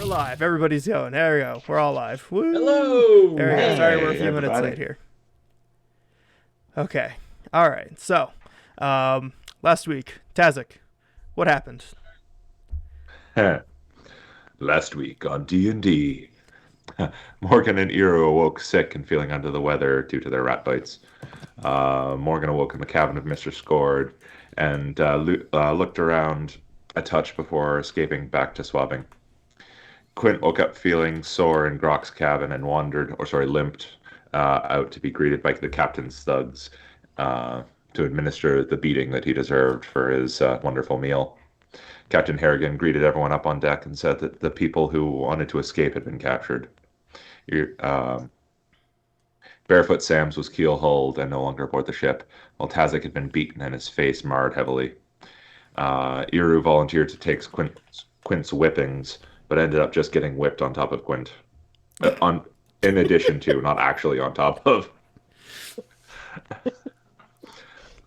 live. Everybody's going. There we go. We're all live. Woo! Hello. There we go. Sorry, we're a Hey, few minutes everybody. late here. Okay. All right. So, last week, Tazzik, what happened? Last week on D&D, Morgan and Iro awoke sick and feeling under the weather due to their rat bites. Morgan awoke in the cabin of Mr. Scored and looked around a touch before escaping back to swabbing. Quint woke up feeling sore in Grok's cabin and limped out to be greeted by the captain's thugs uh, to administer the beating that he deserved for his wonderful meal. Captain Harrigan greeted everyone up on deck and said that the people who wanted to escape had been captured. Barefoot Sam's was keel-hulled and no longer aboard the ship, while Tazzik had been beaten and his face marred heavily. Iru volunteered to take Quint's whippings, but ended up just getting whipped on top of Quint. In addition to, not actually on top of.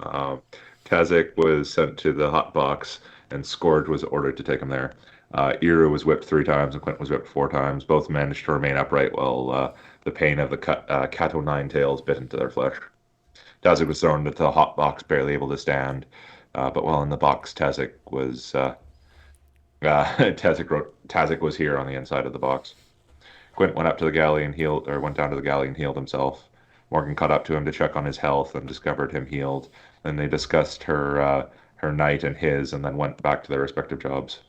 Um, Tazzik was sent to the hot box, and Scourge was ordered to take him there. Iru was whipped 3 times, and Quint was whipped 4 times. Both managed to remain upright while the pain of the Cato Nine Tails bit into their flesh. Tazzik was thrown into the hot box, barely able to stand. But while in the box, Tazzik was here on the inside of the box. Quint went up to the galley and went down to the galley and healed himself. Morgan caught up to him to check on his health and discovered him healed. Then they discussed her night and his, and then went back to their respective jobs.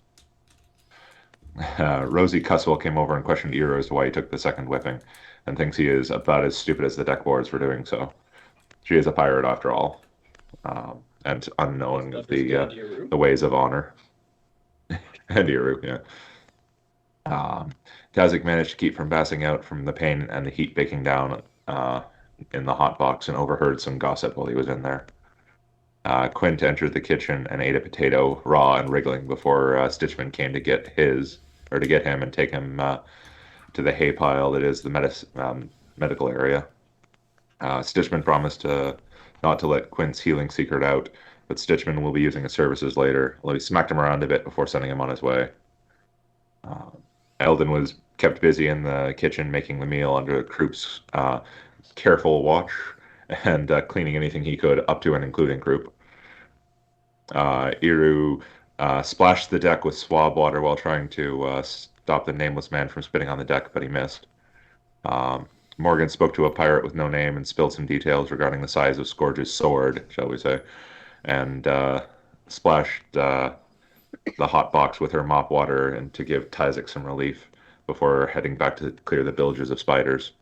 Rosie Cusswell came over and questioned Iro as to why he took the second whipping, and thinks he is about as stupid as the deck boards for doing so. She is a pirate after all, and unknowing of the ways of honor. And Iro, yeah. Tazzik managed to keep from passing out from the pain and the heat baking down in the hot box and overheard some gossip while he was in there. Quint entered the kitchen and ate a potato raw and wriggling before Stitchman came to get him and take him to the hay pile that is the medical area. Stitchman promised not to let Quint's healing secret out, but Stitchman will be using his services later. Well, he smacked him around a bit before sending him on his way. Eldon was kept busy in the kitchen making the meal under Kroop's careful watch and cleaning anything he could, up to and including Kroop. Iru splashed the deck with swab water while trying to stop the nameless man from spitting on the deck, but he missed. Morgan spoke to a pirate with no name and spilled some details regarding the size of Scourge's sword, shall we say, and splashed the hot box with her mop water and to give Tazzik some relief before heading back to clear the villages of spiders.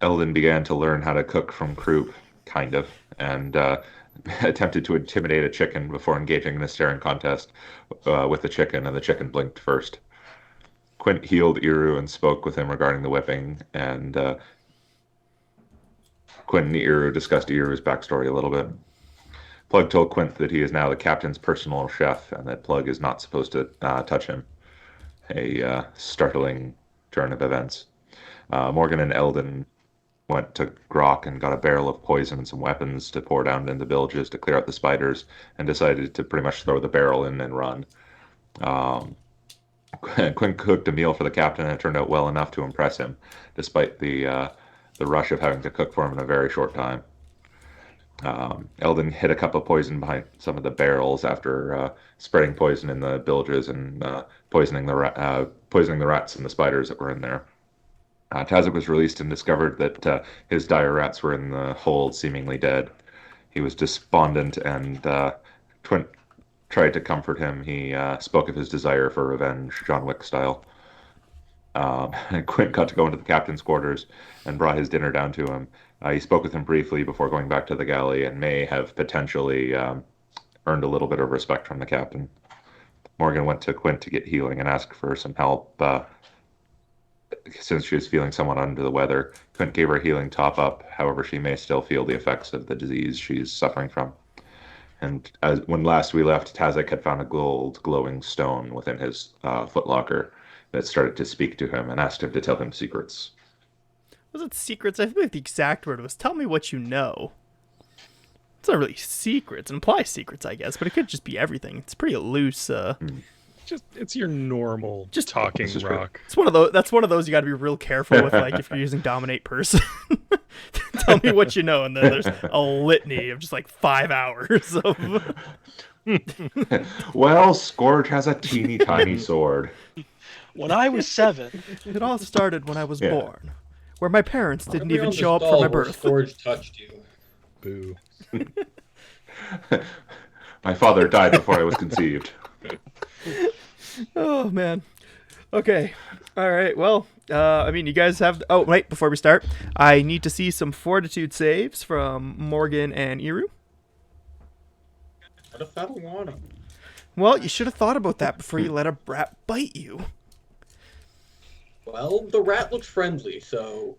Eldon began to learn how to cook from Kroop, kind of, and attempted to intimidate a chicken before engaging in a staring contest with the chicken, and the chicken blinked first. Quint healed Iru and spoke with him regarding the whipping, and Quint and Iru discussed Iru's backstory a little bit. Plug told Quint that he is now the captain's personal chef, and that Plug is not supposed to touch him. A startling turn of events. Morgan and Eldon went to Grok and got a barrel of poison and some weapons to pour down in the villages to clear out the spiders, and decided to pretty much throw the barrel in and run. Quinn cooked a meal for the captain, and it turned out well enough to impress him, despite the rush of having to cook for him in a very short time. Eldon hid a cup of poison behind some of the barrels after spreading poison in the villages and poisoning the rats and the spiders that were in there. Tazzik was released and discovered that his dire rats were in the hold, seemingly dead. He was despondent, and Twint tried to comfort him. He spoke of his desire for revenge, John Wick style. Quint got to go into the captain's quarters and brought his dinner down to him. He spoke with him briefly before going back to the galley and may have potentially earned a little bit of respect from the captain. Morgan went to Quint to get healing and asked for some help since she was feeling somewhat under the weather. Quint gave her a healing top-up, however she may still feel the effects of the disease she's suffering from. And when last we left, Tazzik had found a gold glowing stone within his footlocker that started to speak to him and asked him to tell him secrets. Was it secrets? I believe the exact word was, tell me what you know. It's not really secrets. It implies secrets, I guess, but it could just be everything. It's pretty loose. It's your normal Just talking This is true. rock. It's one of those. That's one of those you got to be real careful with, like if you're using dominate person. Tell me what you know, and then there's a litany of just like 5 hours of. Well, Scourge has a teeny tiny sword. When I was 7, It all started when I was Yeah. born, where my parents didn't Put me even on the show up for stall my where birth. Scourge touched you. Boo. My father died before I was conceived. Oh man. Okay. All right. Well, I mean, you guys have. Oh wait, before we start, I need to see some fortitude saves from Morgan and Iru. What if I don't want him? Well, you should have thought about that before you let a rat bite you. Well, the rat looks friendly, so.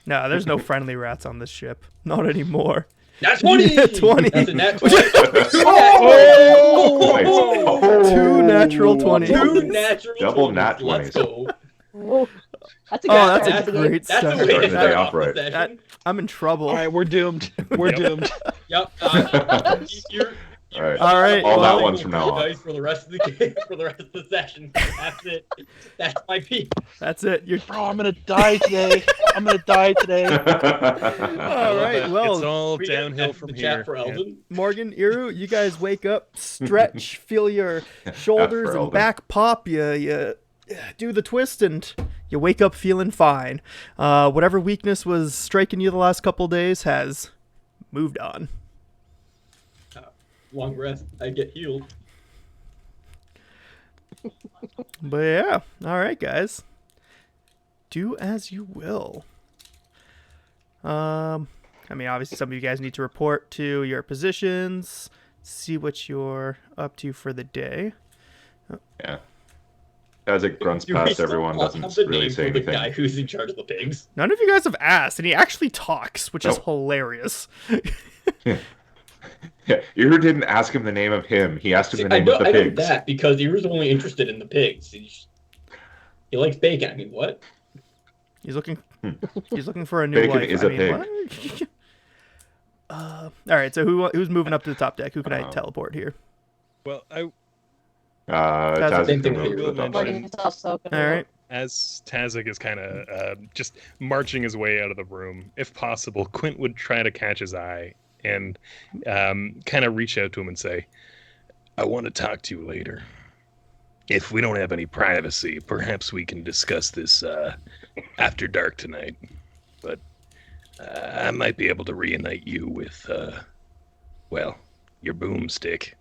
No, there's no friendly rats on this ship. Not anymore. Nat 20! Yeah, 20. That's a nat 20. Oh! Nice. Oh! 2 natural 20s. Two natural Double 20s. nat Let's 20s. go. Oh, that's a Oh, that's a start to the great That's the start. way to Starting the start day off off the right. session. I'm in trouble. all right, we're doomed. We're doomed. Yep. You're All right. All right, All well- that ones from now on. Dice for the rest of the game, for the rest of the session. That's it. That's my peak. That's it. You're Bro, I'm gonna die today. I'm gonna die today. all right. It's Well, all We get downhill back from to the here. chat for Eldon. Morgan, Iru, you guys wake up, stretch, feel your shoulders and Eldon. back pop. You do the twist, and you wake up feeling fine. Whatever weakness was striking you the last couple days has moved on. Long rest, I get healed. But yeah, all right, guys. Do as you will. I mean, obviously, some of you guys need to report to your positions, see what you're up to for the day. Yeah. As it grunts Do we past still everyone, have doesn't the really name say for the guy anything. who's in charge of the pigs? None of you guys have asked, and he actually talks, which is Nope. hilarious. Yeah, you didn't ask him the name of him. He asked him the I name know, of the I know pigs. that because he was only interested in the pigs. He likes bacon. I mean, what? He's looking. He's looking for a new Bacon wife. is I a mean, pig. what? All right. So who's moving up to the top deck? Who can I Um, teleport here? Well, Tazzik same thing can with move you. to the top Morgan. lane. It's also gonna All right. as Tazzik is kind of just marching his way out of the room, if possible, Quint would try to catch his eye and kind of reach out to him and say, "I want to talk to you later. If we don't have any privacy, perhaps we can discuss this after dark tonight. But I might be able to reunite you with, well, your boomstick."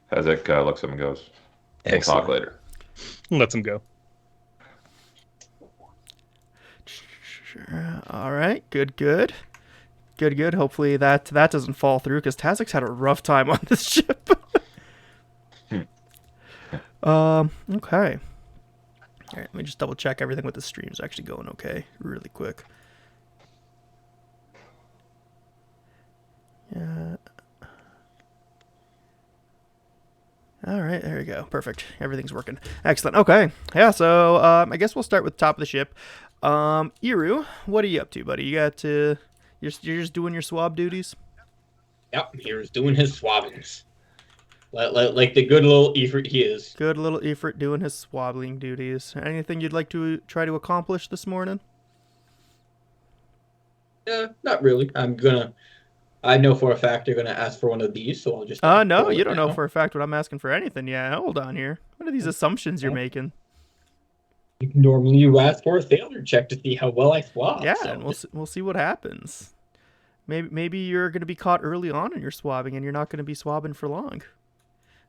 Tazzik looks at him and goes, "We'll Excellent. talk later." Lets him go. Sure. All right. Good. Hopefully that doesn't fall through because Tazzik's had a rough time on this ship. Okay. All right. Let me just double check everything with the stream's actually going okay, really quick. Yeah. All right, there we go. Perfect. Everything's working. Excellent. Okay. Yeah, so I guess we'll start with the top of the ship. Iru, what are you up to, buddy? You got you're just doing your swab duties? Yep, here's doing his swabbings. Like the good little Ifrit he is. Good little Ifrit doing his swabbling duties. Anything you'd like to try to accomplish this morning? Yeah, not really. I know for a fact they're gonna ask for one of these, so I'll just. No, roll you it don't know now. for a fact what I'm asking for anything. Yeah, hold on here. What are these assumptions you're making? Normally, you ask for a failure check to see how well I swab. Yeah, so and we'll see what happens. Maybe you're going to be caught early on in your swabbing, and you're not going to be swabbing for long.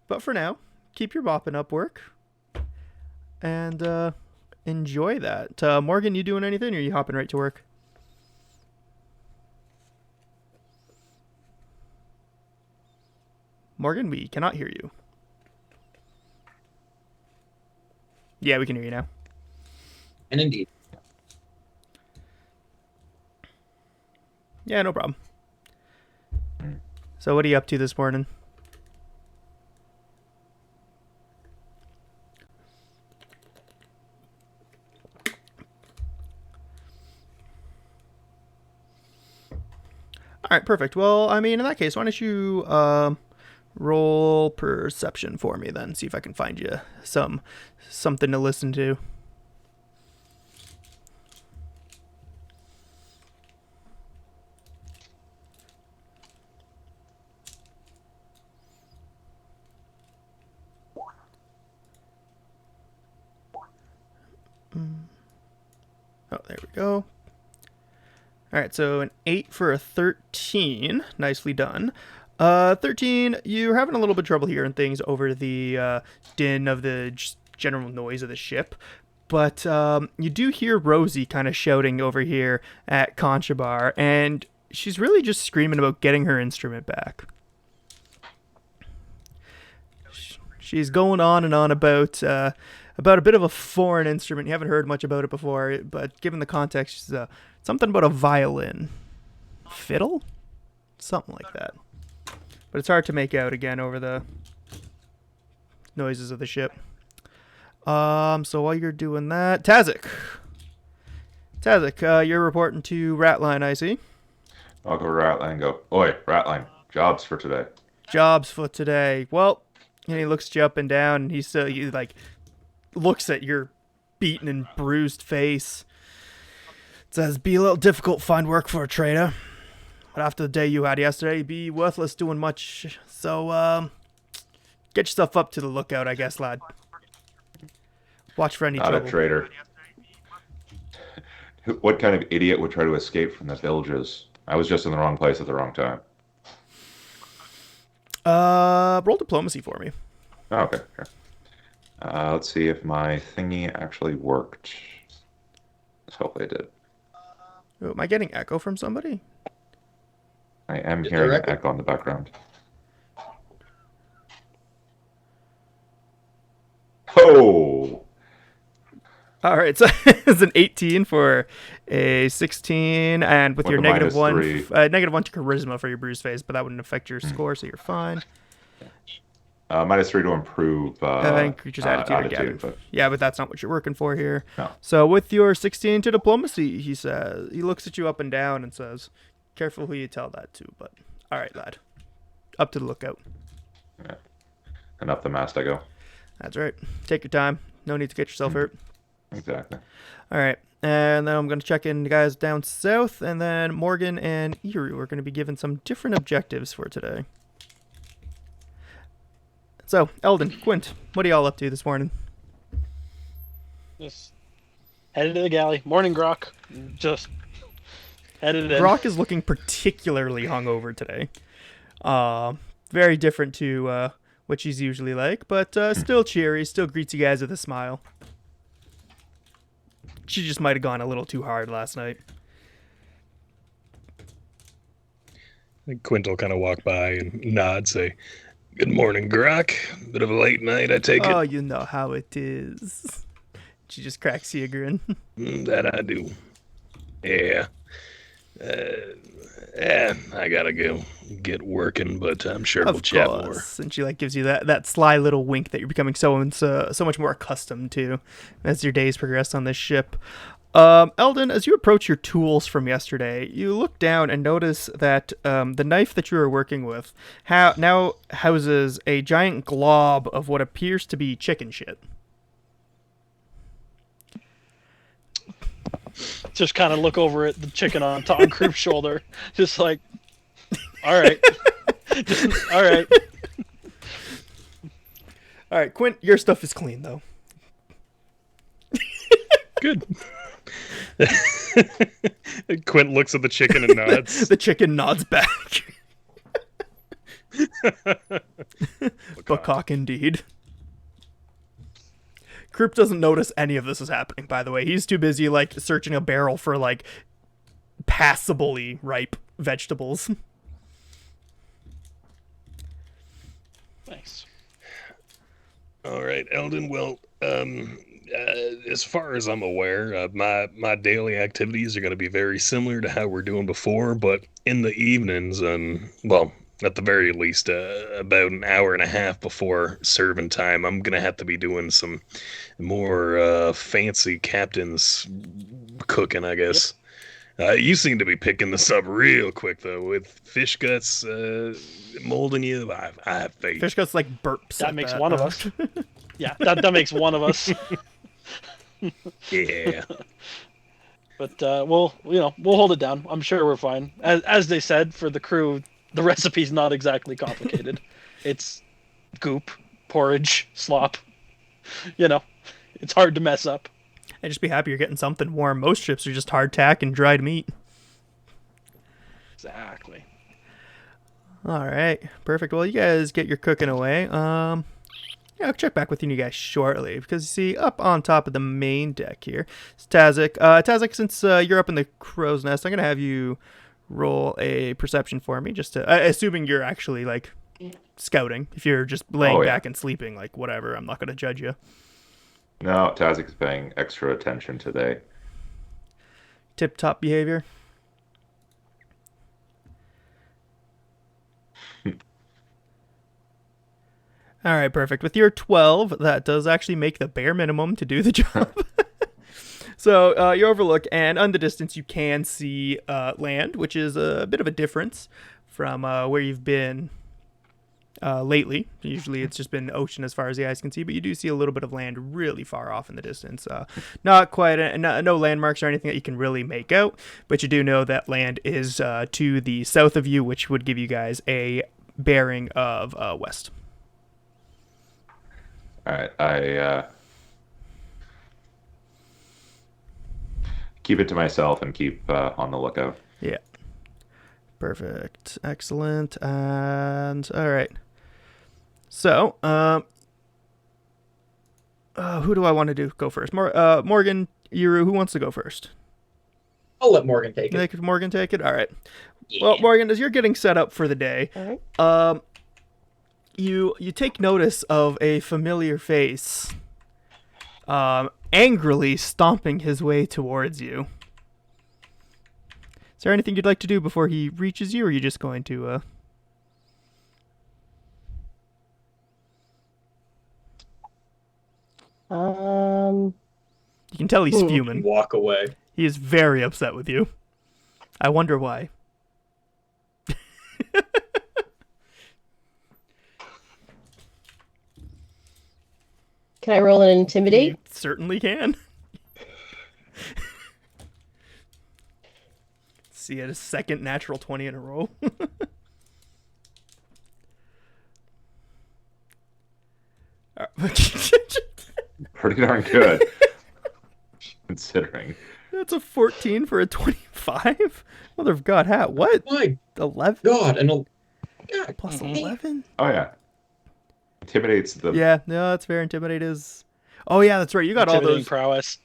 But for now, keep your bopping up work, and enjoy that. Morgan, you doing anything, or are you hopping right to work? Morgan, we cannot hear you. Yeah, we can hear you now. And indeed, Yeah, no problem. So what are you up to this morning? right, perfect. Well, I mean, in that case, why don't you roll perception for me then? See if I can find you something to listen to. Oh, there we go. All right, so an 8 for a 13. Nicely done. 13, you're having a little bit of trouble hearing things over the din of the just general noise of the ship. But you do hear Rosie kind of shouting over here at Conchabar, and she's really just screaming about getting her instrument back. She's going on and on about a bit of a foreign instrument. You haven't heard much about it before, but given the context, it's something about a violin. Fiddle? Something like that. But it's hard to make out again over the noises of the ship. So while you're doing that, Tazzik, you're reporting to Ratline, I see. I'll go to Ratline and go, oi, Ratline, jobs for today. Jobs for today. Well, and he looks you up and down, and he like looks at your beaten and bruised face. Says, be a little difficult to find work for a trader. But after the day you had yesterday, you'd be worthless doing much. So, get yourself up to the lookout, I guess, lad. Watch for any Not trouble. a traitor. What kind of idiot would try to escape from the villages? I was just in the wrong place at the wrong time. Roll diplomacy for me. Oh, okay. Sure. Let's see if my thingy actually worked. Hopefully it did. Oh, am I getting echo from somebody? I am Did hearing they an echo in the background. Oh! All right, so it's an 18 for a 16, and with With your a negative one, -3. -1 to charisma for your bruised face, but that wouldn't affect your score, so you're fine. -3 to improve And creature's attitude or attitude, gathered. but Yeah, but that's not what you're working for here. no. So with your 16 to diplomacy, he says, he looks at you up and down and says, "Careful who you tell that to, but all right, lad, up to the lookout." Yeah. And up the mast I go. That's right. Take your time. No need to get yourself hurt. Exactly. All right. And then I'm going to check in the guys down south, and then Morgan and Eru are going to be given some different objectives for today. So, Eldon, Quint, what are y'all up to this morning? Just headed to the galley. Morning, Grok. Just headed in. Grok is looking particularly hungover today. Very different to what she's usually like, but still cheery, still greets you guys with a smile. She just might have gone a little too hard last night. Quint will kind of walk by and nod, say, "Good morning, Grok. Bit of a late night, I take Oh, it." you know how it is. She just cracks you a grin. That I do. Yeah. I gotta go get working, but I'm sure we'll Of chat more. course. And she like gives you that sly little wink that you're becoming so much more accustomed to as your days progress on this ship. Eldon, as you approach your tools from yesterday, you look down and notice that the knife that you were working with now houses a giant glob of what appears to be chicken shit. Just kind of look over at the chicken on Tom Cruise's shoulder. Just like, all right. All right. All right, Quint, your stuff is clean, though. Good. Quint looks at the chicken and nods. The chicken nods back. Buckcock indeed. Kroop doesn't notice any of this is happening, by the way. He's too busy, like, searching a barrel for, like, passably ripe vegetables. Nice. All right, Eldon. Well, as far as I'm aware, my daily activities are going to be very similar to how we're doing before, but in the evenings, well, at the very least, about an hour and a half before serving time, I'm going to have to be doing some more fancy captain's cooking, I guess. You seem to be picking this up real quick, though. With fish guts molding you, I have faith. Fish guts like burps. That at makes one of huh? us. Yeah, that makes one of us. Yeah. But we'll hold it down. I'm sure we're fine. As they said, for the crew, the recipe's not exactly complicated. It's goop, porridge, slop. It's hard to mess up. And just be happy you're getting something warm. Most ships are just hardtack and dried meat. Exactly. All right, perfect. Well, you guys get your cooking away. Yeah, I'll check back with you guys shortly because you see up on top of the main deck here, it's Tazzik. Tazzik, since you're up in the crow's nest, I'm gonna have you roll a perception for me, just to assuming you're actually like scouting. If you're just laying back and sleeping, like whatever, I'm not gonna judge you. No, Tazzik's paying extra attention today. Tip top behavior. All right, perfect. With your 12, that does actually make the bare minimum to do the job. So you overlook, and on the distance, you can see land, which is a bit of a difference from where you've been lately. Usually it's just been ocean as far as the eyes can see, but you do see a little bit of land really far off in the distance. Not quite, no landmarks or anything that you can really make out, but you do know that land is to the south of you, which would give you guys a bearing of west. All right, I keep it to myself and keep on the lookout. Yeah. Perfect. Excellent. And all right. So, who do I want to go first? Morgan, Iru, who wants to go first? I'll let Morgan take it. Morgan take it? All right. Yeah. Well, Morgan, as you're getting set up for the day, All right. you take notice of a familiar face angrily stomping his way towards you. Is there anything you'd like to do before he reaches you, or are you just going to You can tell he's fuming. Walk away. He is very upset with you. I wonder why. Can I roll an intimidate? You certainly can. See, a second natural 20 in a row. Pretty darn good, considering. That's a 14 for a 25? Mother of God, hat. What? My 11? God, God. Plus 11? Oh yeah, intimidates the. Yeah, no, that's fair. Intimidate is... Oh, yeah, that's right. You got all Intimidating those... prowess.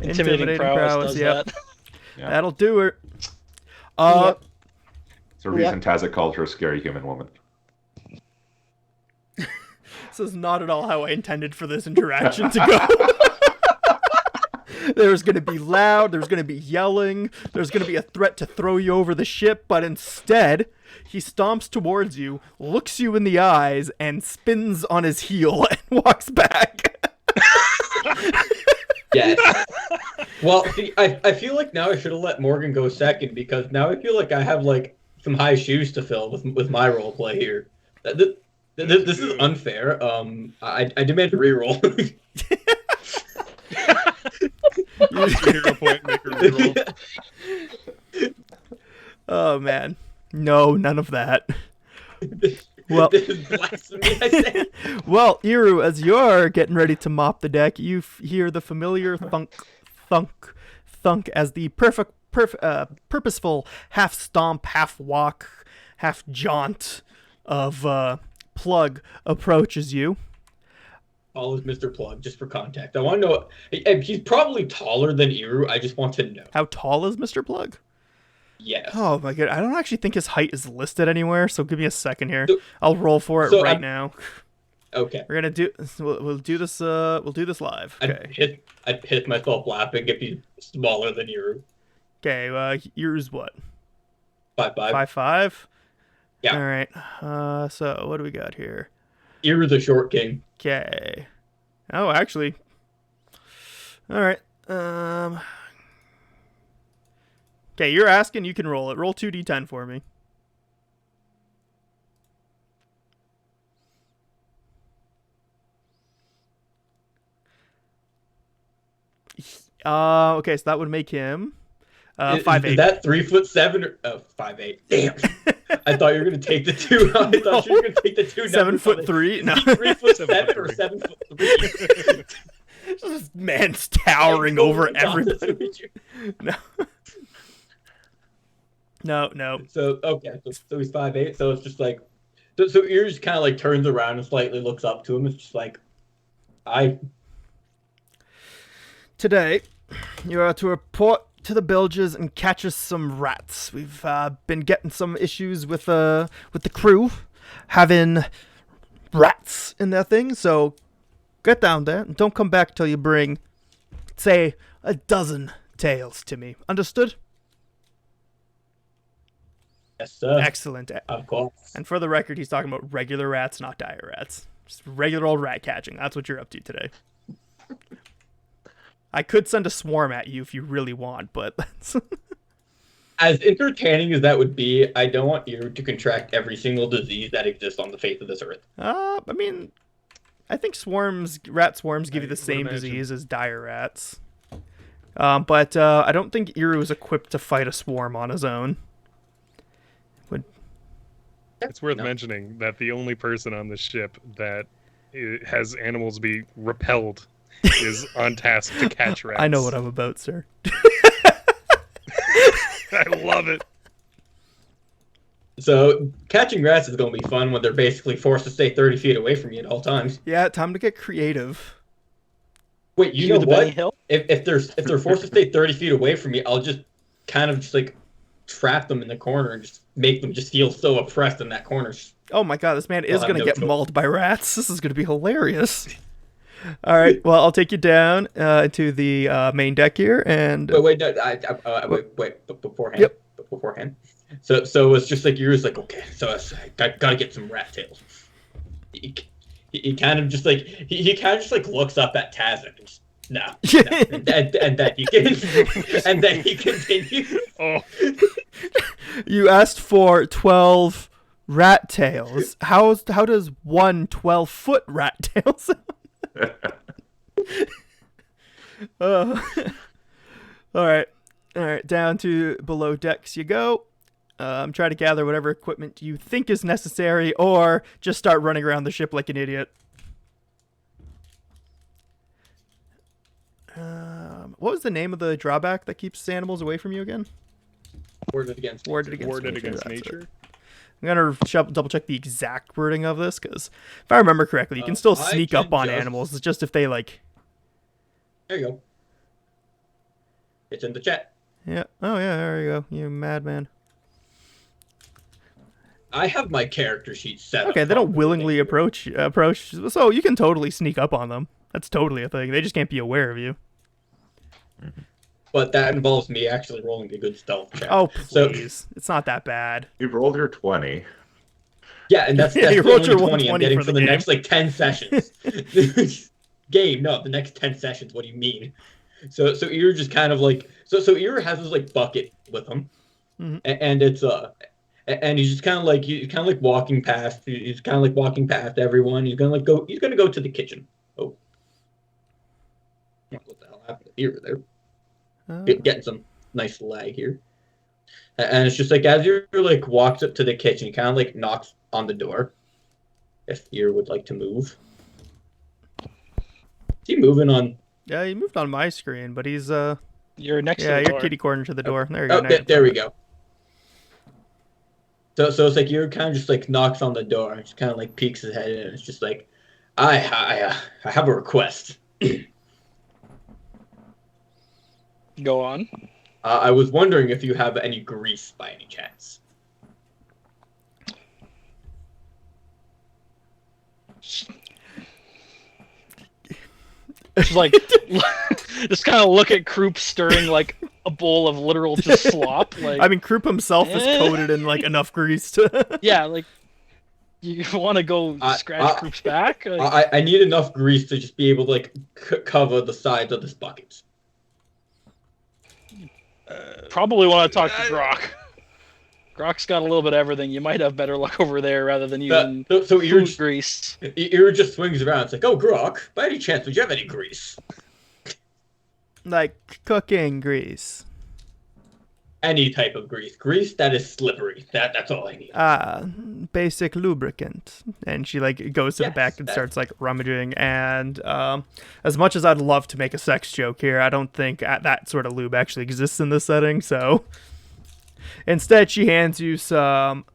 Intimidating prowess does yep. that. Yeah. That'll do it. Yep. It's a reason Tazzik called her a scary human woman. This is not at all how I intended for this interaction to go. There's going to be loud, there's going to be yelling, there's going to be a threat to throw you over the ship, but instead, he stomps towards you, looks you in the eyes, and spins on his heel and walks back. Yes. Well, see, I feel like now I should have let Morgan go second because now I feel like I have like some high shoes to fill with my role play here. This is unfair. I demand a reroll. Hero point, make a reroll. Oh, man. No, none of that. Well, This is blasphemy, I say. well, Iru, as you're getting ready to mop the deck, you hear the familiar thunk, thunk, thunk as the purposeful half stomp, half walk, half jaunt of Plug approaches you. All is Mr. Plug, just for context. I want to know. He's probably taller than Iru. I just want to know. How tall is Mr. Plug? Yes. Oh my god, I don't actually think his height is listed anywhere, so give me a second here. So- I'll roll for it so right I'm- now. Okay. We're gonna do. We'll do this. We'll do this live. Okay. I'd piss myself laughing if he's smaller than Iru. Okay. Yours what? 5'5". 5'5". Yeah. All right. So what do we got here? Iru the short king. Okay. Oh, actually. All right. Okay, you're asking. You can roll it. Roll 2d10 for me. Okay, so that would make him 5'8". Is that 3'7" or 5'8"? Damn. I thought you were gonna take the two. I thought you were gonna take the two. 7'3". No, 3'7" or 7'3". this man's towering over everybody. No. No. So okay, so he's 5'8". So it's just like, so Ears kind of like turns around and slightly looks up to him. It's just like, Today, you are to report to the bilges and catch us some rats. We've been getting some issues with the crew having rats in their thing. So get down there and don't come back till you bring, say, a dozen tails to me. Understood? yes, sir. Excellent. Of course. And for the record, he's talking about regular rats, not dire rats. Just regular old rat catching. That's what you're up to today. I could send a swarm at you if you really want, but that's... As entertaining as that would be, I don't want you to contract every single disease that exists on the face of this earth. I mean, I think rat swarms give you the would same imagine. disease as dire rats. But I don't think Iru is equipped to fight a swarm on his own. It's worth mentioning that the only person on the ship that has animals be repelled is on task to catch rats. I know what I'm about, sir. I love it. So catching rats is going to be fun when they're basically forced to stay 30 feet away from you at all times. Yeah, time to get creative. Wait, you Cue know the Benny what? Hill? If they're forced to stay 30 feet away from me, I'll just kind of just like trap them in the corner and just make them just feel so oppressed in that corner. Oh my god, this man is I'll have going to no get choice. mauled by rats. This is going to be hilarious. All right, well, I'll take you down to the main deck here, and... Wait, no, but beforehand. Yep. But beforehand. So it's just like you're just like, okay, so I gotta get some rat tails. He kind of just like he kind of just like looks up at Tazzik and just, no. And then he can and then he continues. Oh, You asked for 12 rat tails. How does one 12-foot rat tail sound? All right, down to below decks you go. Try to gather whatever equipment you think is necessary, or just start running around the ship like an idiot. What was the name of the drawback that keeps animals away from you again? Warded against. Warded against warded nature, against that's it. nature. I'm gonna double check the exact wording of this, because if I remember correctly, you can still I sneak can up on just- animals. It's just if they like. There you go. It's in the chat. Yeah. Oh yeah. There you go. You madman. I have my character sheet set. Okay, up they don't properly. willingly approach, so you can totally sneak up on them. That's totally a thing. They just can't be aware of you. But that involves me actually rolling a good stealth check. Oh So- please, it's not that bad. You've rolled your 20. Yeah, and that's Yeah, you the rolled only your 20 I'm 120 getting for for the the game. next like 10 sessions. Game, no, the next 10 sessions. What do you mean? So you're just kind of like so Ear has this like bucket with him, Mhm. and it's and he's just kind of like walking past. He's kind of like walking past everyone. He's gonna go to the kitchen. Oh, what the hell happened to Ear there? Getting some nice lag here. And it's just like as Ear like walks up to the kitchen, he kind of like knocks on the door. If Ear would like to move. Is he moving on? Yeah, he moved on my screen, but he's You're next to yeah, the you're door. kitty corner to the door. There you go. Oh, now there you're we go. So it's like Ear kind of just like knocks on the door and just kind of like peeks his head in. And it's just like, I have a request. Go on. I was wondering if you have any grease by any chance. Just like, just kind of look at Croup stirring like a bowl of literal just slop. Like, I mean, Croup himself is coated in like enough grease to. yeah, like you want to go scratch Croup's back. Like, I need enough grease to just be able to like cover the sides of this bucket. Probably want to talk to Grok. Grok's got a little bit of everything. You might have better luck over there rather than using food grease. Iru just swings around. It's like, oh, Grok, by any chance, would you have any grease? Like cooking grease. Any type of grease. Grease that is slippery. That's all I need. Basic lubricant. And she like goes to the back and starts like rummaging. And as much as I'd love to make a sex joke here, I don't think that sort of lube actually exists in this setting. So instead, she hands you some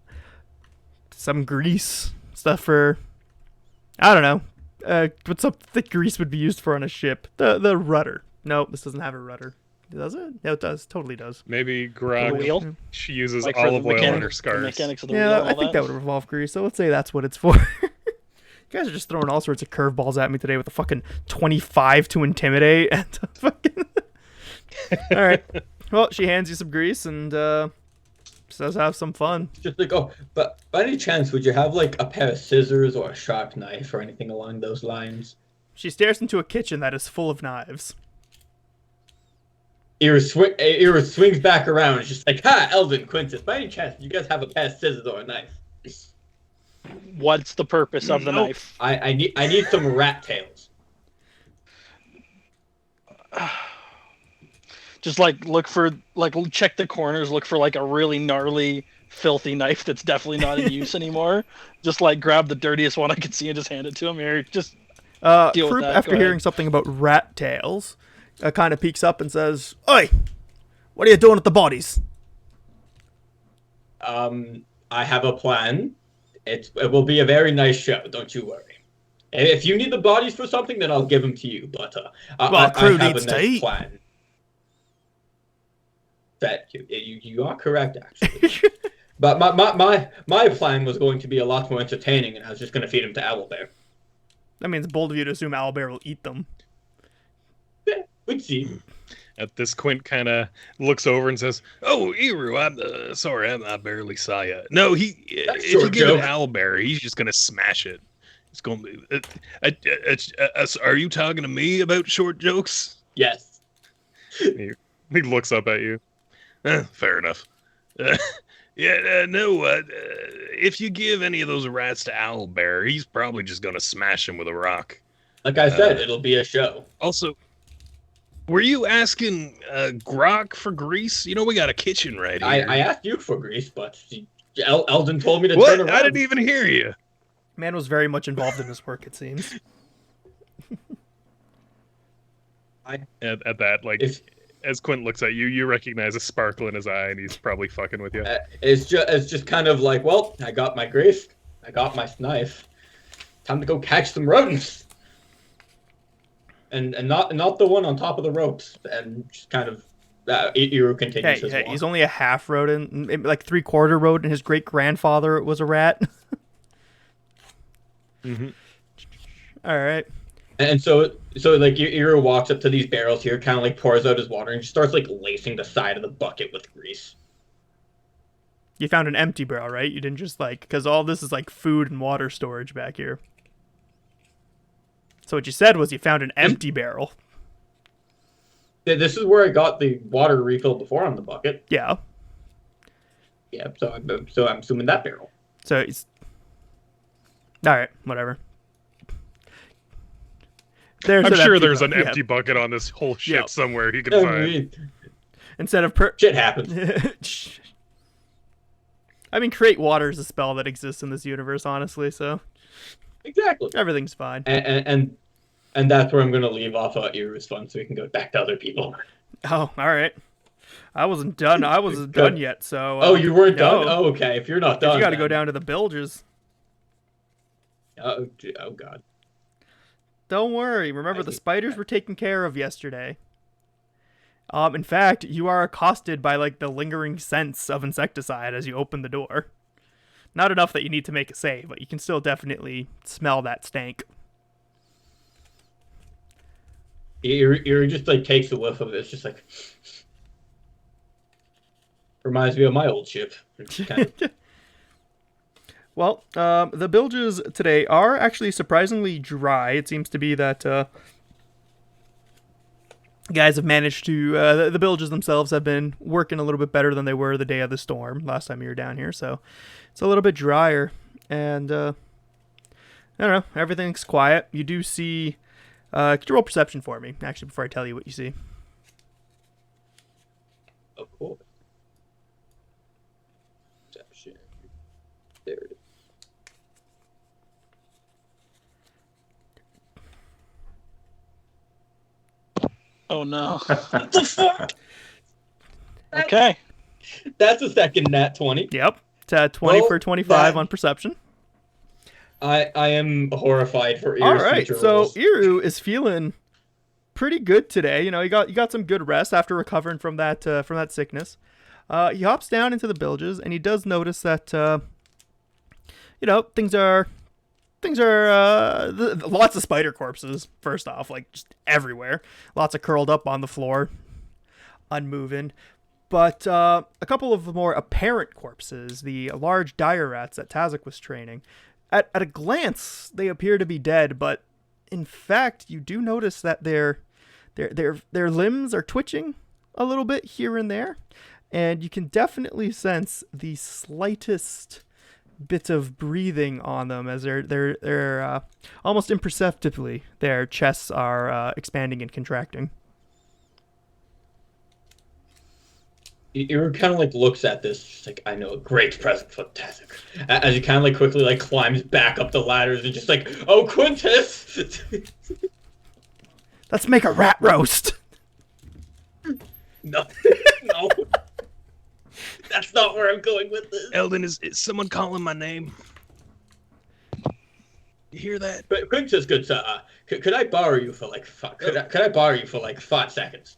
grease stuff for, I don't know, what something grease would be used for on a ship. The rudder. Nope, this doesn't have a rudder. Does it? No, it does. Totally does. Maybe Grog. Wheel? She uses Like olive oil on her the scars. mechanics of the wheel and all I think that would involve grease. So let's say that's what it's for. You guys are just throwing all sorts of curveballs at me today with a fucking 25 to intimidate and fucking. All right. Well, she hands you some grease and says have some fun. Just like, oh, but by any chance, would you have like a pair of scissors or a sharp knife or anything along those lines? She stares into a kitchen that is full of knives. Iru swings back around. It's just like, ha, Eldon, Quintus, by any chance, do you guys have a pair of scissors or a knife? What's the purpose of the knife? I need some rat tails. Just like check the corners, look for like a really gnarly, filthy knife that's definitely not in use anymore. Just like grab the dirtiest one I can see and just hand it to him. Here, just deal with that. After hearing something about rat tails, kind of peeks up and says, "Oi, what are you doing with the bodies?" I have a plan. It will be a very nice show. Don't you worry. If you need the bodies for something, then I'll give them to you. But I crew have needs a to nice eat. plan. That you are correct, actually. But my plan was going to be a lot more entertaining, and I was just going to feed them to Owlbear. That means bold of you to assume Owlbear will eat them. Yeah, we'd see. At this, Quint kind of looks over and says, "Oh, Iru, I'm sorry, I barely saw you. No, if you give it Owlbear, he's just gonna smash it. It's gonna be. Are you talking to me about short jokes?" Yes. He looks up at you. Fair enough. No. If you give any of those rats to Owlbear, he's probably just gonna smash him with a rock. Like I said, it'll be a show. Also, were you asking Grok for grease? You know, we got a kitchen right here. I asked you for grease, but Eldon told me to what? turn around. I didn't even hear you. Man was very much involved in his work, it seems. At that, like, as Quint looks at you, you recognize a sparkle in his eye, and he's probably fucking with you. It's just kind of like, well, I got my grease, I got my knife. Time to go catch some rodents. And not the one on top of the ropes. And just kind of Iru continues his walk. He's only a half rodent, like 3/4 rodent. His great grandfather was a rat. Mm-hmm. All right. And so like Iru walks up to these barrels here, kind of like pours out his water, and just starts like lacing the side of the bucket with grease. You found an empty barrel, right? You didn't just because all this is like food and water storage back here. So what you said was you found an empty barrel. This is where I got the water refill before on the bucket. Yeah. Yeah, so I'm assuming that barrel. So it's all right. Whatever. I'm sure there's an empty bucket on this whole ship somewhere he can find. Instead of shit happens. I mean, create water is a spell that exists in this universe, honestly. So. Exactly. Everything's fine. And that's where I'm going to leave off Iru's fun so we can go back to other people. Oh, all right. I wasn't done. I wasn't done yet, so... oh, you weren't done? Oh, okay. If you're not done, you got to go down to the bilges. Oh, God. Don't worry. Remember, the spiders were taken care of yesterday. In fact, you are accosted by, the lingering scents of insecticide as you open the door. Not enough that you need to make a save, but you can still definitely smell that stank. Iru just takes a whiff of it. It's just like reminds me of my old ship. Kind of... Well, the bilges today are actually surprisingly dry. It seems to be that guys have managed to the villages themselves have been working a little bit better than they were the day of the storm last time you were down here, so it's a little bit drier, and I don't know, everything's quiet. You do see could you roll perception for me actually before I tell you what you see? Of course. Perception. There it is. Oh no. What the fuck? Okay. That's a second nat 20. Yep, it's 20 Well, for 25 that- on perception. I am horrified for Iru's All right, future so rolls. Iru is feeling pretty good today. You know, you got some good rest after recovering from that sickness. He hops down into the bilges, and he does notice that you know, things are lots of spider corpses. First off, like just everywhere, lots of curled up on the floor, unmoving. But a couple of the more apparent corpses, the large dire rats that Tazzik was training, at a glance they appear to be dead, but in fact you do notice that their limbs are twitching a little bit here and there, and you can definitely sense the slightest bit of breathing on them as they're almost imperceptibly their chests are expanding and contracting. Iru kind of like looks at this, just like, I know a great present for Tazzik. As he kind of like quickly like climbs back up the ladders and just like, oh, Quintus! Let's make a rat roast. No, no. That's not where I'm going with this. Eldon, is someone calling my name? You hear that? But Quintus, good sir, could I borrow you for like could I borrow you for like 5 seconds?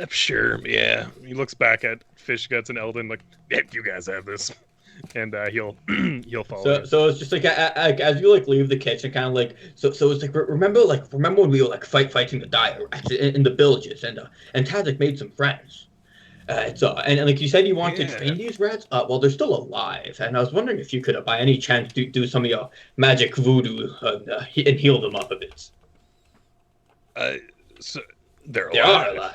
Sure, yeah. He looks back at Fish Guts and Eldon like, yeah, you guys have this, and he'll follow. So it's just like as you like leave the kitchen, kind of like so it's like remember when we were like fighting the dire rats in the villages, and Tazzik made some friends. And like you said, you want to train these rats. Well, they're still alive, and I was wondering if you could, by any chance, do some of your magic voodoo and heal them up a bit. So they're They alive. are alive.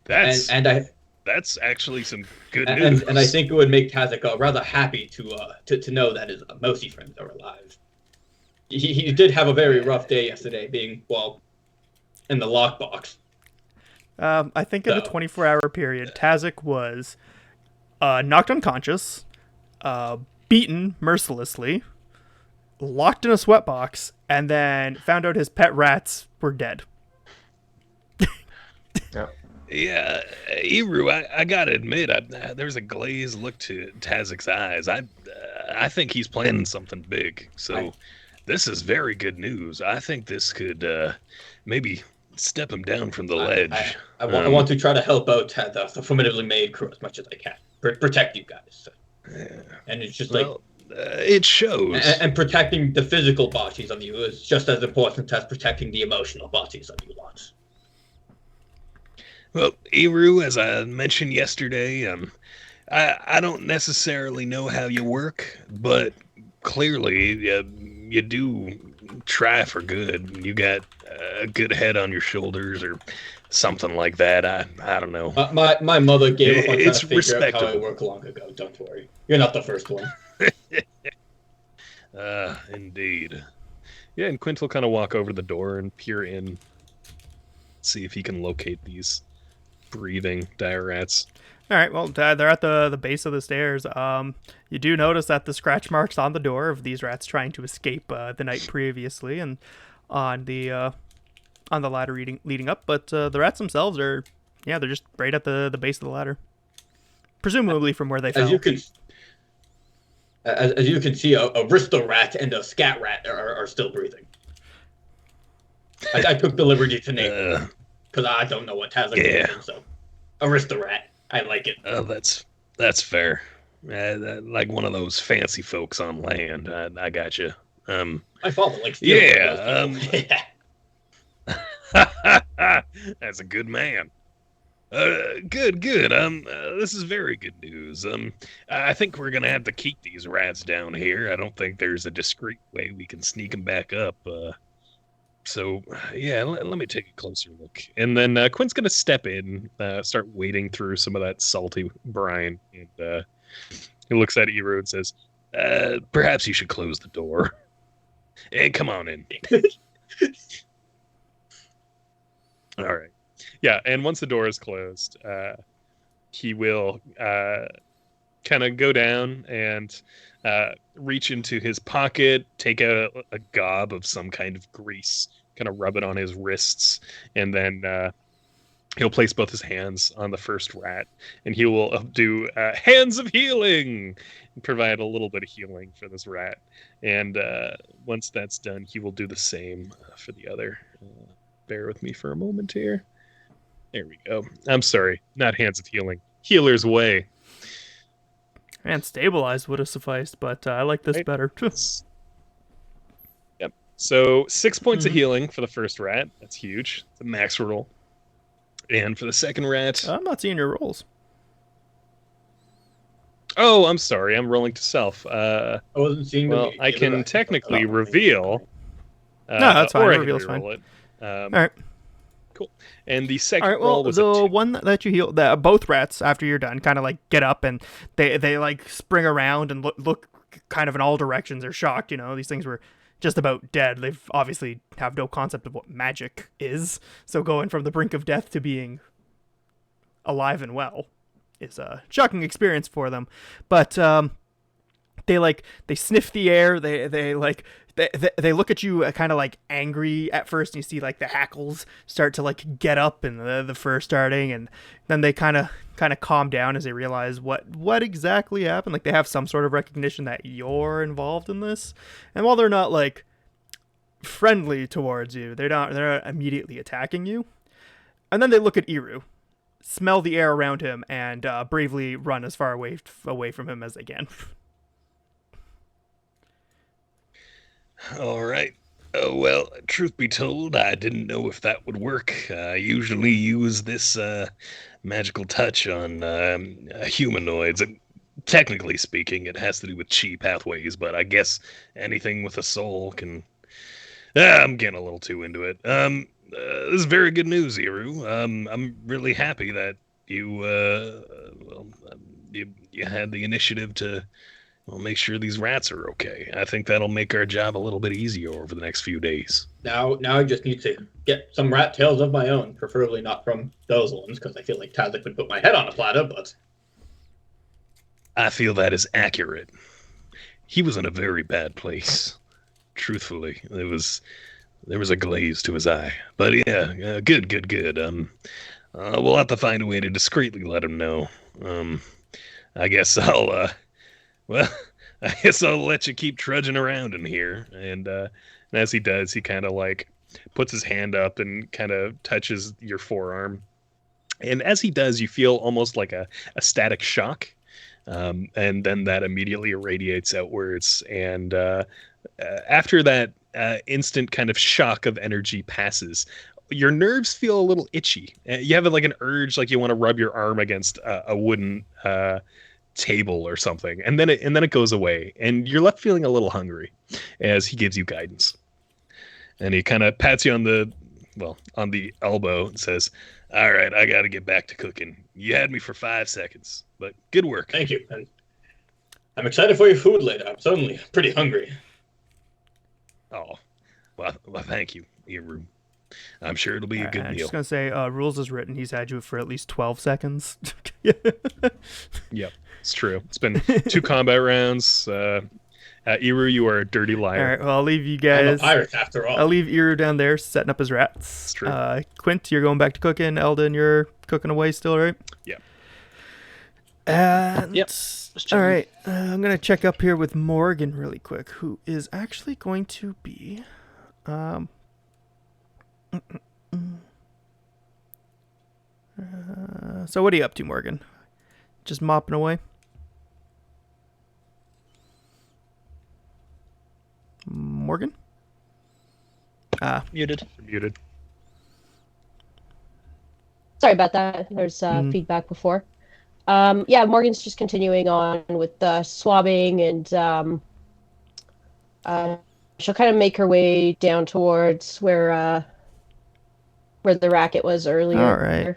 That's actually some good news. And I think it would make Tazzik rather happy to know that his mousy friends are alive. He did have a very rough day yesterday, being in the lockbox. I think in a 24-hour period, Tazzik was knocked unconscious, beaten mercilessly, locked in a sweatbox, and then found out his pet rats were dead. Yeah, Iru, I gotta admit, there's a glazed look to Tazzik's eyes. I think he's planning something big. So this is very good news. I think this could maybe step him down from the ledge. I want to try to help out the formidably made crew as much as I can. Protect you guys. Yeah. And it's just it shows. And protecting the physical bodies of you is just as important as protecting the emotional bodies of you lot. Well, Iru, as I mentioned yesterday, I don't necessarily know how you work, but clearly you do try for good. You got a good head on your shoulders or something like that. I don't know. My mother gave up on trying It's to figure out how I respectable. work long ago. Don't worry. You're not the first one. Indeed. Yeah, and Quint will kind of walk over the door and peer in, see if he can locate these breathing dire rats. All right, well, they're at the base of the stairs. You do notice that the scratch marks on the door of these rats trying to escape the night previously, and on the ladder leading up. But the rats themselves are, they're just right at the base of the ladder, presumably from where they fell. As you can see, a Risto rat and a scat rat are still breathing. I took the liberty to name them because I don't know what Tazzik is, so Aristorat. I like it. Oh, that's fair. Like one of those fancy folks on land. I got you. My father likes. That's a good man. Good. This is very good news. I think we're gonna have to keep these rats down here. I don't think there's a discreet way we can sneak them back up. So, yeah, let me take a closer look. And then Quint's going to step in, start wading through some of that salty brine. And he looks at Eru and says, perhaps you should close the door. And come on in. All right. Yeah, and once the door is closed, he will kind of go down and reach into his pocket, take a gob of some kind of grease, kind of rub it on his wrists, and then he'll place both his hands on the first rat, and he will do hands of healing, and provide a little bit of healing for this rat. And once that's done, he will do the same for the other. Bear with me for a moment here. There we go. I'm sorry, not hands of healing. Healer's way. And stabilized would have sufficed, but I like this better. Yep. So 6 points of healing for the first rat. That's huge. It's a max roll. And for the second rat... I'm not seeing your rolls. Oh, I'm sorry. I'm rolling to self. I wasn't seeing well, I can technically reveal... no, that's fine. Or Reveal's fine. it. All right. Cool. And the second All right, well, roll was the one that you heal, both rats after you're done, kind of like get up and they like spring around and look kind of in all directions. They're shocked, you know. These things were just about dead. They've obviously have no concept of what magic is. So going from the brink of death to being alive and well is a shocking experience for them. But they sniff the air. They look at you kind of like angry at first, and you see like the hackles start to like get up and the fur starting, and then they kind of calm down as they realize what exactly happened. Like they have some sort of recognition that you're involved in this, and while they're not like friendly towards you, they're not immediately attacking you. And then they look at Eru, smell the air around him, and bravely run as far away from him as they can. All right. Well, truth be told, I didn't know if that would work. I usually use this magical touch on humanoids. And technically speaking, it has to do with chi pathways, but I guess anything with a soul can... I'm getting a little too into it. This is very good news, Eru. I'm really happy that you had the initiative to... We'll make sure these rats are okay. I think that'll make our job a little bit easier over the next few days. Now I just need to get some rat tails of my own, preferably not from those ones, because I feel like Tazzik would put my head on a platter, but... I feel that is accurate. He was in a very bad place. Truthfully, there was a glaze to his eye. But yeah, good. We'll have to find a way to discreetly let him know. I guess I'll let you keep trudging around in here. And as he does, he kind of like puts his hand up and kind of touches your forearm. And as he does, you feel almost like a static shock. And then that immediately irradiates outwards. And after that instant kind of shock of energy passes, your nerves feel a little itchy. You have like an urge, like you want to rub your arm against a wooden table or something, and then it goes away, and you're left feeling a little hungry as he gives you guidance. And he kind of pats you on the elbow and says, "All right, I got to get back to cooking. You had me for 5 seconds, but good work." Thank you. And I'm excited for your food later. I'm suddenly pretty hungry. Oh, well, thank you, Eru. I'm sure it'll be a good meal. I'm just gonna say, rules is written. He's had you for at least 12 seconds. Yep, it's true. It's been 2 combat rounds. Eru, you are a dirty liar. All right, well, I'll leave you guys. I'm a pirate after all. I'll leave Eru down there setting up his rats. It's true. Quint, you're going back to cooking. Eldon, you're cooking away still, right? Yeah. And Yep. all right, I'm gonna check up here with Morgan really quick, who is actually going to be. So what are you up to, Morgan? Just mopping away? Morgan? Muted. Muted. Sorry about that. There's feedback before. Yeah, Morgan's just continuing on with the swabbing and she'll kind of make her way down towards where the racket was earlier. All right.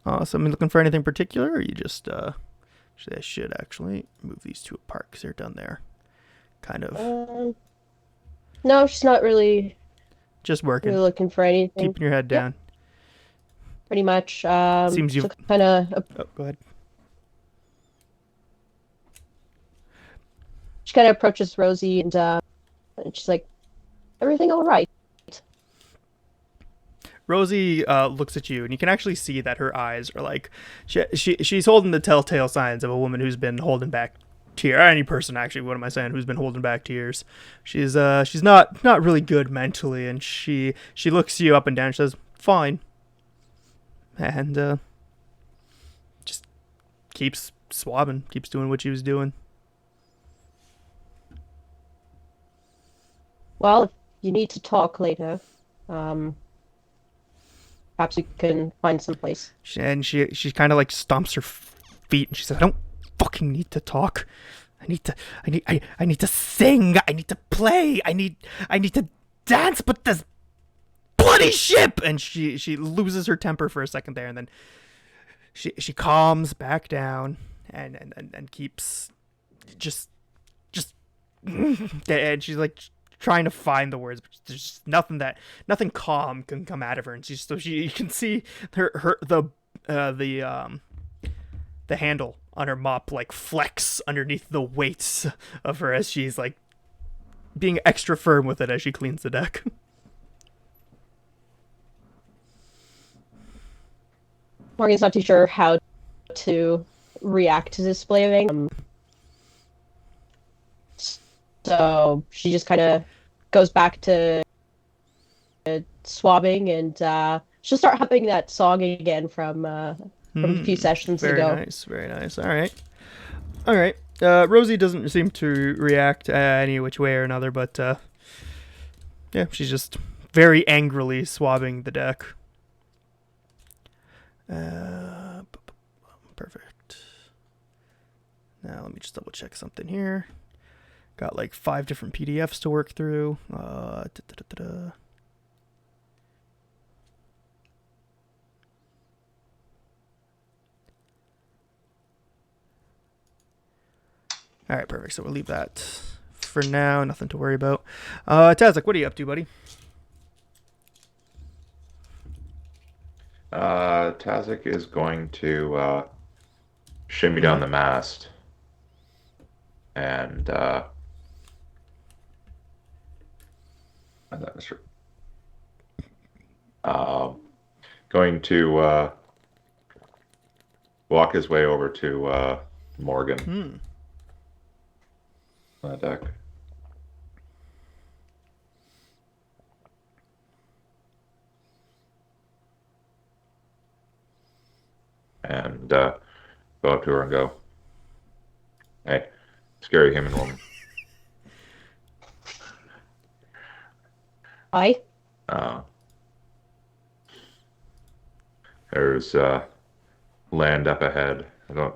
Awesome. You looking for anything particular, or you just actually I should actually move these two apart because they're done there. Kind of No, she's not really just working, looking for anything. keeping your head Yep. down. Pretty much. Seems you've- so kind of Oh, go ahead. she kind of approaches Rosie and she's like, "Everything all right?" Rosie looks at you, and you can actually see that her eyes are like she's holding the telltale signs of a woman who's been holding back tears. Any person, actually, what am I saying? Who's been holding back tears? She's not really good mentally, and she looks you up and down. And says, "Fine," and just keeps swabbing, keeps doing what she was doing. Well, if you need to talk later, perhaps we can find some place. She kind of like stomps her feet, and she says, "I don't fucking need to talk. I need to sing. I need to play. I need to dance. But this bloody ship!" And she loses her temper for a second there, and then she calms back down and keeps just and she's like trying to find the words, but there's nothing calm can come out of her, and you can see the handle on her mop like flex underneath the weights of her as she's like being extra firm with it as she cleans the deck. Morgan's not too sure how to react to this display of anger. So she just kind of goes back to swabbing, and she'll start humming that song again from a few sessions ago. Very nice. All right. Rosie doesn't seem to react any which way or another, but yeah, she's just very angrily swabbing the deck. Perfect. Now let me just double check something here. Got like 5 different PDFs to work through. All right, perfect. So we'll leave that for now. Nothing to worry about. Tazzik, what are you up to, buddy? Tazzik is going to shimmy down the mast and going to walk his way over to Morgan on the deck. And go up to her and go, "Hey, scary human woman." Hi. There's land up ahead. I don't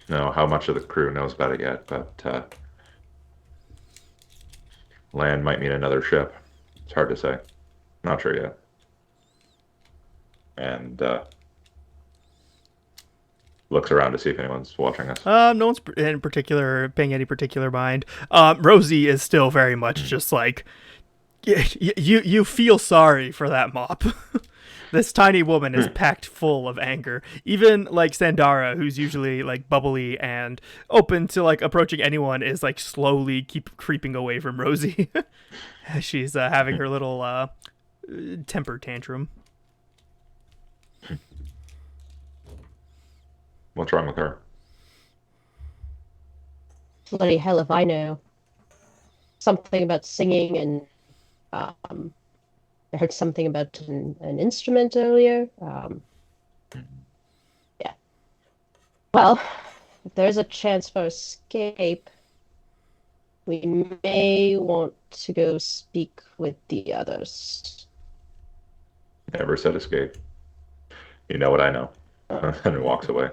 know how much of the crew knows about it yet, but land might mean another ship. It's hard to say. Not sure yet. And looks around to see if anyone's watching us. No one's in particular paying any particular mind. Rosie is still very much just like, you feel sorry for that mop. This tiny woman is packed full of anger. Even like Sandara, who's usually like bubbly and open to like approaching anyone, is like slowly keep creeping away from Rosie. She's having her little temper tantrum. What's wrong with her? Bloody hell if I know. Something about singing, and I heard something about an instrument earlier. Yeah. Well, if there's a chance for escape, we may want to go speak with the others. Never said escape. You know what I know. And he walks away.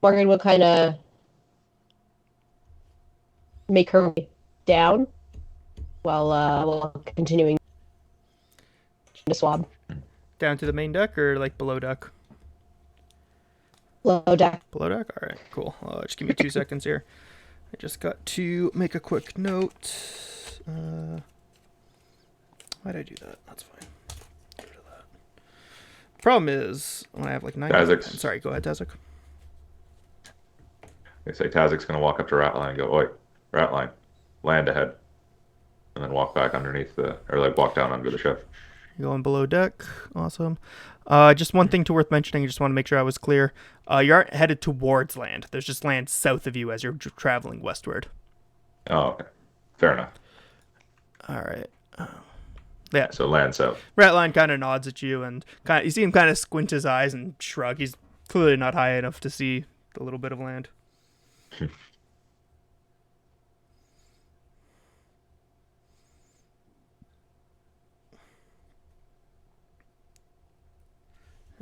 Morgan will kind of make her way down while continuing to swab. Down to the main deck or like below deck? Below deck. Below deck? All right, cool. Just give me 2 seconds here. I just got to make a quick note. Why'd I do that? That's fine. Get rid of that. Problem is, when I have like 9... Tazzik. Sorry, go ahead, Tazzik. They say Tazzik's going to walk up to Ratline and go, "Oi, Ratline, land ahead." And then walk back underneath or like walk down under the ship. You're going below deck. Awesome. Just one thing worth mentioning. I just want to make sure I was clear. You aren't headed towards land. There's just land south of you as you're traveling westward. Oh, okay. Fair enough. All right. Yeah. So land south. Ratline kind of nods at you, and you see him kind of squint his eyes and shrug. He's clearly not high enough to see the little bit of land.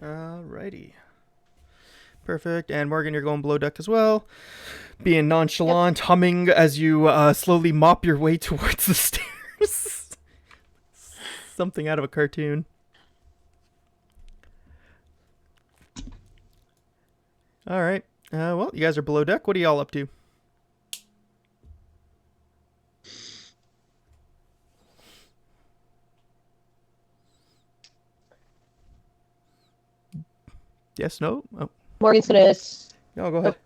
Alrighty. Perfect. And Morgan, you're going below deck as well. Being nonchalant, humming as you slowly mop your way towards the stairs. Something out of a cartoon. Alright. Well, you guys are below deck. What are y'all up to? Yes, no? Oh, Morgan's gonna. no, go ahead.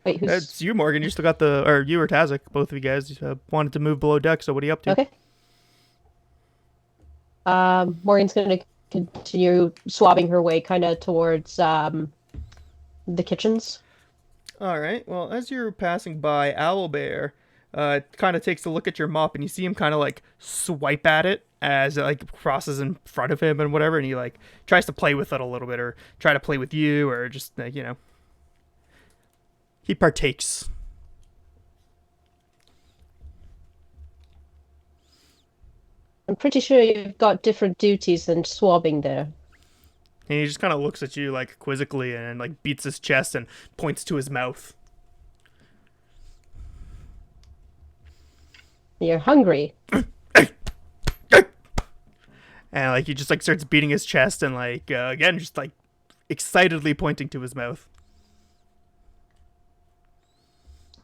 Wait, who's? It's you, Morgan. You still got or you or Tazzik, both of you guys wanted to move below deck, so what are you up to? Okay. Morgan's gonna continue swabbing her way kind of towards the kitchens. All right. Well, as you're passing by, Owlbear kind of takes a look at your mop, and you see him kind of like swipe at it as it like crosses in front of him and whatever, and he like tries to play with it a little bit, or try to play with you, or just he partakes. I'm pretty sure you've got different duties than swabbing there. And he just kind of looks at you like quizzically and like beats his chest and points to his mouth. You're hungry. And like he just like starts beating his chest and like again just like excitedly pointing to his mouth.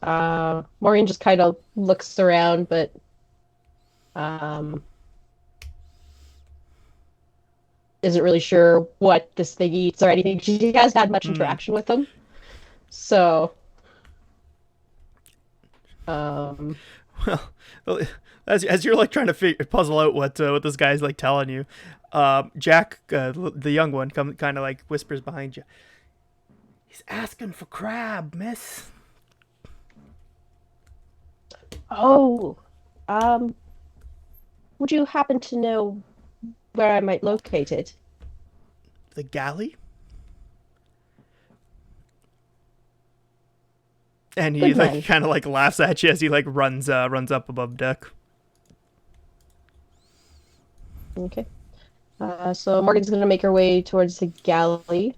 Morgan just kind of looks around, but isn't really sure what this thing eats or anything. She hasn't had much interaction with them, so Well, as you're like trying to puzzle out what this guy's like telling you, Jack, the young one, kind of like whispers behind you. He's asking for crab, miss. Oh, would you happen to know where I might locate it? The galley? And he Good like man. kind of like laughs at you as he like runs up above deck. Okay. So Morgan's gonna make her way towards the galley.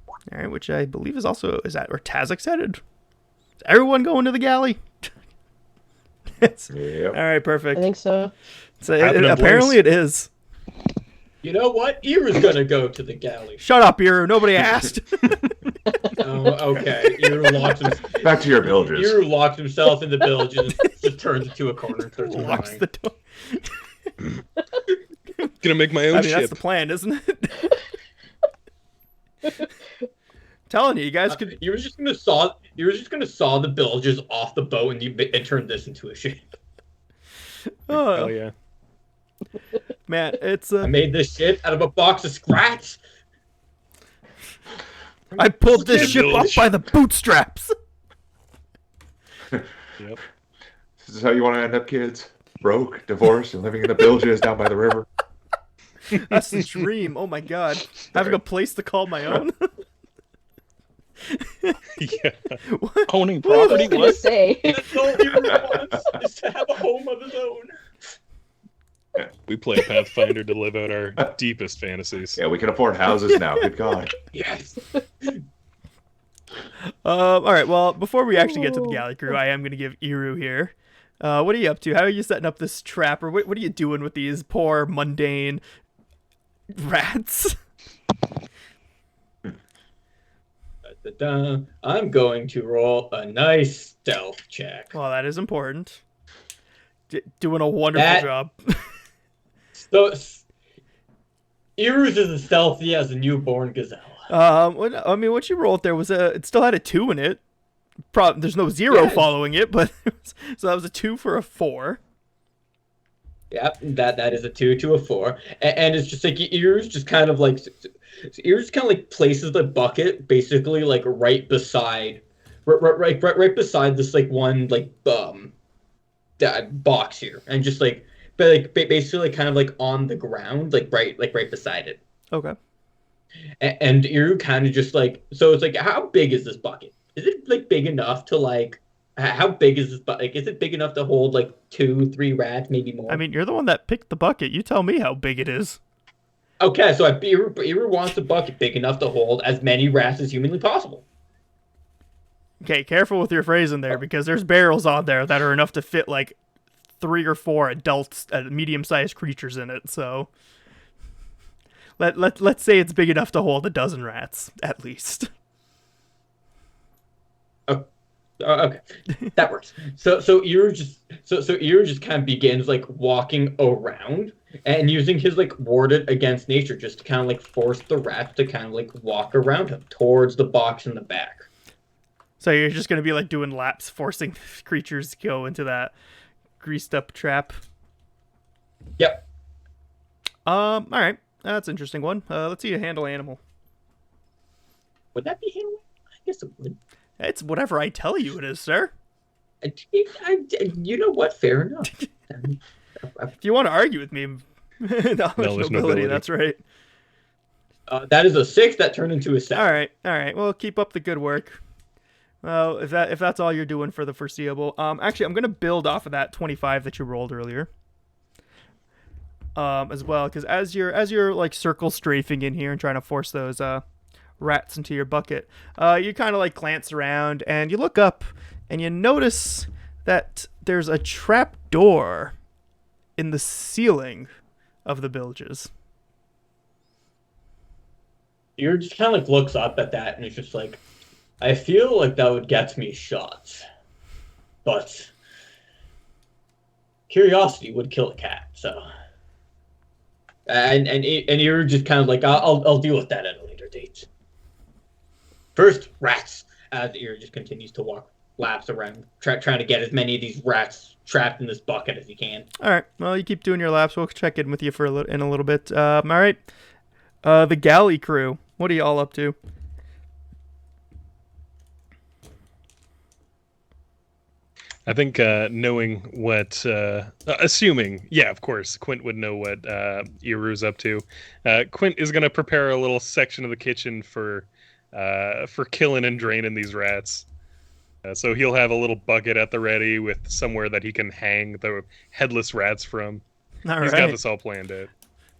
All right, which I believe is that where Tazzik's headed? Is everyone going to the galley? Yep. All right, perfect. I think so. So Happening, apparently boys. it is. You know what? Iru's gonna go to the galley. Shut up, Iru. Nobody asked. Oh, okay. Iru Back to your bilges. locked himself in the bilge and just turns into a corner and starts Locks crying. the door. Gonna make my own I mean, that's ship. the plan, isn't it? Telling you, you guys could. You were just gonna saw the bilges off the boat and turn this into a ship. Oh, Hell yeah. man, it's. I made this ship out of a box of scraps. I pulled this ship up Village. by the bootstraps. Yep. This is how you want to end up, kids. Broke, divorced, and living in the bilges down by the river. That's the dream. Oh my god, having a place to call my own. Yeah. Owning What was property I gonna was. say? That's all Iru wants, is to have a home of his own. We play Pathfinder to live out our deepest fantasies. Yeah, we can afford houses now. Good God. Yes. All right. Well, before we actually get to the galley crew, I am going to give Iru here. What are you up to? How are you setting up this trap, or what are you doing with these poor mundane rats? Da-da-da. I'm going to roll a nice stealth check. Well, that is important. Doing a wonderful That- job. So, Iru's is as stealthy as a newborn gazelle. What you rolled there was it still had a 2 in it. There's no 0 Yes. following it, but so that was a 2 for a 4. Yep, that is a 2 to a 4, and it's just like Iru's just kind of like Iru's kind of like places the bucket basically like right beside this like one like that box here, and just like basically kind of like on the ground like right beside it. Okay. And Iru kind of just like, so it's like, how big is this bucket? Is it like big enough to like, how big is this bucket? Like, is it big enough to hold like 2-3 rats, maybe more? I mean, you're the one that picked the bucket. You tell me how big it is. Okay, so Iru wants a bucket big enough to hold as many rats as humanly possible. Okay, careful with your phrasing there, because there's barrels on there that are enough to fit like 3 or 4 adults, medium-sized creatures in it. So let's say it's big enough to hold a dozen rats at least. Okay, that works. So Iru just kind of begins like walking around and using his like warded against nature just to kind of like force the rats to kind of like walk around him towards the box in the back. So you're just gonna be like doing laps, forcing creatures to go into that greased up trap. Yep. All right, that's an interesting one. Let's see a handle animal. Would that be him? I guess it would. It's whatever I tell you it is, sir. You know what? Fair enough. If you want to argue with me, knowledge nobility, that's right. That is a 6 that turned into a 7. All right. Well, keep up the good work. Well, if that's all you're doing for the foreseeable, actually, I'm gonna build off of that 25 that you rolled earlier, as well, because as you're like circle strafing in here and trying to force those rats into your bucket, you kind of like glance around and you look up and you notice that there's a trap door in the ceiling of the bilges. You're just kind of like looks up at that and it's just like, I feel like that would get me shot, but curiosity would kill a cat. So, and you're just kind of like, I'll deal with that at a later date. First, rats. As Ear just continues to walk laps around, trying to get as many of these rats trapped in this bucket as he can. All right. Well, you keep doing your laps. We'll check in with you for in a little bit. All right. The galley crew. What are you all up to? I think knowing what, assuming, yeah, of course, Quint would know what Iru's up to. Quint is going to prepare a little section of the kitchen for killing and draining these rats. So he'll have a little bucket at the ready with somewhere that he can hang the headless rats from. He's got this all planned out.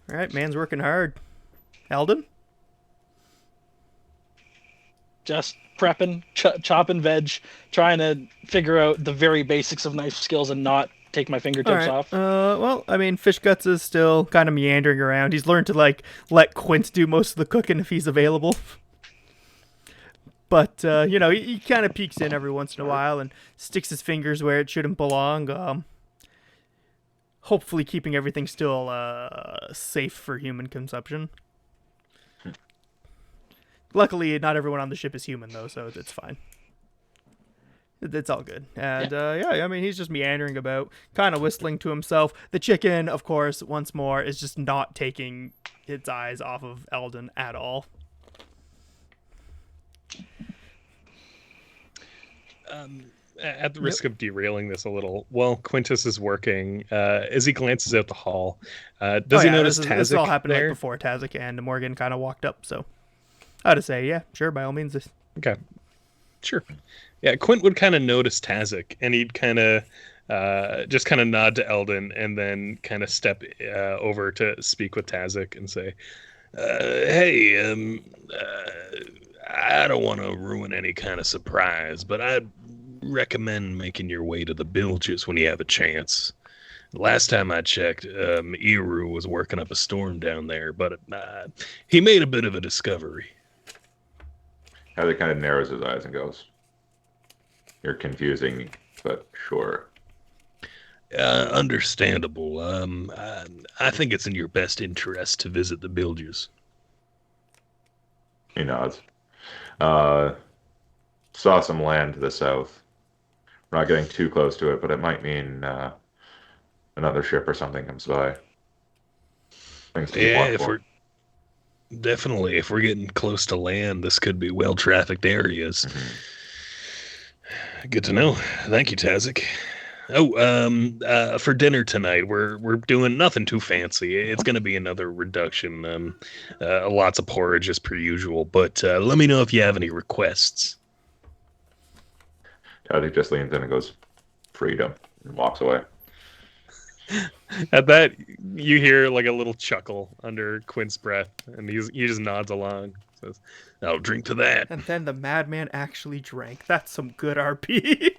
All right, man's working hard. Eldon? Just prepping, chopping veg, trying to figure out the very basics of knife skills and not take my fingertips off. Well, I mean, Fish Guts is still kind of meandering around. He's learned to like let Quint do most of the cooking if he's available. But he kind of peeks in every once in a while and sticks his fingers where it shouldn't belong. Hopefully keeping everything still safe for human consumption. Luckily, not everyone on the ship is human, though, so it's fine. It's all good. And, I mean, he's just meandering about, kind of whistling to himself. The chicken, of course, once more, is just not taking its eyes off of Eldon at all. At the risk of derailing this a little, while Quintus is working, as he glances out the hall, does he notice Tazzik this all happened there? Like before Tazzik and Morgan kind of walked up, so I'd say, yeah, sure, by all means. Okay. Sure. Yeah, Quint would kind of notice Tazzik, and he'd kind of just kind of nod to Eldon and then kind of step over to speak with Tazzik and say, "Hey, I don't want to ruin any kind of surprise, but I'd recommend making your way to the bilges when you have a chance. Last time I checked, Iru was working up a storm down there, but he made a bit of a discovery." Tazzik kind of narrows his eyes and goes, "You're confusing, but sure." Understandable. I think it's in your best interest to visit the bilges. He nods. Saw some land to the south. We're not getting too close to it, but it might mean another ship or something comes by. Things to be watched for. Definitely, if we're getting close to land, this could be well-trafficked areas. Good to know. Thank you, Tazzik. Oh, for dinner tonight, we're doing nothing too fancy. It's going to be another reduction. Lots of porridge as per usual. But let me know if you have any requests. Tazzik just leans in and goes, "Freedom," and walks away. At that, you hear like a little chuckle under Quint's breath, and he just nods along. Says, "I'll drink to that." And then the madman actually drank. That's some good RP.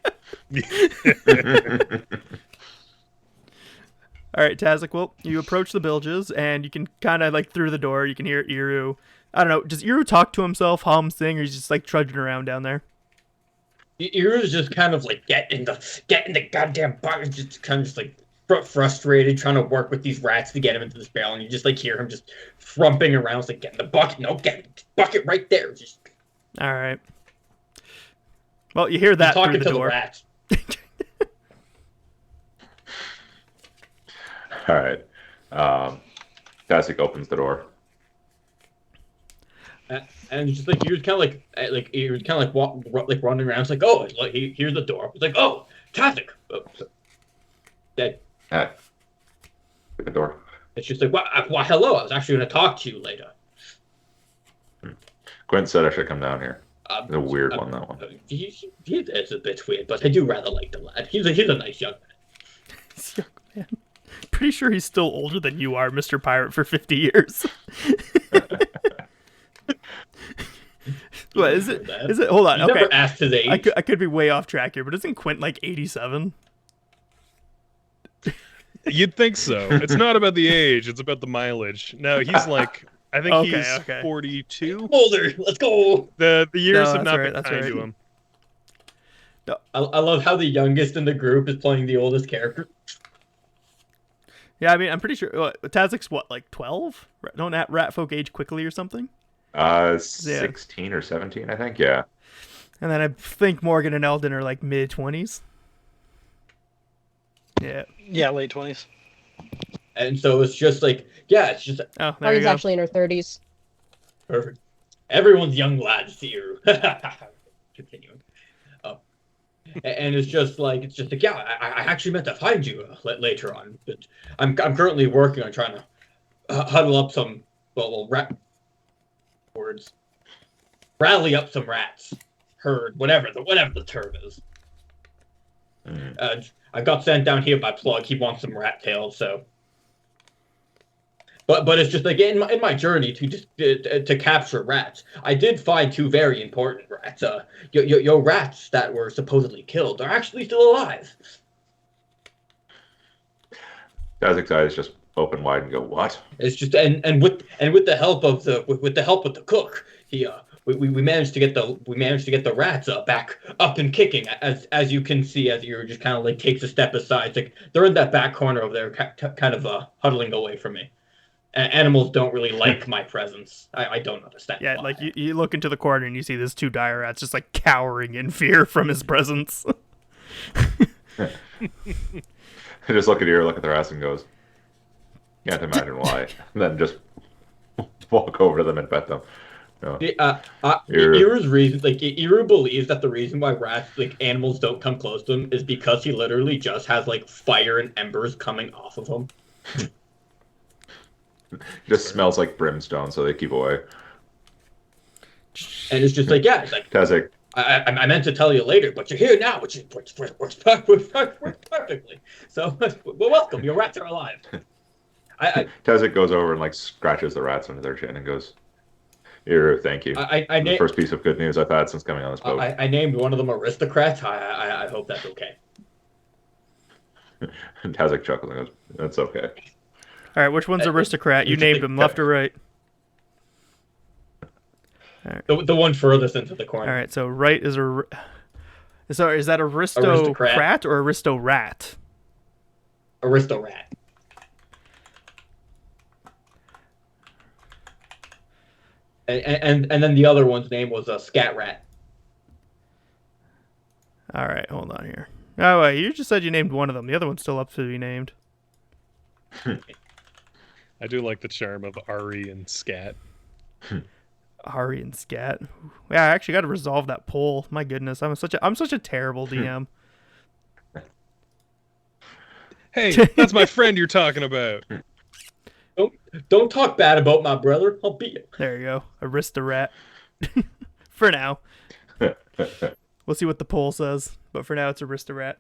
All right, Tazzik. Well, you approach the bilges, and you can kind of like through the door. You can hear Iru. I don't know. Does Iru talk to himself, hum, sing, or he's just like trudging around down there? Iru's just kind of like get in the goddamn bucket, just kind of just like frustrated, trying to work with these rats to get him into this barrel, and you just like hear him just frumping around. It's like, "Get in the bucket, no, get the bucket right there." Just all right. Well, you hear that talking through the to door. the rats. All right. Tazzik opens the door. And it's just like you're kind of you're kind of like running around. It's like, oh, it's like here's the door. It's like, oh, Tazzik. Oh, dead. The door. It's just like, well, hello. I was actually going to talk to you later. Quint said I should come down here. It's a weird one, that one. It's a bit weird, but I do rather like the lad. He's a nice young man. This young man. Pretty sure he's still older than you are, Mr. Pirate, for 50 years. What is it? Is it? Hold on. He's okay. never asked his age. I could be way off track here, but isn't Quint like 87? You'd think so. It's not about the age; it's about the mileage. No, he's like, I think he's 42. Older. Let's go. The years have not right, been kind to him. I love how the youngest in the group is playing the oldest character. Yeah, I mean, I'm pretty sure Tazzik's what, like 12? Don't rat folk age quickly or something? 16 or 17, I think. Yeah. And then I think Morgan and Eldon are like mid 20s. Yeah, late 20s. And so it's just like, yeah, it's just Oh, there Morgan's you go. actually in her 30s. perfect. Everyone's young lads here. Continuing. And it's just like, yeah, I actually meant to find you later on, but I'm currently working on trying to huddle up some rally up some rats, herd, whatever the term is. I got sent down here by Plug. He wants some rat tails, so. But it's just like in my journey to capture rats, I did find two very important rats. Your rats that were supposedly killed are actually still alive. Tazzik's eyes just open wide and go, "What?" It's just and with the help of the cook, we managed to get the rats back up and kicking. As you can see, as you're just kind of like takes a step aside. It's like they're in that back corner over there, kind of huddling away from me. Animals don't really like my presence. I don't understand. Yeah, why. like you look into the corner and you see these two dire rats just like cowering in fear from his presence. I just look at their ass and goes, "Can't imagine why." And then just walk over to them and pet them. No. Iru's reason, like Iru believes that the reason why rats, like animals, don't come close to him is because he literally just has like fire and embers coming off of him. It just smells like brimstone, so they keep away. And it's just like, yeah, it's like Tazzik I meant to tell you later, but you're here now, which works perfectly. So, well, welcome. Your rats are alive. Tazzik goes over and like scratches the rats under their chin and goes, "Here, thank you. The first piece of good news I've had since coming on this boat." I named one of them aristocrats. I hope that's okay. And Tazzik chuckles and goes, "That's okay." All right, which one's aristocrat? You named him left or right? The one furthest into the corner. All right, so right is so is that aristocrat or aristo rat? Aristo rat. And then the other one's name was a scat rat. All right, hold on here. Oh wait, you just said you named one of them. The other one's still up to be named. I do like the charm of Ari and Scat. Ari and Scat. Yeah, I actually got to resolve that poll. My goodness, I'm such a terrible DM. Hey, that's my friend you're talking about. Don't talk bad about my brother. I'll beat you. There you go, aristorat. For now, we'll see what the poll says. But for now, it's aristorat.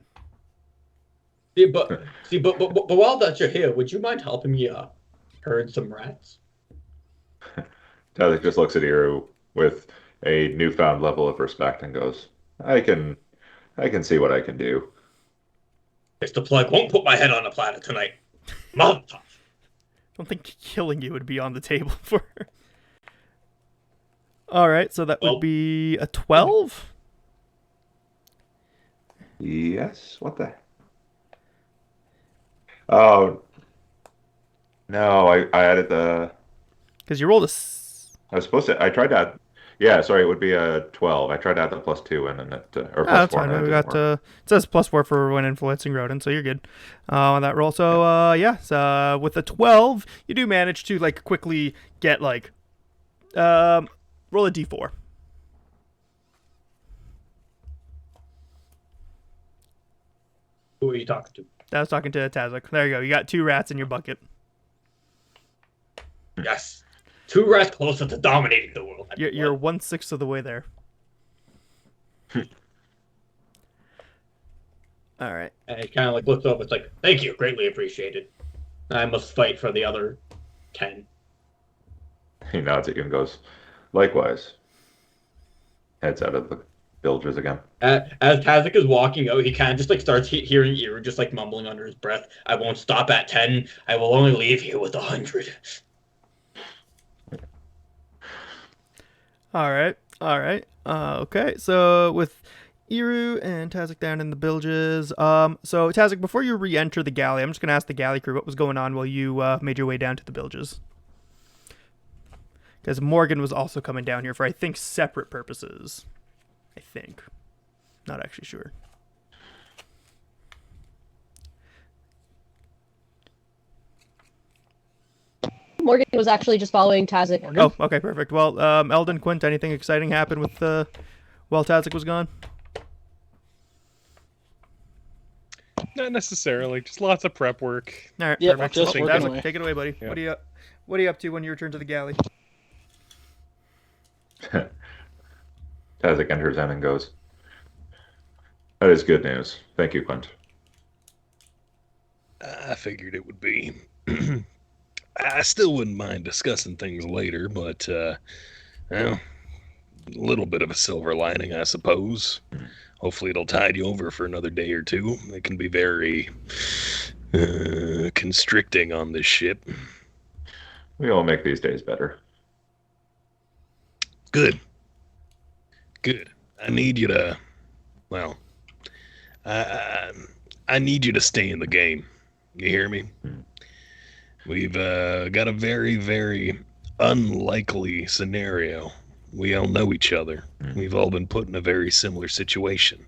But while that you're here, would you mind helping me herd some rats? Tazzik just looks at Iru with a newfound level of respect and goes, I can see what I can do." Mr. Plug won't put my head on a platter tonight. Mom. I don't think killing you would be on the table for her. All right, so that would be a 12? Yes. What the? Oh. No, I added the... Because you rolled a... I was supposed to... I tried to add... Yeah, sorry, it would be a 12. I tried to add the +2 in, and it... Or plus that's 4. fine. We got, it says +4 for when influencing rodents, so you're good on that roll. So, yeah, so, with a 12, you do manage to, like, quickly get, like... roll a d4. Who are you talking to? I was talking to Tazzik. There you go. You got 2 rats in your bucket. Yes. 2 rats closer to dominating the world. You're 1/6 of the way there. All right. And he kind of like looks over. It's like, thank you, greatly appreciated. I must fight for the other 10. He nods at you and goes, "Likewise." Heads out of the bilges again. As Tazzik is walking out, he kind of just like starts hearing Iru just like mumbling under his breath. I won't stop at 10. I will only leave here with 100. All right. Okay. So with Iru and Tazzik down in the bilges. So Tazzik, before you re-enter the galley, I'm just gonna ask the galley crew what was going on while you made your way down to the bilges. Because Morgan was also coming down here for, I think, separate purposes. I think. Not actually sure. Morgan was actually just following Tazzik. Oh, okay, perfect. Well, Eldon, Quint, anything exciting happened with while Tazzik was gone? Not necessarily, just lots of prep work. All right, Yep, perfect. just Well, working Tazzik, away. take it away, buddy. Yeah. What are you up to when you return to the galley? Tazzik enters in and goes, "That is good news. Thank you, Quint." I figured it would be. I still wouldn't mind discussing things later, but, well, a little bit of a silver lining, I suppose. Hopefully it'll tide you over for another day or two. It can be very constricting on this ship. We all make these days better. Good. I need you to, well, I need you to stay in the game. You hear me? We've got a very, very unlikely scenario. We all know each other. We've all been put in a very similar situation.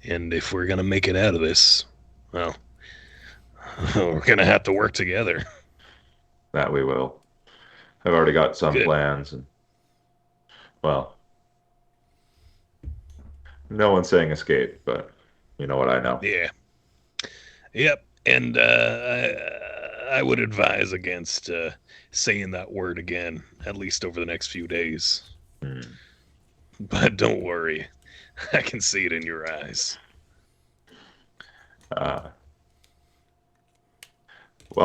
And if we're going to make it out of this, well, we're going to have to work together. That we will. I've already got some Good. plans, and, well, no one's saying escape, but you know what I know. Yeah. Yep. And I would advise against saying that word again, at least over the next few days. But don't worry. I can see it in your eyes. While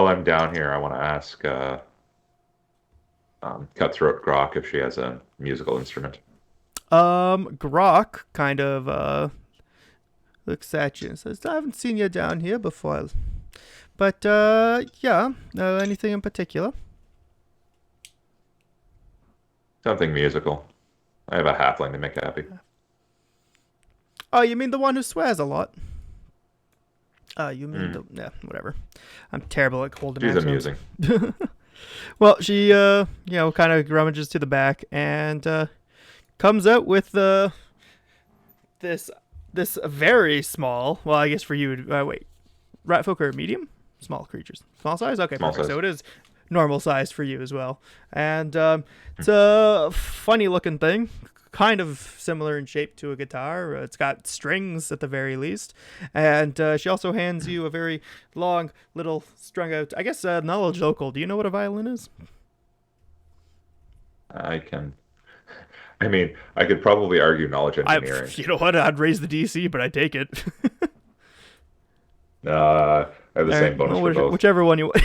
I'm down here, I want to ask Cutthroat Grok if she has a musical instrument. Grok kind of looks at you and says, "I haven't seen you down here before, but yeah, anything in particular?" Something musical. I have a halfling to make happy. Oh, you mean the one who swears a lot? You mean the... Yeah, whatever. I'm terrible at holding She's accents. amusing. Well, she, kind of rummages to the back and comes out with this very small... Well, I guess for you... wait. Rat folk are medium? Small creatures. Small size? Okay, Small perfect. size. So it is normal size for you as well. And it's a funny-looking thing. Kind of similar in shape to a guitar. It's got strings at the very least. And she also hands you a very long, little strung out, I guess, knowledge local. Do you know what a violin is? I could probably argue knowledge engineering. You know what? I'd raise the DC, but I'd take it. I have the same bonus for both. Whichever one you want.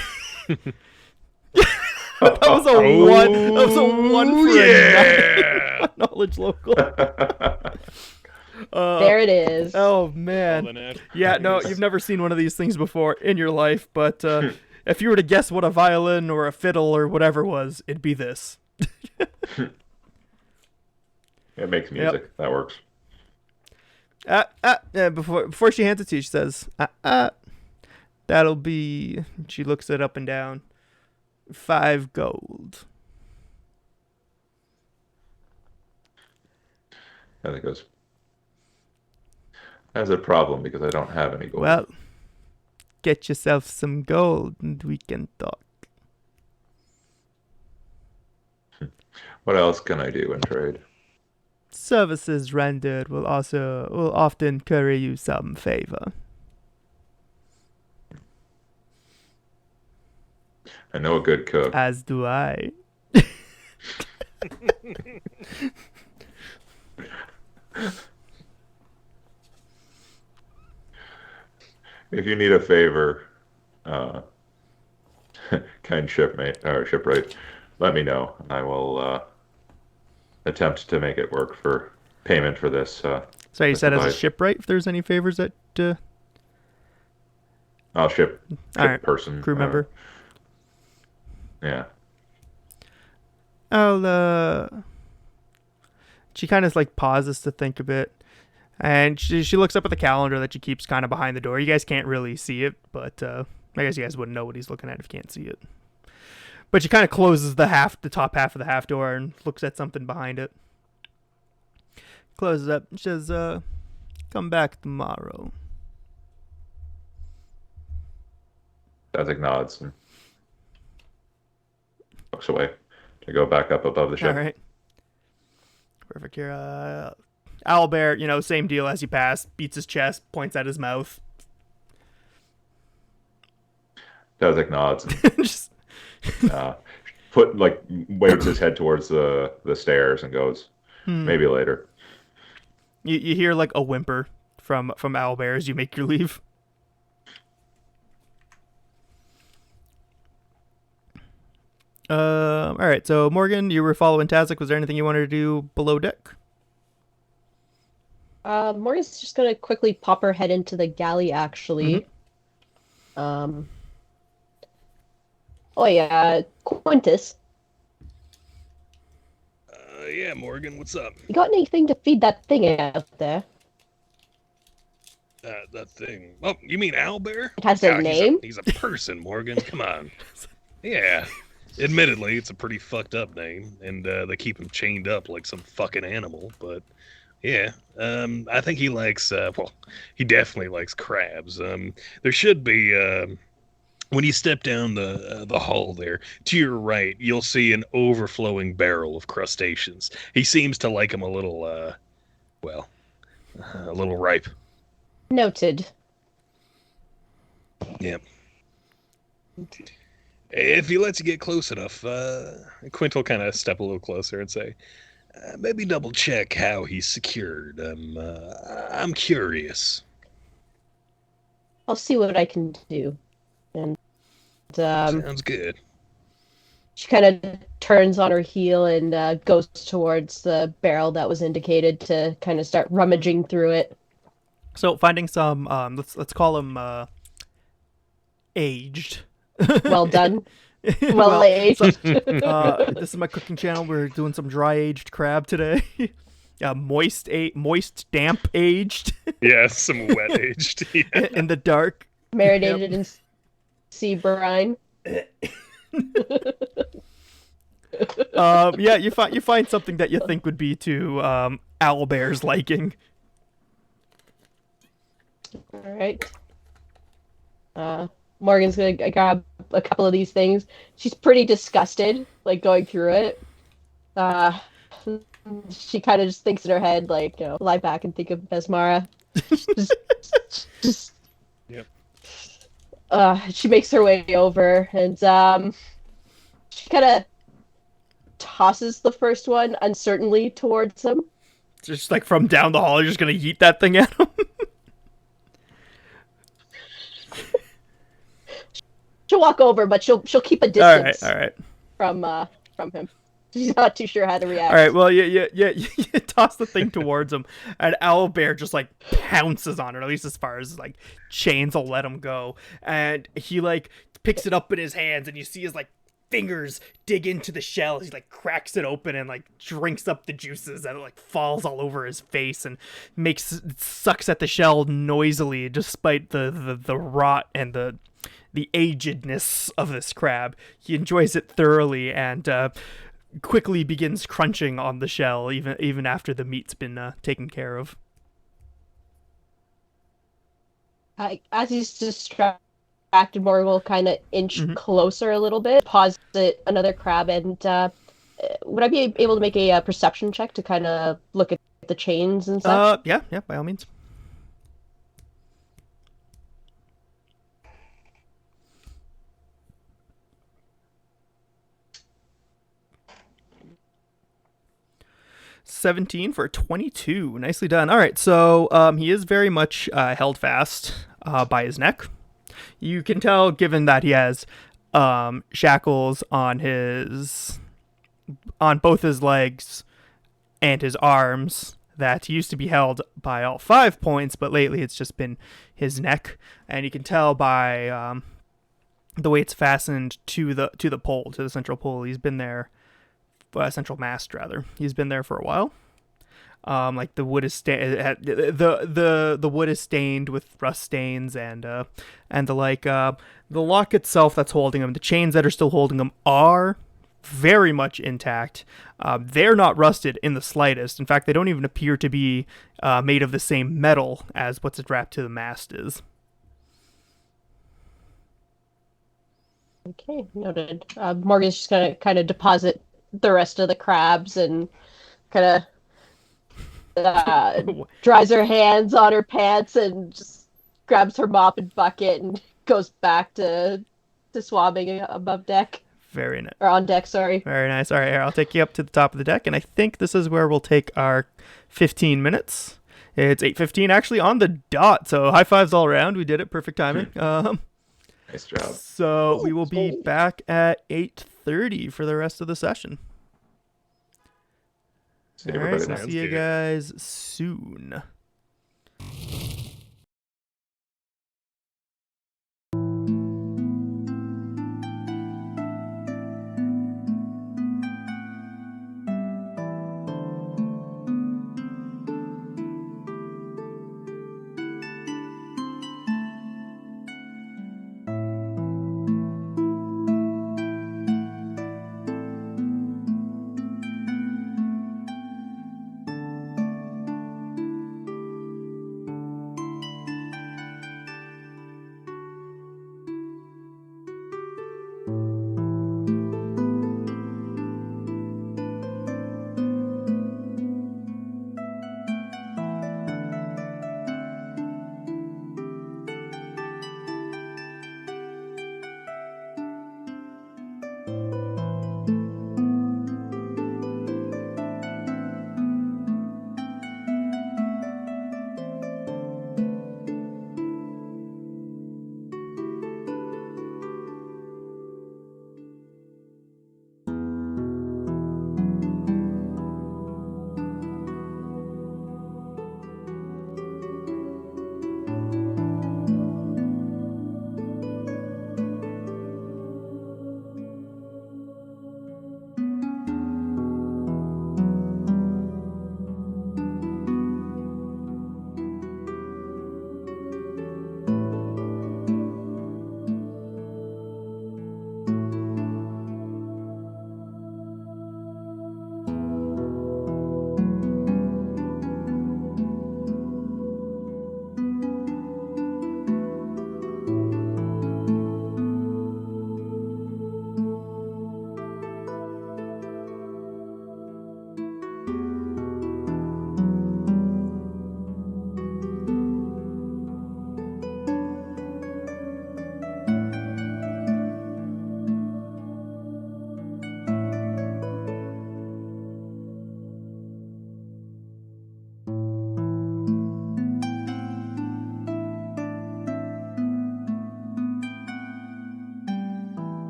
That was a one. That was a one for a knowledge local. There it is. Oh man. Yeah, no, you've never seen one of these things before in your life, but if you were to guess what a violin or a fiddle or whatever was, it'd be this. It makes music. Yep. That works. Before she hands it to you, she says, that'll be... She looks it up and down. 5 gold. And it goes, that's a problem because I don't have any gold. Well, get yourself some gold and we can talk. What else can I do in trade? Services rendered will often curry you some favor. I know a good cook. As do I. If you need a favor, kind shipmate or shipwright, let me know. I will attempt to make it work for payment for this. So you said as a device. shipwright, if there's any favors that I'll ship all right, person. crew member. Yeah. She kind of like pauses to think a bit, and she looks up at the calendar that she keeps kind of behind the door. You guys can't really see it, but I guess you guys wouldn't know what he's looking at if you can't see it. But she kind of closes the top half of the half door and looks at something behind it. Closes up. She says, "Come back tomorrow." Tazzik nods and looks away to go back up above the ship. All right. Perfect. Here, Owlbear, same deal as you pass. Beats his chest, points at his mouth. Tazzik nods and Just waves his head towards the stairs and goes, maybe later. you hear like a whimper from Owlbear as you make your leave. All right. So Morgan, you were following Tazzik. Was there anything you wanted to do below deck? Morgan's just gonna quickly pop her head into the galley, actually. Oh yeah, Quintus. Yeah, Morgan, what's up? You got anything to feed that thing out there? That thing. Oh, you mean Owlbear? It has a name? He's a person, Morgan. Come on. Yeah. Admittedly, it's a pretty fucked up name, and they keep him chained up like some fucking animal, but yeah. I think he likes, he definitely likes crabs. There should be, when you step down the hall there, to your right, you'll see an overflowing barrel of crustaceans. He seems to like them a little, a little ripe. Noted. Yeah. If he lets you get close enough, Quint will kind of step a little closer and say, Maybe double check how he's secured. I'm curious. I'll see what I can do. And Sounds good. she kind of turns on her heel and goes towards the barrel that was indicated to kind of start rummaging through it. So finding some, let's call them aged. Well done. Well, aged. this is my cooking channel. We're doing some dry aged crab today. Moist, damp aged Yeah, some wet aged. Yeah. in the dark. Marinated in sea brine. Yeah, you find something that you think would be to Owlbear's liking. All right. Morgan's gonna grab a couple of these things. She's pretty disgusted, like going through it. She kind of just thinks in her head, like, lie back and think of Besmara. just Yep. She makes her way over and she kind of tosses the first one uncertainly towards him. Just like from down the hall, you're just gonna yeet that thing at him. She'll walk over, but she'll keep a distance. All right. From him. She's not too sure how to react. All right. Well, you toss the thing towards him, and Owlbear just like pounces on it. At least as far as like chains will let him go, and he like picks it up in his hands, and you see his like fingers dig into the shell. He like cracks it open and like drinks up the juices, and it like falls all over his face and sucks at the shell noisily, despite the rot and the agedness of this crab. He enjoys it thoroughly and quickly begins crunching on the shell, even after the meat's been taken care of. As he's distracted, Morgan will kind of inch closer a little bit, posit another crab, and would I be able to make a perception check to kind of look at the chains and such? Yeah, by all means. $17 for a 22. Nicely done. All right, so he is very much held fast by his neck. You can tell, given that he has shackles on both his legs and his arms, that he used to be held by all 5 points, but lately it's just been his neck. And you can tell by the way it's fastened to the pole, to the central pole. He's been there. Central mast rather. He's been there for a while. Like the wood is the wood is stained with rust stains and the like. The lock itself that's holding him, the chains that are still holding him, are very much intact. They're not rusted in the slightest. In fact, they don't even appear to be made of the same metal as what's strapped to the mast is. Okay, noted. Morgan's just gonna kind of deposit the rest of the crabs and kind of dries her hands on her pants and just grabs her mop and bucket and goes back to swabbing above deck. Very nice. Or on deck, sorry. Very nice. All right, I'll take you up to the top of the deck, and I think this is where we'll take our 15 minutes. It's 8:15 actually on the dot, so high fives all around. We did it. Perfect timing. Nice job. So we will be back at 8:30 for the rest of the session. See All right, everybody we'll next. see you guys soon.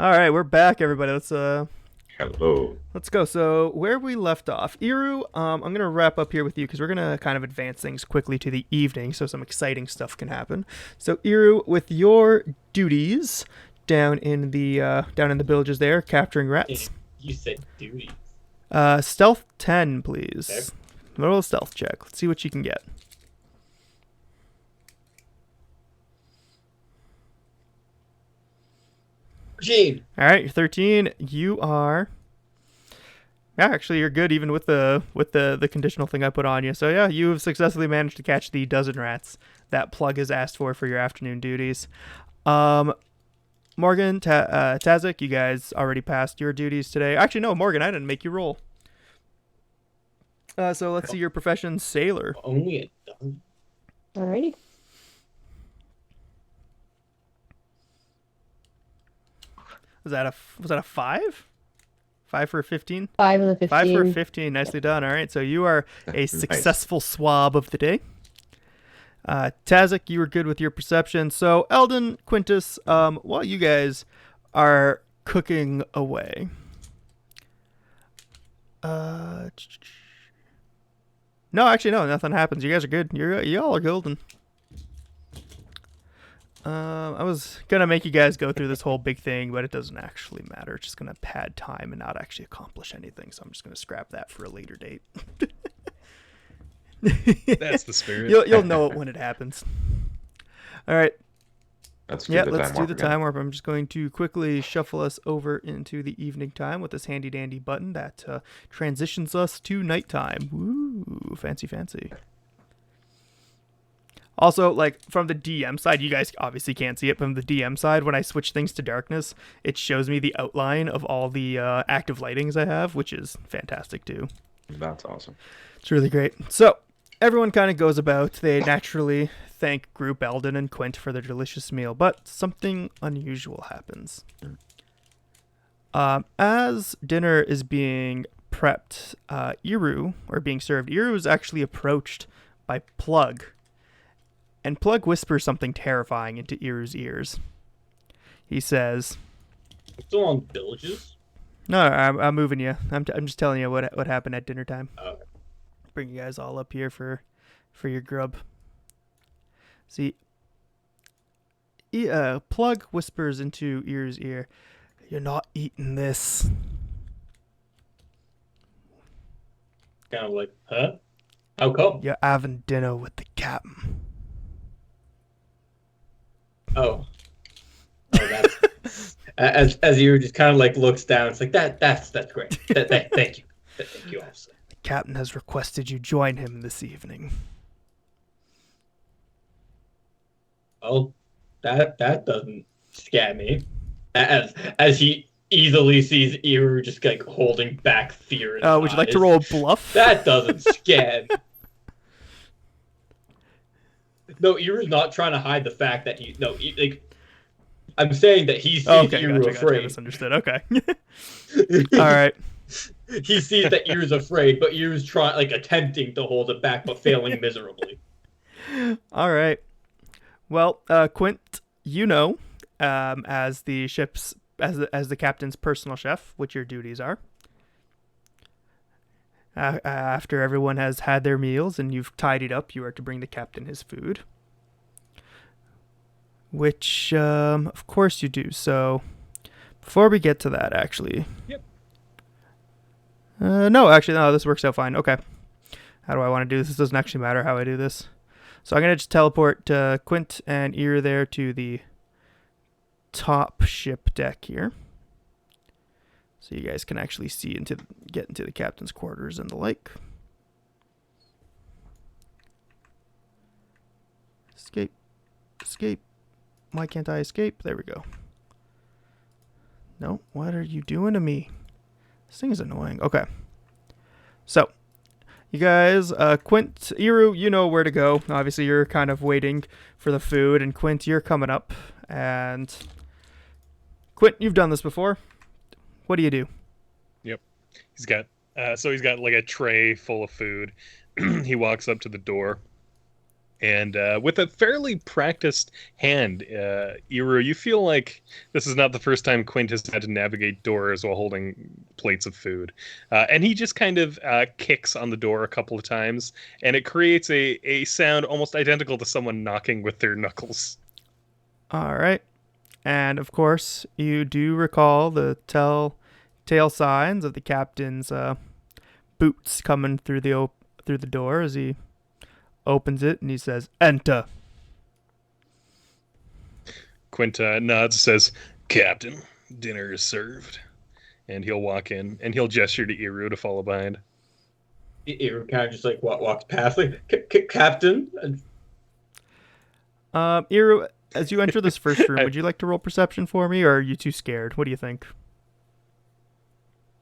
All right, we're back, everybody. Hello. Let's go. So where we left off, Iru, I'm gonna wrap up here with you because we're gonna kind of advance things quickly to the evening, so some exciting stuff can happen. So Iru, with your duties down in the villages there, capturing rats. You said duties. Stealth 10, please. Okay. Roll a stealth check. Let's see what you can get. Gene. All right, you're 13. You are. Yeah, actually, you're good even with the conditional thing I put on you. So yeah, you have successfully managed to catch the dozen rats that Plug has asked for your afternoon duties. Morgan, Tazzik, you guys already passed your duties today. Actually, no, Morgan, I didn't make you roll. So let's see your profession, sailor. Only a dozen. Alrighty. Was that a 5? 5 for 15? 5 of the 15. 5 for 15. Nicely done. All right, so you are a successful swab of the day. Tazzik, you were good with your perception. So Eldon, Quintus, while you guys are cooking away, no, actually, no, nothing happens. You guys are good. You all are golden. I was gonna make you guys go through this whole big thing, but it doesn't actually matter. It's just gonna pad time and not actually accomplish anything. So I'm just gonna scrap that for a later date. That's the spirit. You'll know it when it happens. All right. Let's do the time warp. I'm just going to quickly shuffle us over into the evening time with this handy dandy button that transitions us to nighttime. Woo, fancy, fancy. Also, like, from the DM side, you guys obviously can't see it. From the DM side, when I switch things to darkness, it shows me the outline of all the active lightings I have, which is fantastic, too. That's awesome. It's really great. So, everyone kind of goes about. They naturally thank Group Eldon and Quint for their delicious meal, but something unusual happens. As dinner is being prepped, being served, Iru is actually approached by Plug. And Plug whispers something terrifying into Iru's ears. He says, Still on villages? "No, I'm moving you. I'm just telling you what happened at dinner time. Okay. Bring you guys all up here for your grub." See, Plug whispers into Iru's ear, "You're not eating this." Kind of like, huh? How come? You're having dinner with the captain. Oh, that's as you just kind of like looks down. It's like that's great. Thank you, officer. The captain has requested you join him this evening. Well, that doesn't scare me. As he easily sees Iru just like holding back fear. In his Would you like to eyes. roll a bluff? That doesn't scare me. No, Iru's not trying to hide the fact that I'm saying that he sees Iru afraid. Gotcha, misunderstood. Okay. All right. He sees that Iru's afraid, but Iru's attempting to hold it back, but failing miserably. All right. Well, Quint, as the ship's as the captain's personal chef, what your duties are. After everyone has had their meals and you've tidied up, you are to bring the captain his food. Which, of course you do. So, before we get to that, actually... Yep. No, this works out fine. Okay. How do I want to do this? This doesn't actually matter how I do this. So I'm going to just teleport Quint and Iru there to the top ship deck here. So you guys can actually get into the captain's quarters and the like. Escape. Why can't I escape? There we go. No, what are you doing to me? This thing is annoying. Okay. So, you guys, Quint, Iru, you know where to go. Obviously, you're kind of waiting for the food, and Quint, you're coming up. And Quint, you've done this before. What do you do? Yep. He's got like a tray full of food. He walks up to the door And with a fairly practiced hand, Iru, you feel like this is not the first time Quint has had to navigate doors while holding plates of food. And he just kind of kicks on the door a couple of times, and it creates a sound almost identical to someone knocking with their knuckles. All right. And of course, you do recall the telltale signs of the captain's boots coming through through the door as he opens it, and he says, "Enter." Quint nods, says, "Captain, dinner is served." And he'll walk in, and he'll gesture to Iru to follow behind. Iru kind of just like walks past, like, Captain. Iru, as you enter this first room, would you like to roll perception for me, or are you too scared? What do you think?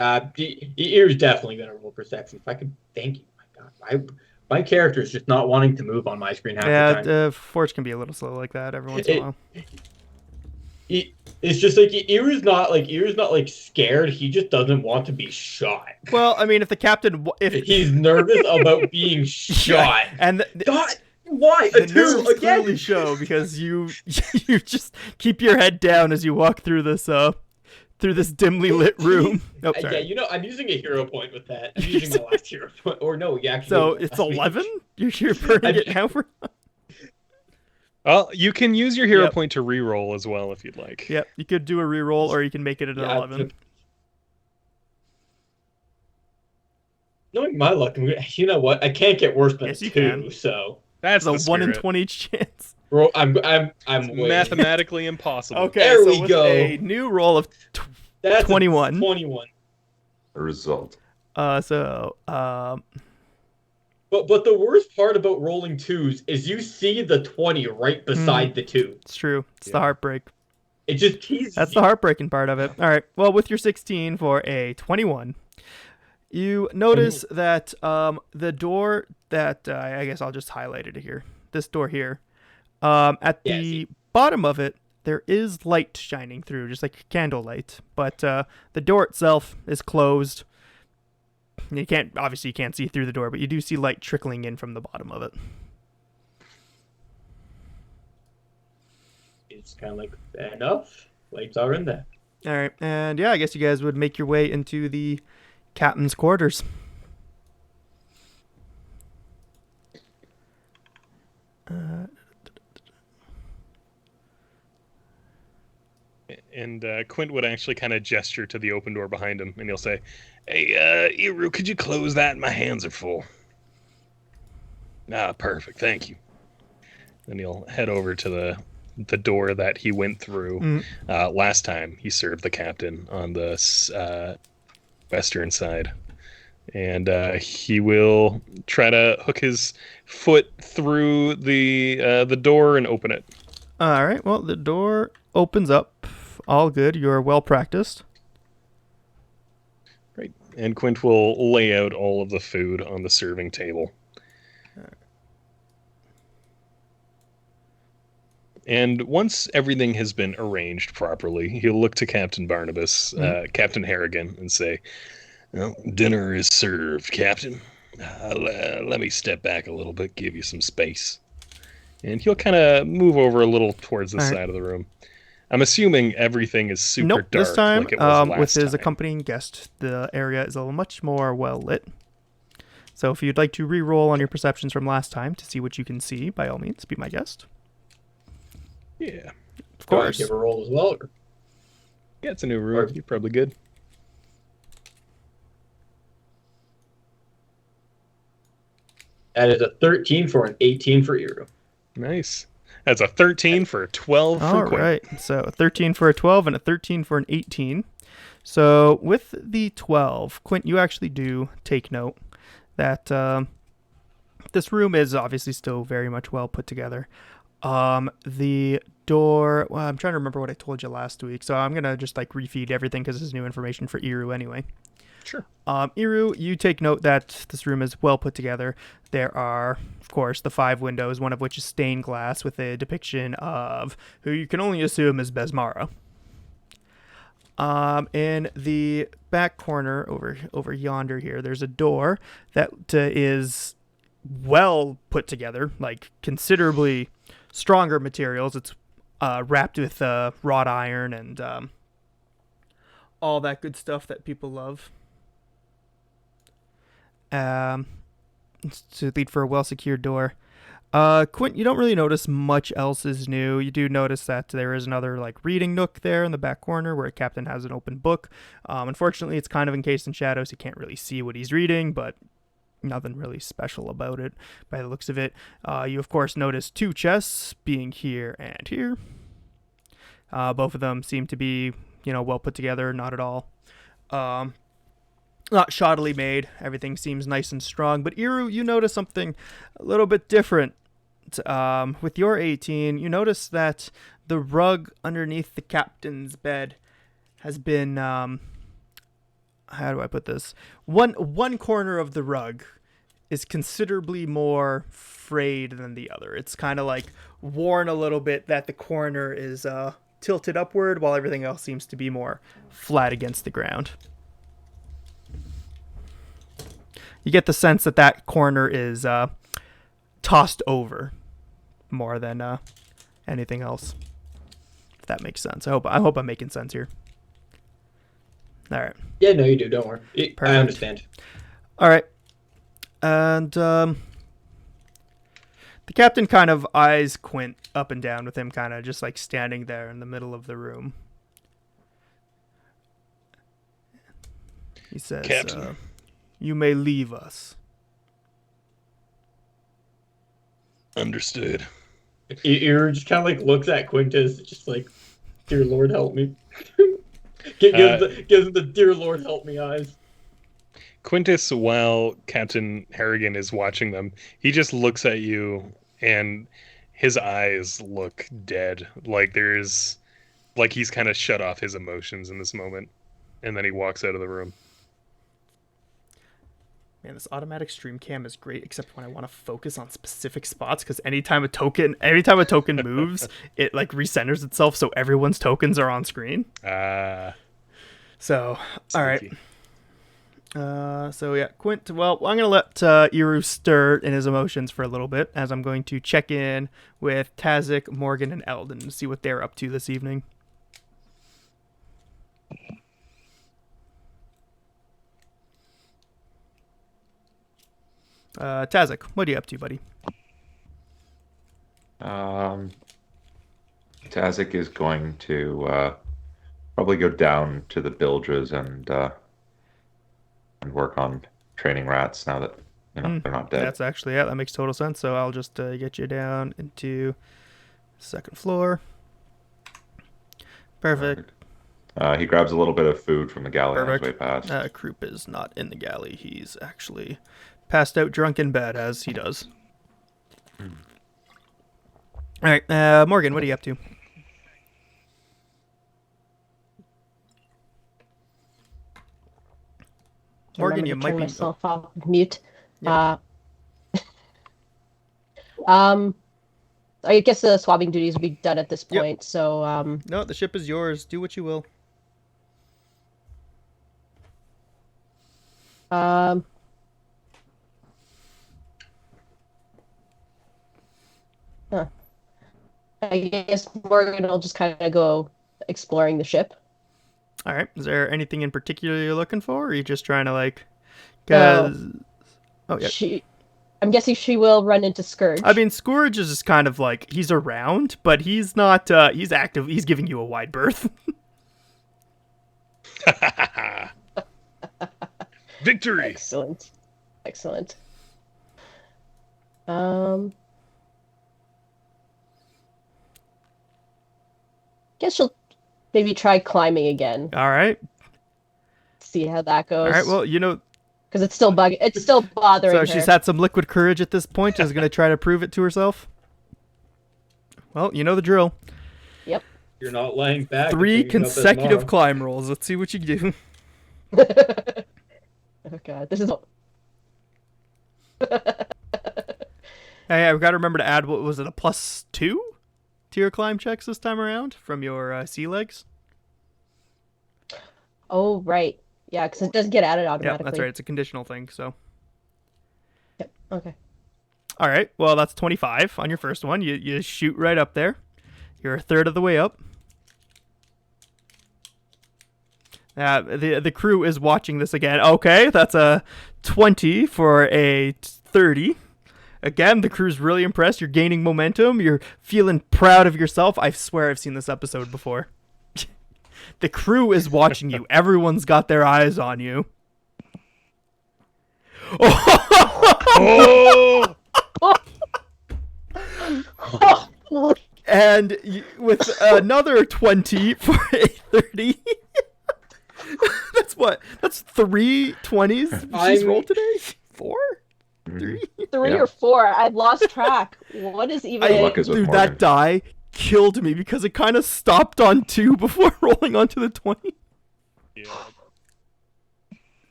Iru's definitely gonna roll perception. If I could, thank you. My God, my character is just not wanting to move on my screen half the time. Yeah, Forge can be a little slow like that every once in a while. It's just like Iru's not like scared. He just doesn't want to be shot. Well, I mean, if the captain, if he's nervous about being shot, and God, why the a two nerves again? clearly show because you just keep your head down as you walk through this dimly lit room. Oh, sorry. Yeah, you know, I'm using a hero point with that. I'm using my last hero point. Or no, you actually. So it's 11. You're burning it now for. Well, you can use your hero point to re-roll as well if you'd like. Yep, you could do a re-roll, or you can make it an 11. Knowing my luck, you know what? I can't get worse than yes, a 2. Can. So that's a 1 in 20 chance. Bro, I'm mathematically impossible. Okay, there so we with go. A new roll of 21. 21. A result. But the worst part about rolling 2s is you see the 20 right beside the 2. It's true. It's the heartbreak. It just teases. That's the heartbreaking part of it. All right. Well, with your 16 for a 21, you notice that the door that I guess I'll just highlight it here. This door here. At the bottom of it, there is light shining through, just like candlelight. But the door itself is closed. You can't see through the door, but you do see light trickling in from the bottom of it. It's kind of like, fair enough. Lights are in there. All right, and yeah, I guess you guys would make your way into the captain's quarters. And Quint would actually kind of gesture to the open door behind him, and he'll say, "Hey, Iru, could you close that? My hands are full." "Ah, perfect, thank you." Then he'll head over to the door that he went through last time he served the captain on the western side. And he will try to hook his foot through the door and open it. All right, well, the door opens up. All good. You're well practiced. Right. And Quint will lay out all of the food on the serving table. And once everything has been arranged properly, he'll look to Captain Barnabas, Captain Harrigan, and say, "Well, dinner is served, Captain. Let me step back a little bit, give you some space." And he'll kind of move over a little towards the side of the room. I'm assuming everything is super dark. This time, like it was last with his time. accompanying guest, the area is a much more well lit. So if you'd like to re-roll on your perceptions from last time to see what you can see, by all means, be my guest. Yeah. Of course. Give a roll as well. Or... Yeah, it's a new room. You're probably good. That is a 13 for an 18 for Iru. Nice. That's a 13 for a 12 for All Quint. right. So a 13 for a 12 and a 13 for an 18. So with the 12, Quint, you actually do take note that this room is obviously still very much well put together. The door, well, I'm trying to remember what I told you last week, so I'm going to just like refeed everything because this is new information for Iru anyway. Sure. Iru, you take note that this room is well put together. There are, of course, the 5 windows, one of which is stained glass with a depiction of who you can only assume is Besmara. In the back corner over yonder here, there's a door that is well put together, like considerably stronger materials. It's wrapped with wrought iron and all that good stuff that people love. Um, to lead for a well-secured door. Quint, you don't really notice much else is new. You do notice that there is another like reading nook there in the back corner where Captain has an open book. Unfortunately, it's kind of encased in shadows. You can't really see what he's reading, but nothing really special about it by the looks of it. You of course notice two chests being here and here. Both of them seem to be, well put together. Not at all. Not shoddily made. Everything seems nice and strong. But Iru, you notice something a little bit different. With your 18, you notice that the rug underneath the captain's bed has been, how do I put this? One corner of the rug is considerably more frayed than the other. It's kind of like worn a little bit, that the corner is tilted upward while everything else seems to be more flat against the ground. You get the sense that that corner is tossed over more than anything else. If that makes sense. I hope I'm making sense here. All right. Yeah, no, you do. Don't worry. I Perfect. understand. All right. And the captain kind of eyes Quint up and down with him kind of just like standing there in the middle of the room. He says, Captain. You may leave us. Understood. Ear just kind of like looks at Quintus, just like, "Dear Lord, help me." gives the "Dear Lord, help me" eyes. Quintus, while Captain Harrigan is watching them, he just looks at you and his eyes look dead. Like he's kind of shut off his emotions in this moment. And then he walks out of the room. Man, this automatic stream cam is great, except when I want to focus on specific spots, because anytime a token moves, it like recenters itself so everyone's tokens are on screen. So, all right. So yeah, Quint. Well, I'm gonna let Iru stir in his emotions for a little bit, as I'm going to check in with Tazzik, Morgan, and Eldon to see what they're up to this evening. Tazzik, what are you up to, buddy? Tazzik is going to probably go down to the bilges and work on training rats now that they're not dead. That's actually that makes total sense. So I'll just get you down into second floor. Perfect. He grabs a little bit of food from the galley on his way Perfect. past. Croup is not in the galley. He's actually passed out drunk in bed, as he does. All right, Morgan, what are you up to? Morgan, you might turn be. myself off mute. Yep. I guess the swabbing duties will be done at this Yep. point. So No, the ship is yours. Do what you will. I guess Morgan will just kind of go exploring the ship. All right. Is there anything in particular you're looking for, or are you just trying to like? No. 'Cause- Oh yeah. I'm guessing she will run into Scourge. I mean, Scourge is just kind of like he's around, but he's not. He's active. He's giving you a wide berth. Victory! Excellent. Guess she'll maybe try climbing again. All right. See how that goes. All right. Well, because it's still bothering so her. she's had some liquid courage at this point. Is going to try to prove it to herself. Well, you know the drill. Yep. You're not laying back. 3 consecutive climb rolls. Let's see what you do. Oh god, this is. Hey, I've got to remember to add. What was it? A +2 to your climb checks this time around from your sea legs. Oh right, yeah, because it doesn't get added Yeah, automatically. that's right. It's a conditional thing. So. Yep. Okay. All right. Well, that's 25 on your first one. You shoot right up there. You're a third of the way up. The crew is watching this again. Okay, that's a 20 for a 30. Again, the crew's really impressed. You're gaining momentum. You're feeling proud of yourself. I swear I've seen this episode before. The crew is watching you. Everyone's got their eyes on you. Oh! And with another 20 for a 30. That's what? That's 3 20s she's rolled today? 4? 3? 3 or 4. I've lost track. What is even? Good luck is with Dude, Morgan. that die killed me because it kind of stopped on 2 before rolling onto the 20. Yeah.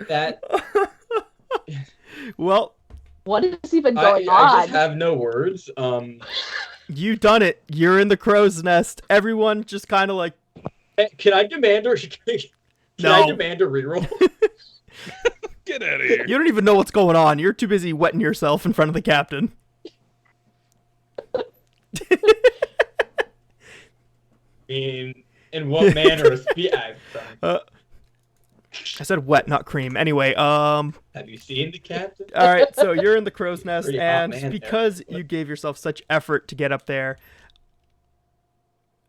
That Well, What is even I going just on? have no words. you done it. You're in the crow's nest. Everyone just kind of like, Can I demand or can No. I demand a reroll? Get out of here. you don't even know what's going on. You're too busy wetting yourself in front of the captain. In what manner of I said wet, not cream. Anyway, have you seen the captain? all right, so you're in the crow's nest, Pretty hot and man there. because you gave yourself such effort to get up there,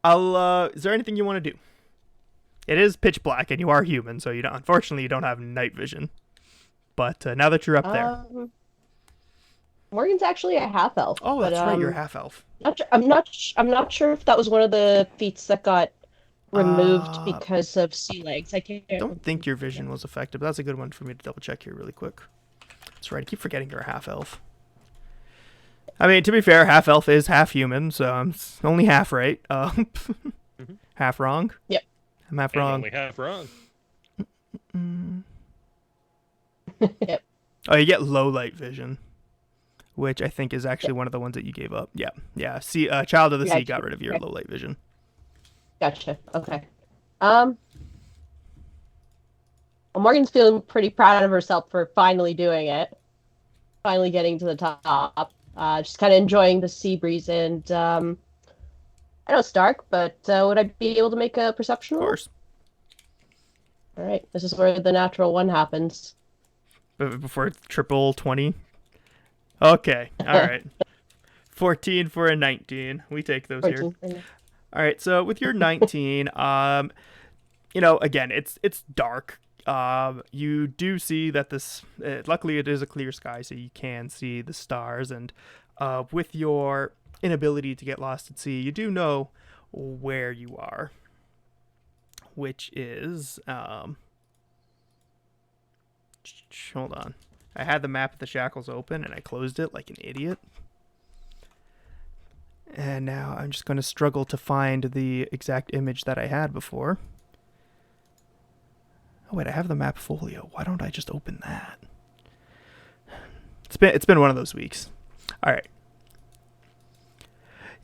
is there anything you want to do? It is pitch black, and you are human, so unfortunately you don't have night vision. But now that you're up there, Morgan's actually a half elf. oh, that's right, you're a half elf. I'm not sure if that was one of the feats that got removed because of sea legs. I can't. I don't think your vision was affected, but that's a good one for me to double check here really quick. That's right, I keep forgetting you're a half elf. I mean, to be fair, half elf is half human, so I'm only half right. Half wrong. Yep. I'm half And wrong. only half wrong. Yep. Oh, you get low light vision, which I think is actually one of the ones that you gave up. Yeah. See, Child of the Sea got rid of your low light vision. Gotcha. Okay. Well, Morgan's feeling pretty proud of herself for finally doing it. Finally getting to the top. Just kind of enjoying the sea breeze, and I know it's dark, but would I be able to make a perception Of roll? course. All right. This is where the natural 1 happens. Before triple 20. Okay. All right. 14 for a 19. We take those here. 14. All right, so with your 19, again, it's dark. You do see that luckily it is a clear sky, so you can see the stars. And with your inability to get lost at sea, you do know where you are, which is, hold on. I had the map of the shackles open, and I closed it like an idiot. And now I'm just going to struggle to find the exact image that I had before. Oh wait, I have the map folio. Why don't I just open that? It's been one of those weeks. All right.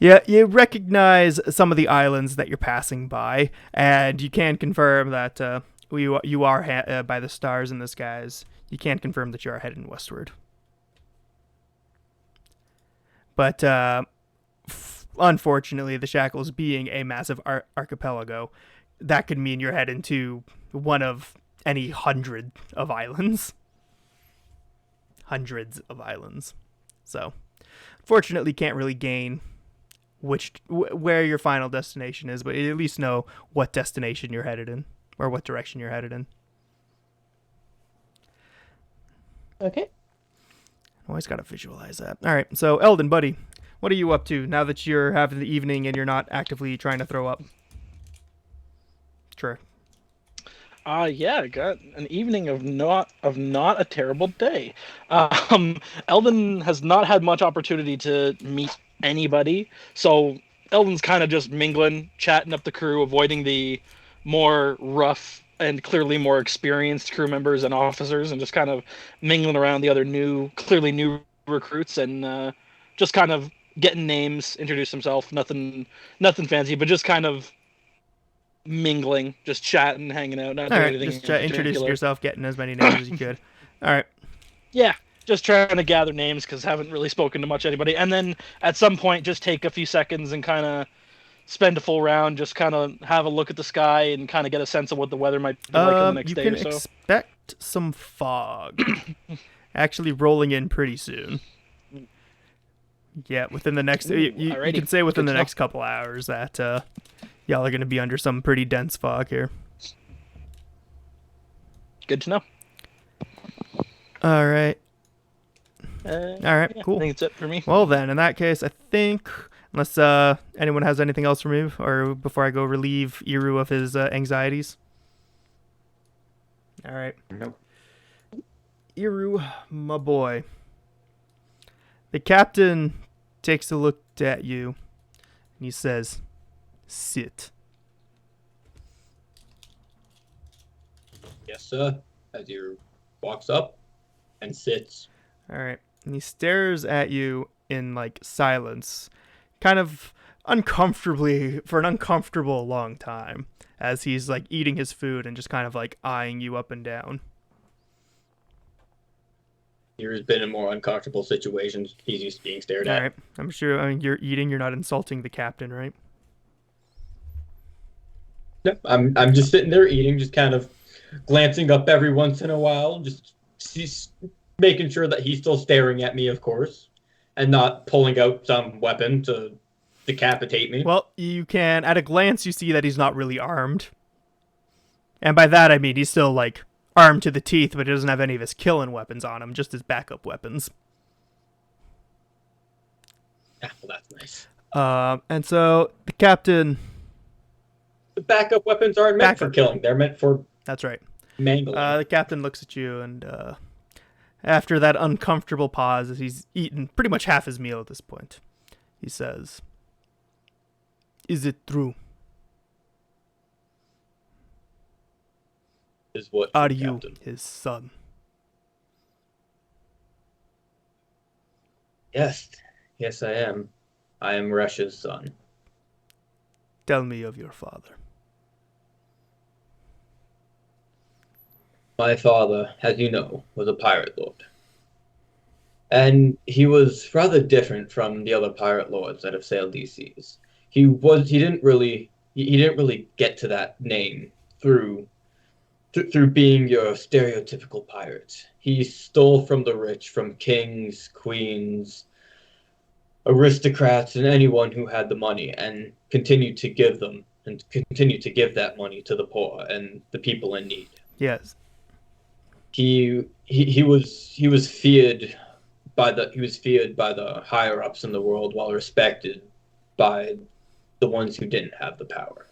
Yeah, you recognize some of the islands that you're passing by, and you can confirm that you are by the stars in the skies. You can confirm that you are heading westward. But unfortunately, the Shackles being a massive archipelago, that could mean you're heading to one of any 100 of islands. Hundreds of islands. So, fortunately, can't really gain where your final destination is, but you at least know what destination you're headed in, or what direction you're headed in. Okay. Always got to visualize that. All right, so Eldon, buddy, what are you up to now that you're having the evening and you're not actively trying to throw up? Sure. Yeah, I got an evening of not a terrible day. Eldon has not had much opportunity to meet anybody, so Eldon's kind of just mingling, chatting up the crew, avoiding the more rough and clearly more experienced crew members and officers, and just kind of mingling around the other clearly new recruits, and just kind of getting names, introduce himself, nothing fancy, but just kind of mingling, just chatting, hanging out, not doing anything. Just introducing yourself, getting as many names as you could. All right. Yeah, just trying to gather names because haven't really spoken to much anybody. And then at some point, just take a few seconds and kind of spend a full round, just kind of have a look at the sky and kind of get a sense of what the weather might be like in the next You day can or so. expect some fog actually rolling in pretty soon. Yeah, within the next, you alrighty. can say within Good the to next couple hours that y'all are going to be under some pretty dense fog here. Good to know. All right. All right, cool. I think it's it for me. Well then, in that case, I think, unless anyone has anything else for me, or before I go relieve Iru of his anxieties. All right. Nope. Iru, my boy. The captain takes a look at you, and he says, "Sit." Yes, sir. As he walks up and sits. All right. And he stares at you in like silence, kind of uncomfortably for an uncomfortable long time, as he's like eating his food and just kind of like eyeing you up and down. He's been in more uncomfortable situations. He's used to being stared at. All right. I'm sure. I mean, you're eating. You're not insulting the captain, right? Yep. I'm just sitting there eating, just kind of glancing up every once in a while, just making sure that he's still staring at me, of course, and not pulling out some weapon to decapitate me. Well, you can. At a glance, you see that he's not really armed, and by that I mean he's still like armed to the teeth, but he doesn't have any of his killing weapons on him, just his backup weapons. Yeah, well, that's nice. And so the captain. The backup weapons aren't meant for killing. They're meant for That's right. mangling. The captain looks at you, and after that uncomfortable pause, as he's eaten pretty much half his meal at this point, he says, "Is it true? Is what? Are you Captain? his son?" Yes. Yes, I am. I am Resh's son. Tell me of your father. My father, as you know, was a pirate lord. And he was rather different from the other pirate lords that have sailed these seas. He didn't really get to that name through being your stereotypical pirate. He stole from the rich, from kings, queens, aristocrats, and anyone who had the money, and continued to give that money to the poor and the people in need. Yes. He was feared by the higher ups in the world, while respected by the ones who didn't have the power.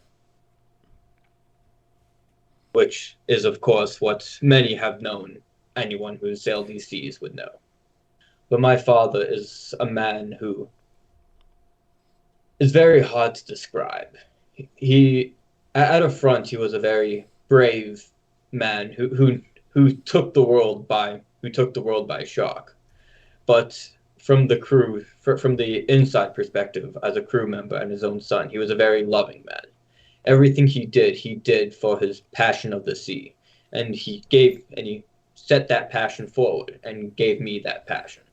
Which is, of course, what many have known. Anyone who has sailed these seas would know. But my father is a man who is very hard to describe. He, at a front, he was a very brave man who took the world by shock. But from the crew, from the inside perspective, as a crew member and his own son, he was a very loving man. Everything he did for his passion of the sea, and he set that passion forward and gave me that passion.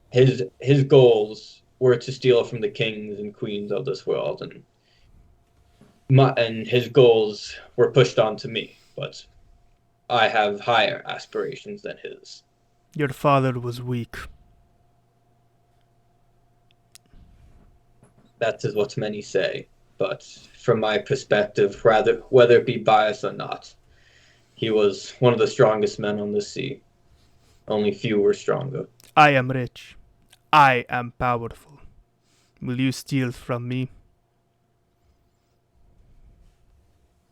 His goals were to steal from the kings and queens of this world, and his goals were pushed onto me, but I have higher aspirations than his. Your father was weak. That is what many say, but from my perspective, whether it be biased or not, he was one of the strongest men on the sea. Only few were stronger. I am rich. I am powerful. Will you steal from me?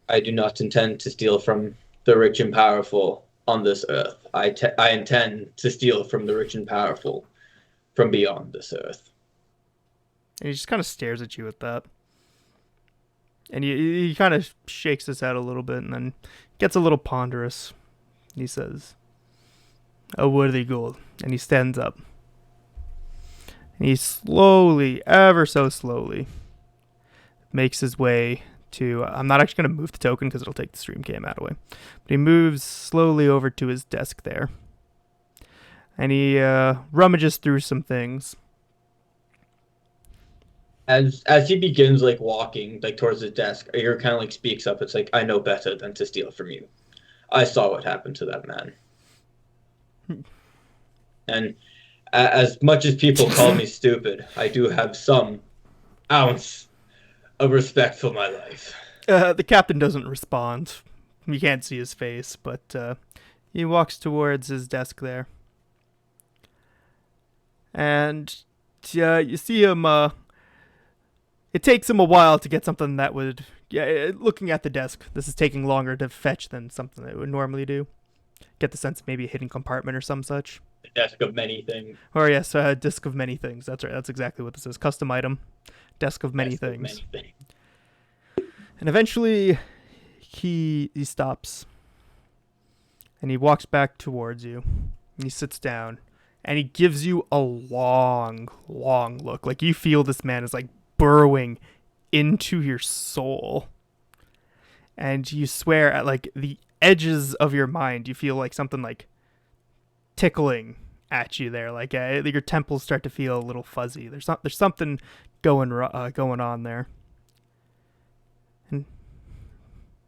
I do not intend to steal from the rich and powerful on this earth. I intend to steal from the rich and powerful from beyond this earth. And he just kind of stares at you with that. And he kind of shakes his head a little bit and then gets a little ponderous. He says, "A worthy goal." And he stands up. And he slowly, ever so slowly, makes his way to... I'm not actually going to move the token because it'll take the stream cam out of the way. But he moves slowly over to his desk there. And he rummages through some things. As he begins like walking like towards his desk, Ayer kind of like speaks up. It's like, I know better than to steal from you. I saw what happened to that man. And as much as people call me stupid, I do have some ounce of respect for my life. The captain doesn't respond. You can't see his face, but he walks towards his desk there. And you see him. It takes him a while to get something that would. Yeah, looking at the desk, this is taking longer to fetch than something that it would normally do. Get the sense maybe a hidden compartment or some such. The desk of many things. Or yes, disk of many things. That's right. That's exactly what this is. Custom item, desk of many things. And eventually, he stops, and he walks back towards you. And he sits down, and he gives you a long, long look. Like you feel this man is like burrowing into your soul, and you swear at like the edges of your mind. You feel like something like tickling at you there. Like your temples start to feel a little fuzzy. There's something going on there. And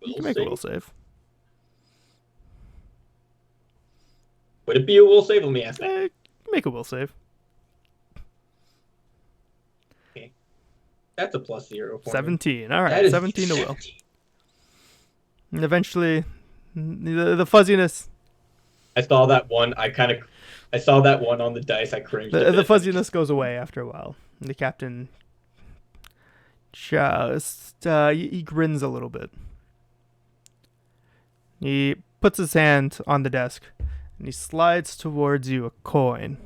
you can make a will save. Would it be a will save? Let me ask that. Make a will save. Okay. That's a +0 for 17. me. All right, 17 to will. And eventually, the fuzziness. I saw that one. I saw that one on the dice. I cringed. The fuzziness goes away after a while. And the captain just he grins a little bit. He puts his hand on the desk and he slides towards you a coin.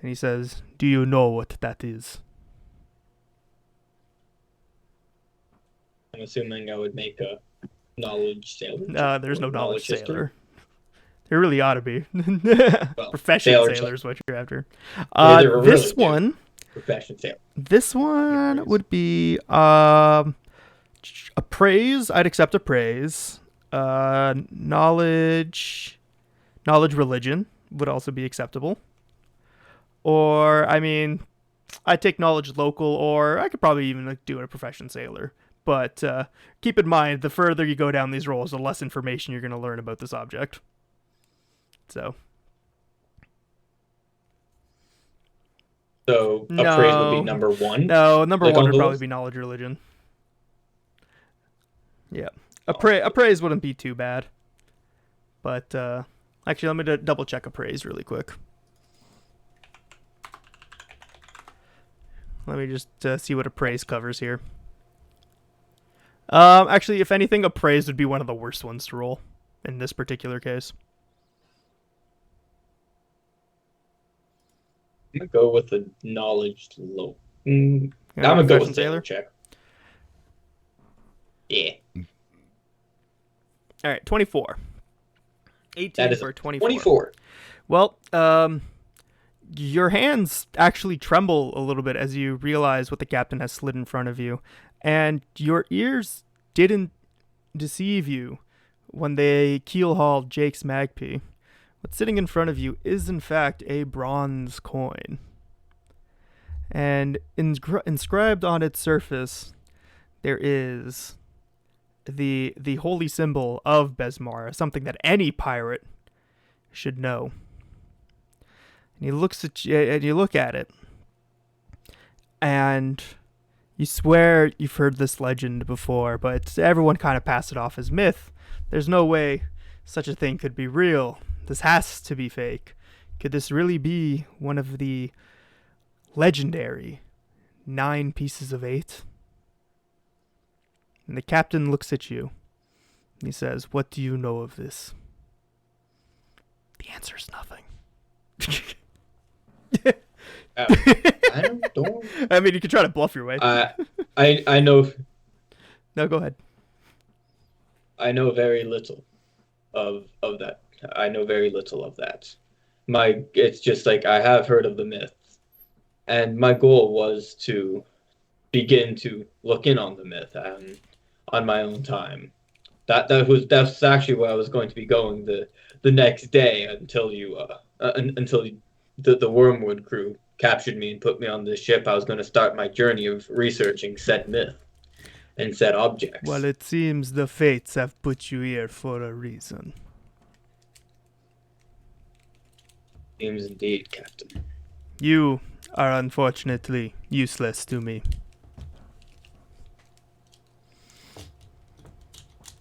And he says, "Do you know what that is?" I'm assuming I would make a knowledge sailor. No, there's no knowledge history. sailor. There really ought to be. Well, Profession sailor sailor is what you're after. They're This really one. Profession sailor. This one would be appraise. I'd accept appraise. Knowledge religion would also be acceptable. Or I mean, I'd take knowledge local, or I could probably even like, do a profession sailor. But keep in mind, the further you go down these roles, the less information you're going to learn about this object. So appraise would be number 1. No, number Like 1 on would the probably list? be knowledge religion. Yeah. Appraise wouldn't be too bad. But actually, let me double check appraise really quick. Let me just see what appraise covers here. Actually, if anything, appraise would be one of the worst ones to roll in this particular case. I'm gonna go with the knowledge low. You I'm know, gonna go profession with sailor check. Yeah. All right, 24. 18 That is for 24. 24. Well, your hands actually tremble a little bit as you realize what the captain has slid in front of you, and your ears didn't deceive you when they keel-hauled Jake's Magpie. What's sitting in front of you is, in fact, a bronze coin. And inscribed on its surface, there is the holy symbol of Besmar, something that any pirate should know. And he looks at you, and you look at it, and you swear you've heard this legend before, but everyone kind of passed it off as myth. There's no way such a thing could be real. This has to be fake. Could this really be one of the legendary 9 pieces of 8? And the captain looks at you. And he says, "What do you know of this?" The answer is nothing. I don't. I mean, you could try to bluff your way. I know. No, go ahead. I know very little of that. I know very little of that. It's just like I have heard of the myth, and my goal was to begin to look in on the myth on my own time. That's actually where I was going to be going the next day until the Wormwood crew captured me and put me on this ship. I was going to start my journey of researching said myth and said objects. Well, it seems the fates have put you here for a reason. Seems indeed, Captain. You are unfortunately useless to me.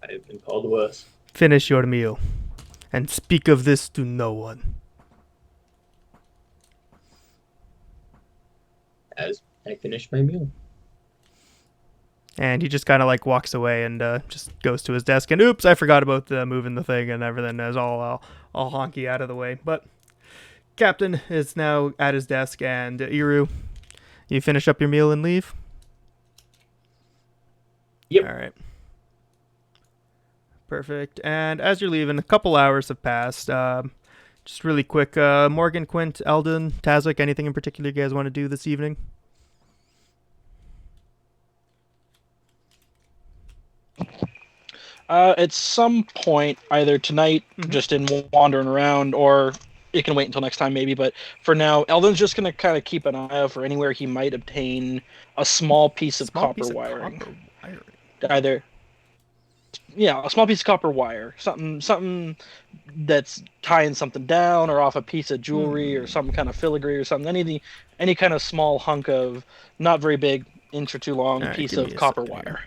I have been called worse. Finish your meal, and speak of this to no one. As I finish my meal. And he just kind of like walks away and just goes to his desk. And oops, I forgot about moving the thing and everything. Is all honky out of the way. But Captain is now at his desk, and Iru, you finish up your meal and leave. Yep. All right. Perfect. And as you're leaving, a couple hours have passed. Just really quick, Morgan, Quint, Eldon, Tazzik, anything in particular you guys want to do this evening? At some point, either tonight, just in wandering around, or it can wait until next time maybe. But for now, Eldon's just going to kind of keep an eye out for anywhere he might obtain a small piece of copper wiring. Either, a small piece of copper wire, something that's tying something down, or off a piece of jewelry, or some kind of filigree or something. Any kind of small hunk of not very big, inch or two long piece of copper wire.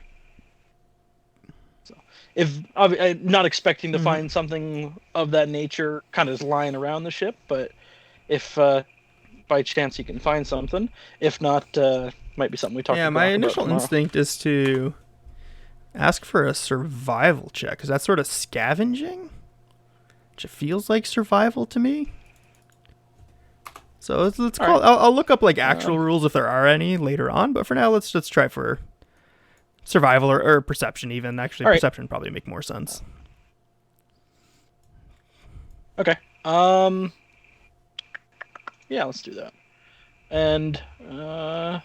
If I'm not expecting to find something of that nature kind of just lying around the ship, but if by chance you can find something, if not, might be something we talk about. Yeah, my initial instinct is to ask for a survival check, because that's sort of scavenging, which it feels like survival to me. So let's call. Right. I'll look up like actual rules if there are any later on, but for now let's just try for survival or perception even. Actually, perception would probably make more sense. Okay. Yeah, let's do that. And what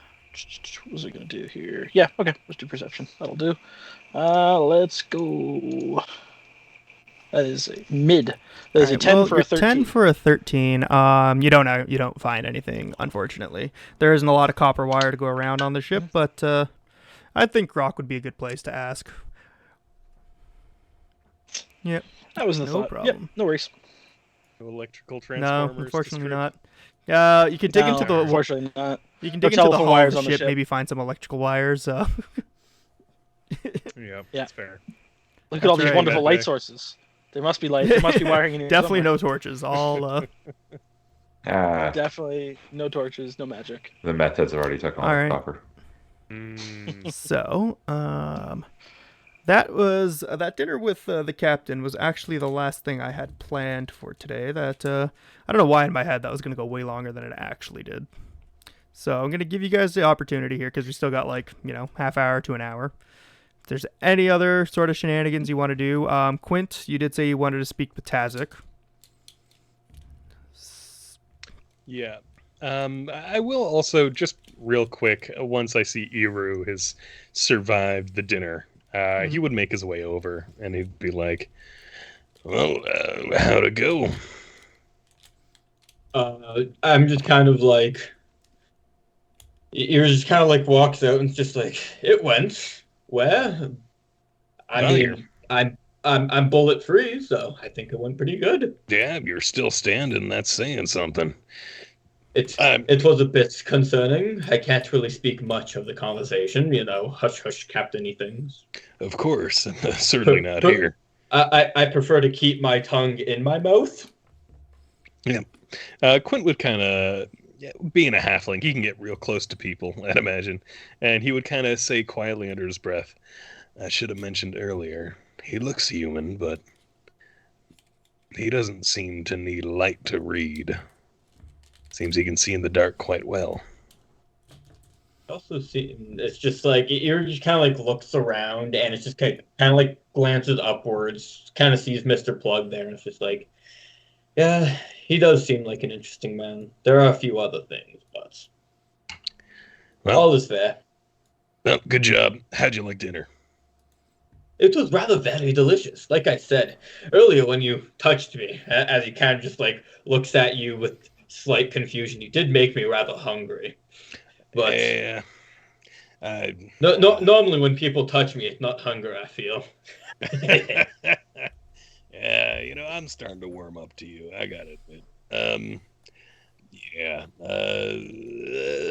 was it going to do here? Yeah, okay. Let's do perception. That'll do. Let's go. That is a mid. That is a 10 for a 13. 10 for a 13. You don't find anything, unfortunately. There isn't a lot of copper wire to go around on the ship, but I think rock would be a good place to ask. Yep. That was the thought. Problem. Yep, no worries. No electrical transformers. No, unfortunately not. You can dig into the. Unfortunately not. You can dig into the hull of the ship, maybe find some electrical wires. Yeah, that's fair. Look at all these wonderful light sources. There must be light. There must be wiring in here. Definitely no torches. All. Definitely no torches, no magic. The methods have already taken all the copper. So, that dinner with the captain was actually the last thing I had planned for today. That I don't know why in my head that was going to go way longer than it actually did. So I'm going to give you guys the opportunity here because we still got half hour to an hour. If there's any other sort of shenanigans you want to do, Quint, you did say you wanted to speak with Tazzik. Yeah. I will also, just real quick, once I see Iru has survived the dinner, he would make his way over, and he'd be like, well, how'd it go? I'm just kind of like... Iru just kind of like walks out and just like, it went. Where? I mean, I'm bullet free, so I think it went pretty good. Yeah, you're still standing. That's saying something. It was a bit concerning. I can't really speak much of the conversation, hush hush captainy things. Of course, certainly not here. I prefer to keep my tongue in my mouth. Yeah, Quint would kind of, being a halfling, he can get real close to people, I'd imagine, and he would kind of say quietly under his breath, "I should have mentioned earlier, he looks human, but he doesn't seem to need light to read. Seems he can see in the dark quite well." Also, it's just like Erie just kind of like looks around, and it's just kind of like glances upwards, kind of sees Mr. Plug there, and it's just like, yeah, he does seem like an interesting man. There are a few other things, but all is fair. Well, good job. How'd you like dinner? It was rather very delicious. Like I said earlier when you touched me, as he kind of just like looks at you with slight confusion, you did make me rather hungry. But Yeah. normally when people touch me, it's not hunger, I feel. Yeah, I'm starting to warm up to you. I got it. Yeah.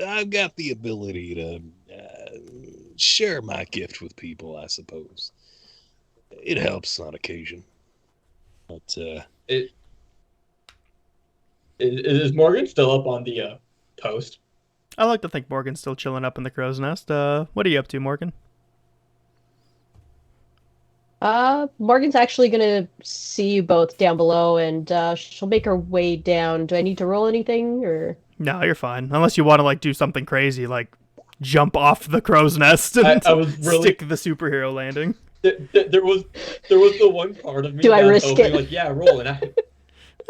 I've got the ability to share my gift with people, I suppose. It helps on occasion. But Is Morgan still up on the post? I like to think Morgan's still chilling up in the crow's nest. What are you up to, Morgan? Morgan's actually gonna see you both down below, and she'll make her way down. Do I need to roll anything, or? No, you're fine. Unless you want to like do something crazy, like jump off the crow's nest and I was really stick the superhero landing. there was the one part of me Do that I was risk hoping, it? like, yeah, roll it.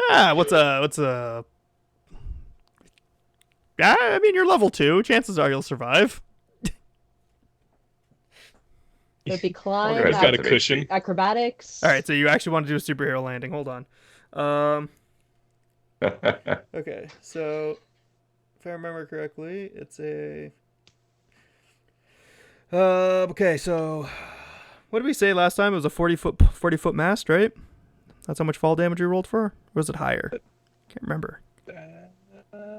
What's a? I mean, you're level 2. Chances are you'll survive. It'd be climb, Morgan I've got a cushion. acrobatics. All right, so you actually want to do a superhero landing? Hold on. Okay, so if I remember correctly, it's a. Okay, so what did we say last time? It was a 40-foot mast, right? That's how much fall damage you rolled for? Or was it higher? Can't remember.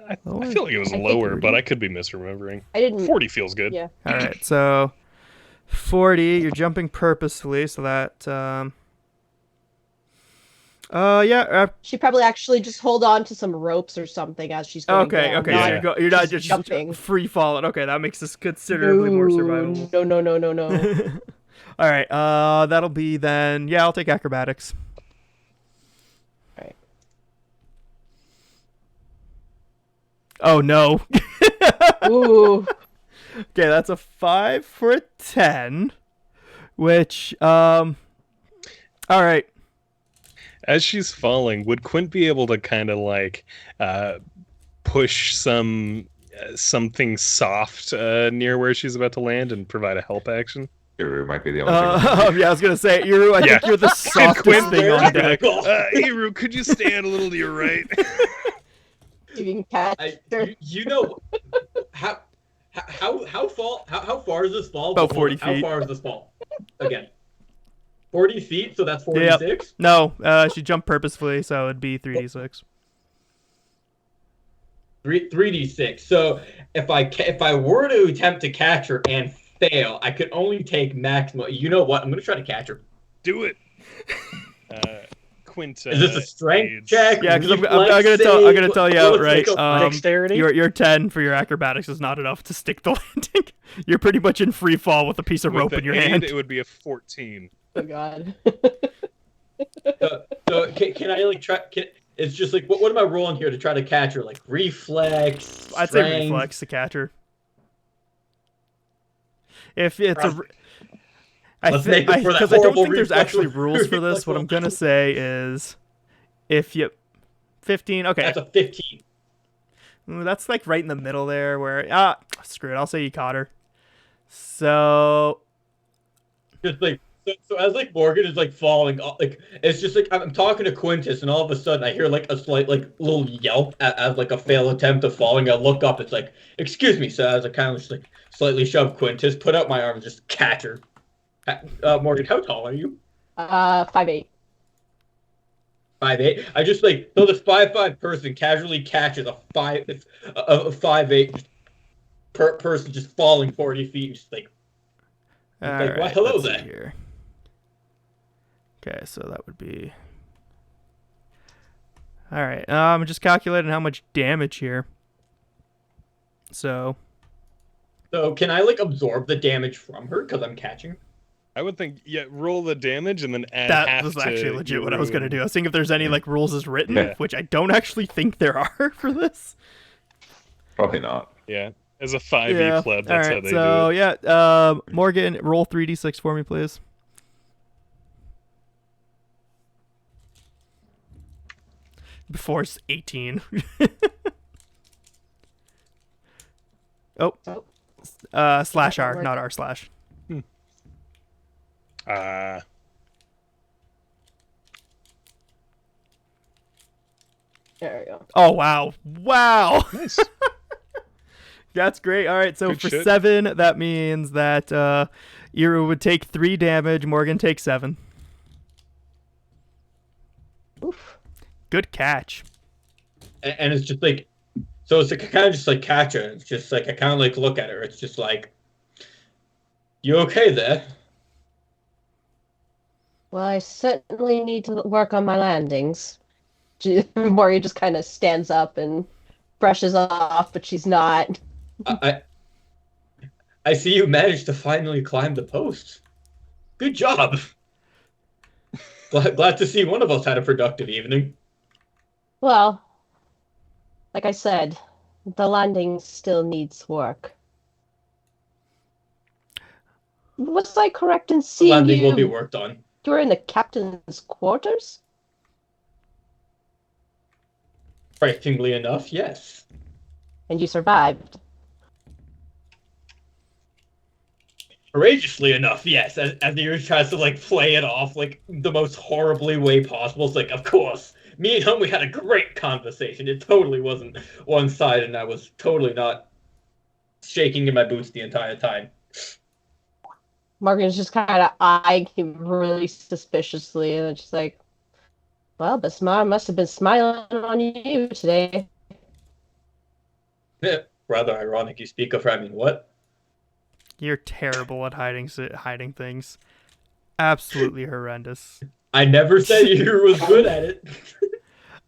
I feel like it was I think lower, 30. but I could be misremembering. I didn't. 40 feels good. Yeah. All right, so 40. You're jumping purposefully, so that. Yeah. She probably actually just hold on to some ropes or something as she's going Okay. down. Okay. Yeah. So you're not just just jumping. free falling. Okay, that makes this considerably more survivable. No. All right. That'll be then. Yeah, I'll take acrobatics. Right. Oh no. Ooh. Okay, that's a 5 for a 10, which all right. As she's falling, would Quint be able to kind of like push something soft near where she's about to land and provide a help action? Iru might be the only thing. Yeah, I was gonna say, Iru, I think you're the softest Quinn thing on be deck. like, Iru, could you stand a little to your right? You can catch her. You know how far is this fall? About 40 How feet. far is this fall? Again, 40 feet. So that's 46. No, she jumped purposefully, so it'd be 3d6. 3d6. So if I were to attempt to catch her and fail, I could only take maximum. You know what? I'm gonna try to catch her. Do it. Quint. Is this a strength check? Yeah, because I'm reflex gonna save? tell you What's outright. it go- Dexterity? Your 10 for your acrobatics is not enough to stick the landing. You're pretty much in free fall with a piece of With rope the in your aid, hand. it would be a 14. Oh god. So can I like try? It's just like what am I rolling here to try to catch her? Like reflex. I'd say strength? reflex to catch her. If it's a. Let's make it for that Because I don't horrible think there's reflex actually roll. rules for this. Reflex What I'm gonna say is, if you 15, okay, That's a 15. Ooh, that's like right in the middle there. Where screw it, I'll say you caught her. So Just like so as like Morgan is like falling, like it's just like I'm talking to Quintus, and all of a sudden I hear like a slight like little yelp as like a fail attempt of falling. I look up, it's like, excuse me, so as I kind of just like slightly shove Quintus, put out my arm, and just catch her. Morgan, how tall are you? 5'8". 5'8". I just like so this 5'5" person casually catches a 5'8" person just falling 40 feet, just like. all like, right, why, hello let's see there. here. Okay, so that would be. All right, I'm just calculating how much damage here. So So can I like absorb the damage from her because I'm catching? I would think, yeah, roll the damage and then add that half was to actually legit what I was Iru. gonna do. I was thinking if there's any like rules as written, Yeah. which I don't actually think there are for this. Probably not. Yeah, as a 5e pleb, that's all how right, they so do it. yeah, Morgan, roll 3d6 for me, please. Before it's 18. Oh. Slash R, not R slash. Uh, There we go. Oh, wow. Wow. nice. That's great. All right, so Good for shit. 7, that means that Iru would take 3 damage, Morgan takes 7. Oof. Good catch. And it's just like, so it's like, I kind of just like catch her. It's just like, I kind of like look at her. It's just like, you okay there? Well, I certainly need to work on my landings. Moria just kind of stands up and brushes off, but she's not. I I see you managed to finally climb the post. Good job. Glad to see one of us had a productive evening. Well, like I said, the landing still needs work. Was I correct in The seeing landing will be you? worked on. You were in the captain's quarters? Frighteningly enough, yes. And you survived. Courageously enough, yes. As the tries to like play it off like the most horribly way possible. It's like, of course. Me and him, we had a great conversation. It totally wasn't one-sided, and I was totally not shaking in my boots the entire time. Morgan's just kind of eyeing him really suspiciously, and it's just like, well, Basmar must have been smiling on you today. Rather ironic you speak of her. I mean, what? You're terrible at hiding things. Absolutely horrendous. I never said you was good at it.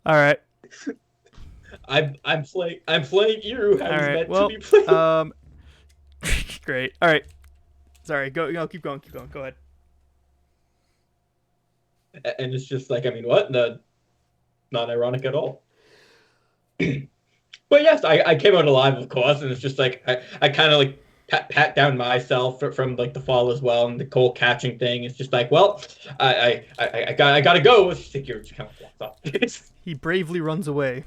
All right. I'm playing Iru how All he's right. meant Well, to be played. great. All right. Sorry. Go. No, keep going. Go ahead. And it's just like, I mean, what? No, not ironic at all. But yes, I came out alive, of course, and it's just like I kind of like pat down myself from like the fall as well, and the whole catching thing. It's just like, well, I gotta go. It's just like you're just kind of walks off. He bravely runs away.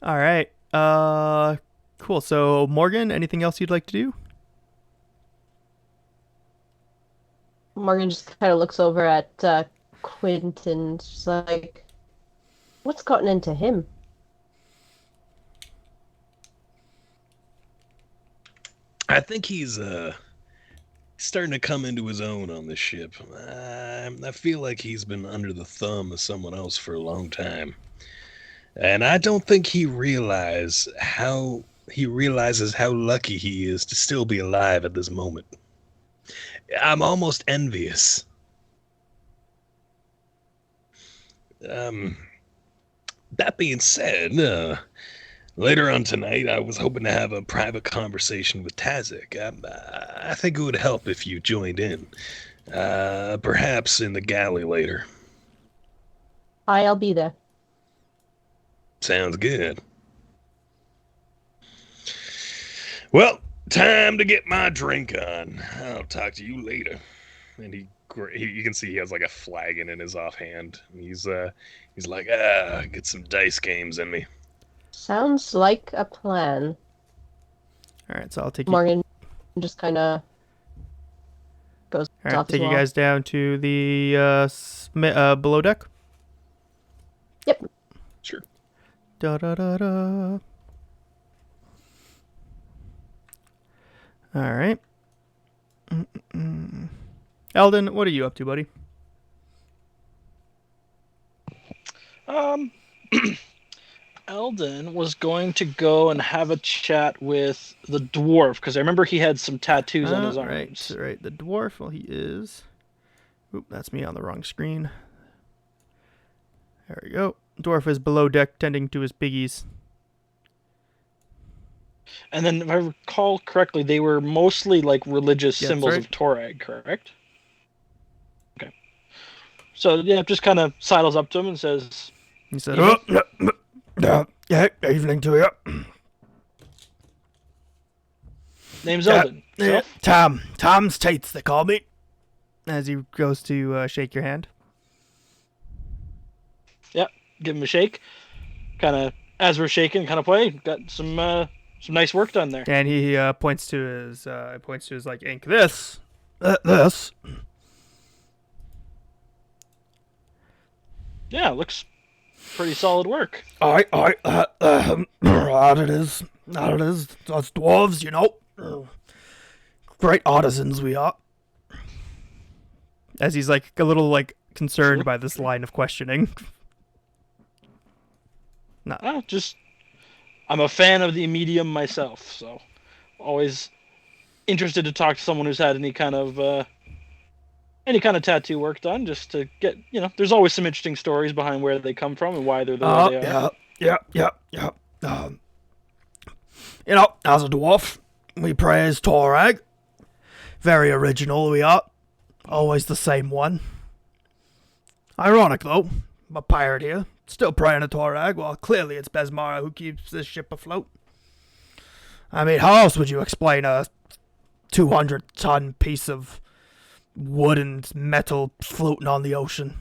All right. Cool. So, Morgan, anything else you'd like to do? Morgan just kind of looks over at Quentin, just like, what's gotten into him? I think he's starting to come into his own on this ship. I feel like he's been under the thumb of someone else for a long time. And I don't think he realizes how lucky he is to still be alive at this moment. I'm almost envious. That being said, later on tonight, I was hoping to have a private conversation with Tazzik. I think it would help if you joined in. Perhaps in the galley later. I'll be there. Sounds good. Well, time to get my drink on. I'll talk to you later. And you can see he has like a flagon in his offhand. He's like, get some dice games in me. Sounds like a plan. All right. So I'll take you. Morgan just kind of goes All right. off as Take you well. guys down to the below deck. Yep. Sure. Da da da da. All right. Eldon, what are you up to, buddy? Eldon was going to go and have a chat with the dwarf because I remember he had some tattoos on his arms. Right. The dwarf. Well, he is. Oop, that's me on the wrong screen. There we go. Dwarf is below deck, tending to his piggies. And then, if I recall correctly, they were mostly like religious Yeah, symbols that's of Torag, correct? Okay. So yeah, just kind of sidles up to him and says, He said, "Oh, yeah, evening to you. "Name's Eldon. Yeah, Self?" Tom's Tates, they call me." As he goes to shake your hand. Give him a shake. Kind of as we're shaking, kind of play. Got some Some nice work done there. And he points to his like ink. This. Yeah, looks pretty solid work. That it is. Us dwarves, you know, great artisans we are. As he's like a little like concerned by this line of questioning. Just I'm a fan of the medium myself, so always interested to talk to someone who's had any kind of tattoo work done, just to get, there's always some interesting stories behind where they come from and why they're the way they are. Yeah. As a dwarf, we praise Torag. Very original we are. Always the same one. Ironic, though. I'm a pirate here. Still praying to Torag. Well, clearly it's Besmara who keeps this ship afloat. I mean, how else would you explain a 200-ton piece of wood and metal floating on the ocean?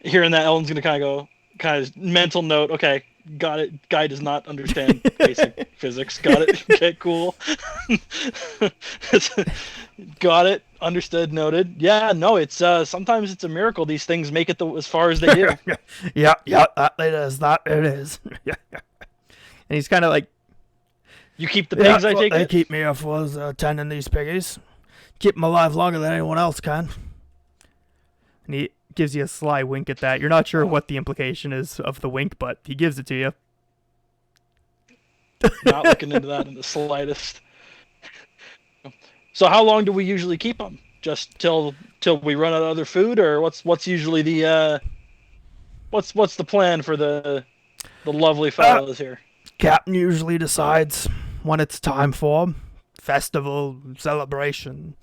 Hearing that, Ellen's gonna kind of mental note. Okay, got it. Guy does not understand basic physics. Got it. Okay, cool. Got it. Understood. Noted. Yeah. No. It's sometimes it's a miracle these things make it as far as they do. Yeah. That it is. Yeah. And he's kind of like, you keep the pigs. I take they it. keep me up was tending these piggies. Keep them alive longer than anyone else can. And he gives you a sly wink at that. You're not sure what the implication is of the wink, but he gives it to you. Not looking into that in the slightest. So how long do we usually keep them? Just till we run out of other food, or what's usually the what's the plan for the lovely fellows here? Captain usually decides when it's time for festival, celebration,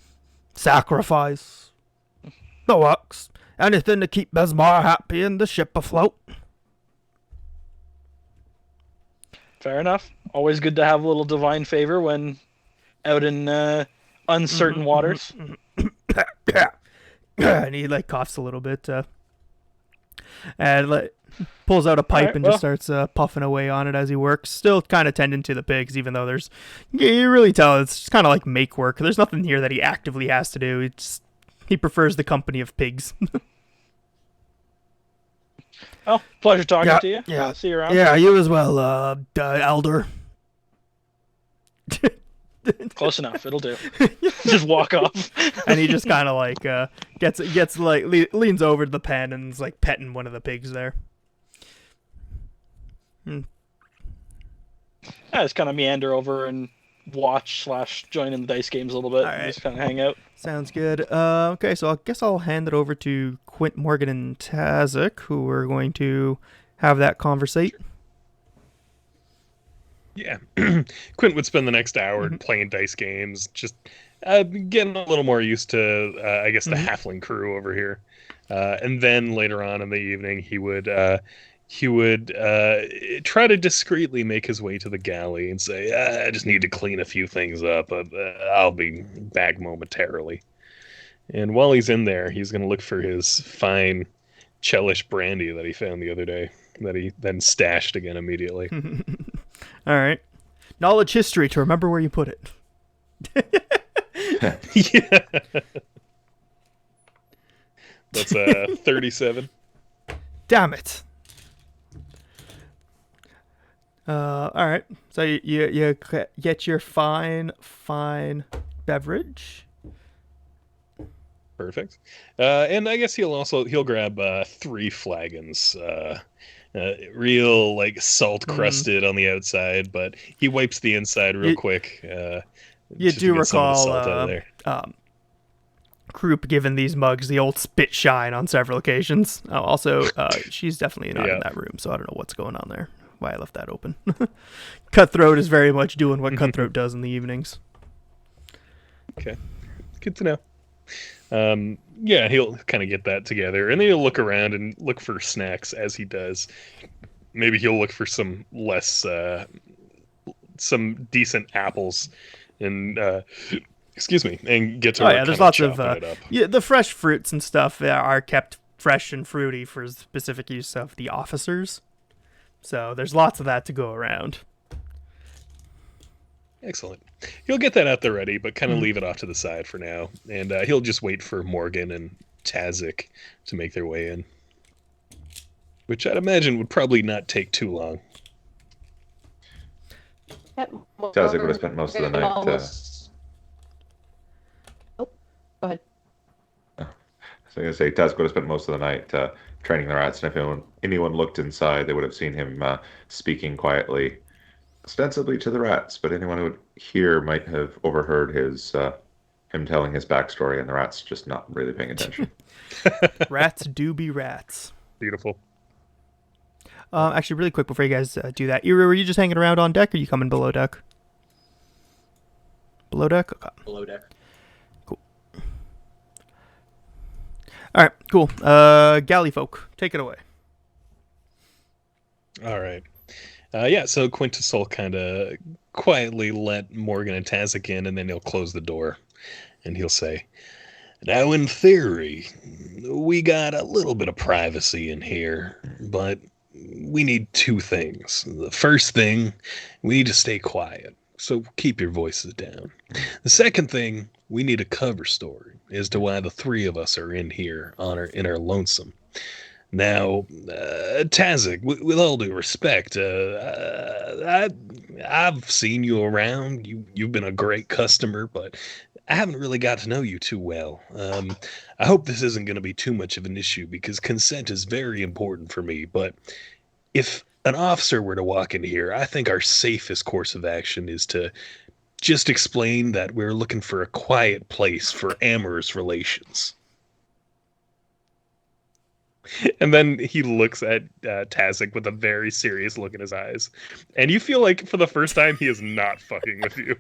sacrifice, the works. Anything to keep Besmar happy and the ship afloat. Fair enough. Always good to have a little divine favor when out in uncertain waters. And he like coughs a little bit, and like pulls out a pipe and just starts puffing away on it as he works. Still kind of tending to the pigs, even though you really tell it's just kind of like make work. There's nothing here that he actively has to do. He prefers the company of pigs. Oh, pleasure talking to you. Yeah. See you around. Yeah, you as well, elder. Close enough. It'll do. Just walk off. And he just kind of like gets like leans over to the pen and is like petting one of the pigs there. I just kind of meander over and watch / join in the dice games a little bit. All right. Just kind of hang out. Sounds good. Okay, so I guess I'll hand it over to Quint, Morgan, and Tazzik, who are going to have that conversate. Yeah. Quint would spend the next hour playing dice games, just getting a little more used to, I guess, the halfling crew over here. And then later on in the evening, he would try to discreetly make his way to the galley and say, I just need to clean a few things up. I'll be back momentarily. And while he's in there, he's going to look for his fine Chelish brandy that he found the other day, that he then stashed again immediately. All right. Knowledge history to remember where you put it. Yeah. That's 37. Damn it. All right. So you get your fine beverage. Perfect. And I guess he'll grab 3 flagons. Real like salt crusted on the outside, but he wipes the inside real quick. You do recall Croup given these mugs the old spit shine on several occasions. Also, she's definitely not in that room, so I don't know what's going on there. Why I left that open. Cutthroat is very much doing what Cutthroat does in the evenings. Okay, good to know. Yeah, he'll kind of get that together, and then he'll look around and look for snacks as he does. Maybe he'll look for some decent apples, and excuse me, and get to work. There's lots of it up. the fresh fruits and stuff are kept fresh and fruity for specific use of the officers. So there's lots of that to go around. Excellent. He'll get that out there ready, but kind of leave it off to the side for now, and he'll just wait for Morgan and Tazzik to make their way in, which I'd imagine would probably not take too long. Yep. Tazzik would have spent most of the night. Almost... Oh, go ahead. So I'm going to say Tazzik would have spent most of the night training the rats, and if anyone looked inside, they would have seen him speaking quietly, ostensibly to the rats, but anyone who would hear might have overheard him telling his backstory, and the rats just not really paying attention. Rats do be rats. Beautiful. Actually, really quick before you guys do that, Iru, are you just hanging around on deck, or are you coming below deck? Below deck? Okay. Below deck. Cool. All right, cool. Galley folk, take it away. All right. So Quintus will kind of quietly let Morgan and Tazzik in, and then he'll close the door, and he'll say, "Now, in theory, we got a little bit of privacy in here, but we need two things. The first thing, we need to stay quiet, so keep your voices down. The second thing, we need a cover story as to why the three of us are in here in our lonesome. Now, Tazzik, with all due respect, I've seen you around. You've been a great customer, but I haven't really got to know you too well. I hope this isn't going to be too much of an issue because consent is very important for me. But if an officer were to walk in here, I think our safest course of action is to just explain that we're looking for a quiet place for amorous relations." And then he looks at Tazzik with a very serious look in his eyes. And you feel like for the first time he is not fucking with you.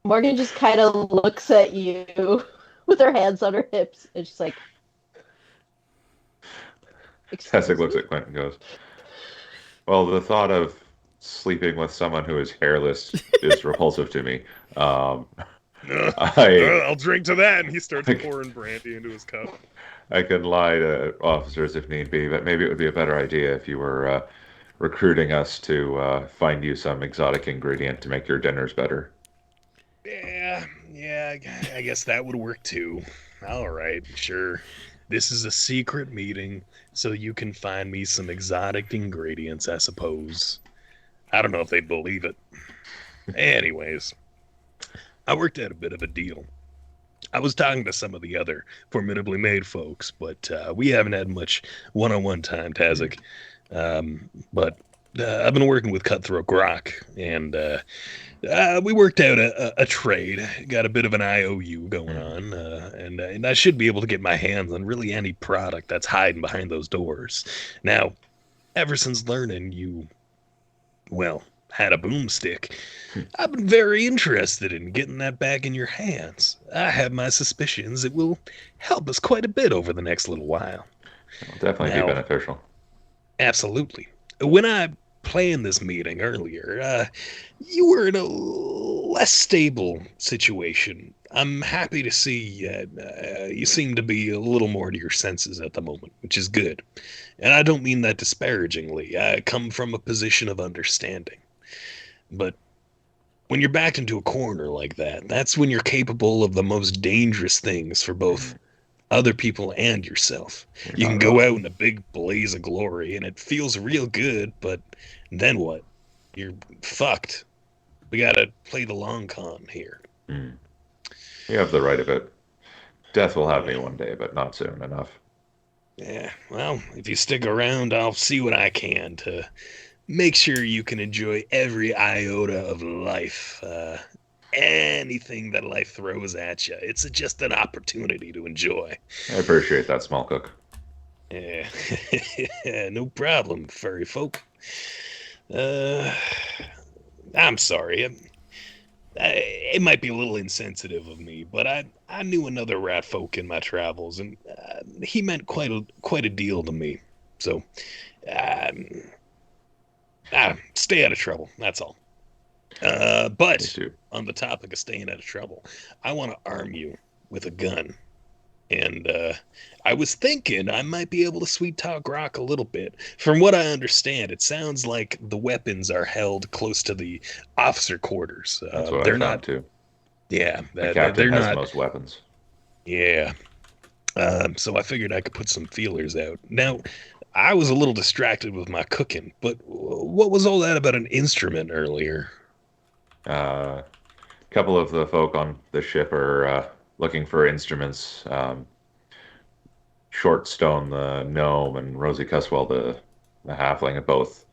Morgan just kind of looks at you with her hands on her hips and she's like... Tazzik looks at Quint and goes, "Well, the thought of sleeping with someone who is hairless is repulsive to me. I'll drink to that." And he starts pouring brandy into his cup. I can lie to officers if need be, but maybe it would be a better idea if you were recruiting us to find you some exotic ingredient to make your dinners better. Yeah, I guess that would work too. All right, sure. This is a secret meeting, so you can find me some exotic ingredients, I suppose. I don't know if they'd believe it. Anyways, I worked out a bit of a deal. I was talking to some of the other formidably made folks, but we haven't had much one-on-one time, Tazzik. But I've been working with Cutthroat Grok, and we worked out a trade. Got a bit of an IOU going on, and I should be able to get my hands on really any product that's hiding behind those doors. Now, ever since learning you, well, had a boomstick, I've been very interested in getting that back in your hands. I have my suspicions it will help us quite a bit over the next little while. It'll definitely be beneficial. Absolutely. When I planned this meeting earlier, you were in a less stable situation. I'm happy to see you seem to be a little more to your senses at the moment, which is good. And I don't mean that disparagingly. I come from a position of understanding. But when you're backed into a corner like that, that's when you're capable of the most dangerous things for both other people and yourself. You can go out in a big blaze of glory, and it feels real good, but then what? You're fucked. We gotta play the long con here. You have the right of it. Death will have me one day, but not soon enough. Yeah, well, if you stick around, I'll see what I can to make sure you can enjoy every iota of life. Anything that life throws at you. It's just an opportunity to enjoy. I appreciate that, small cook. Yeah, no problem, furry folk. I'm sorry. It might be a little insensitive of me, but I knew another rat folk in my travels, and he meant quite a deal to me. So, stay out of trouble. That's all. But on the topic of staying out of trouble, I want to arm you with a gun and I was thinking I might be able to sweet talk Grok a little bit. From what I understand, it sounds like the weapons are held close to the officer quarters. That's what I They're found not, too. yeah, The captain they're has not, most weapons. yeah. So I figured I could put some feelers out. Now, I was a little distracted with my cooking, but what was all that about an instrument earlier? A couple of the folk on the ship are looking for instruments. Shortstone, the gnome, and Rosie Cuswell, the halfling, have both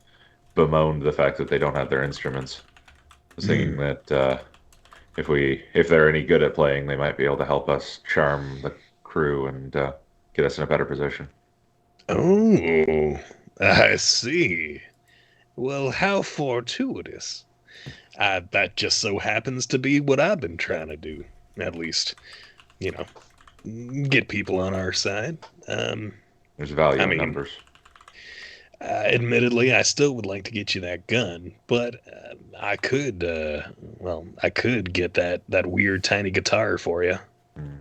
bemoaned the fact that they don't have their instruments. I was thinking Hmm. that if they're any good at playing, they might be able to help us charm the crew and get us in a better position. Oh, I see. Well, how fortuitous. That just so happens to be what I've been trying to do. At least, you know, get people on our side. Um, There's I value in mean, numbers. admittedly, I still would like to get you that gun, but I could get that weird tiny guitar for you. Hmm.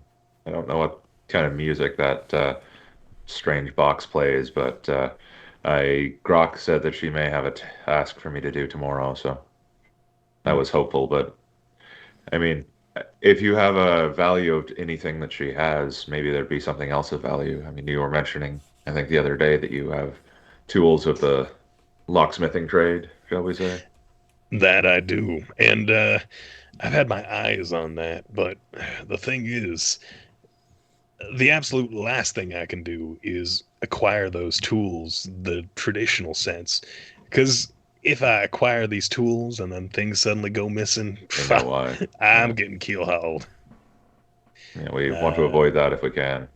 I don't know what kind of music that strange box plays, but I Grok said that she may have a task for me to do tomorrow, so that was hopeful. But I mean, if you have a value of anything that she has, maybe there'd be something else of value. I mean, you were mentioning, I think the other day, that you have tools of the locksmithing trade, shall we say? That I do, and I've had my eyes on that. But the thing is, the absolute last thing I can do is acquire those tools the traditional sense. Because if I acquire these tools and then things suddenly go missing, They know why. I'm Yeah. getting keelhauled. Yeah, we want to Uh, avoid that if we can.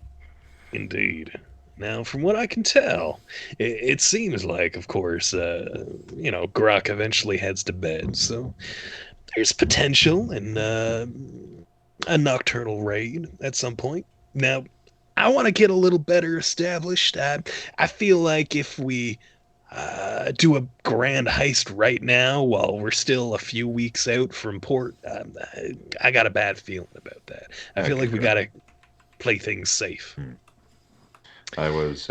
Indeed. Now, from what I can tell, it seems like, of course, Grok eventually heads to bed, so there's potential in a nocturnal raid at some point. Now, I want to get a little better established. I feel like if we do a grand heist right now while we're still a few weeks out from port, I got a bad feeling about that. I I feel like we got concur. to play things safe. Hmm. I was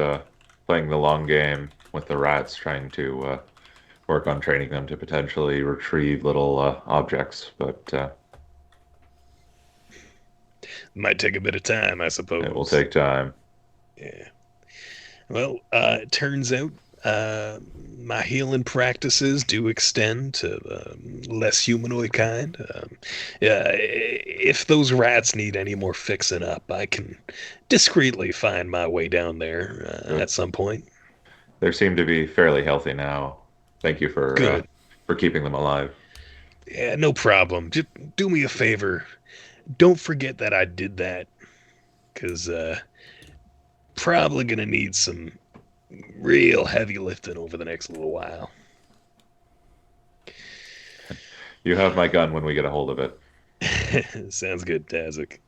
playing the long game with the rats, trying to work on training them to potentially retrieve little objects, but Might take a bit of time, I it will suppose. take time. Yeah. Well, it turns out uh, my healing practices do extend to less humanoid kind. Yeah, if those rats need any more fixing up, I can discreetly find my way down there Good. at some point. They seem to be fairly healthy now. Thank you Good. for keeping them alive. Yeah, no problem. Just do me a favor. Don't forget that I did that, because probably gonna need some real heavy lifting over the next little while. You have my gun when we get a hold of it. Sounds good, Tazzik.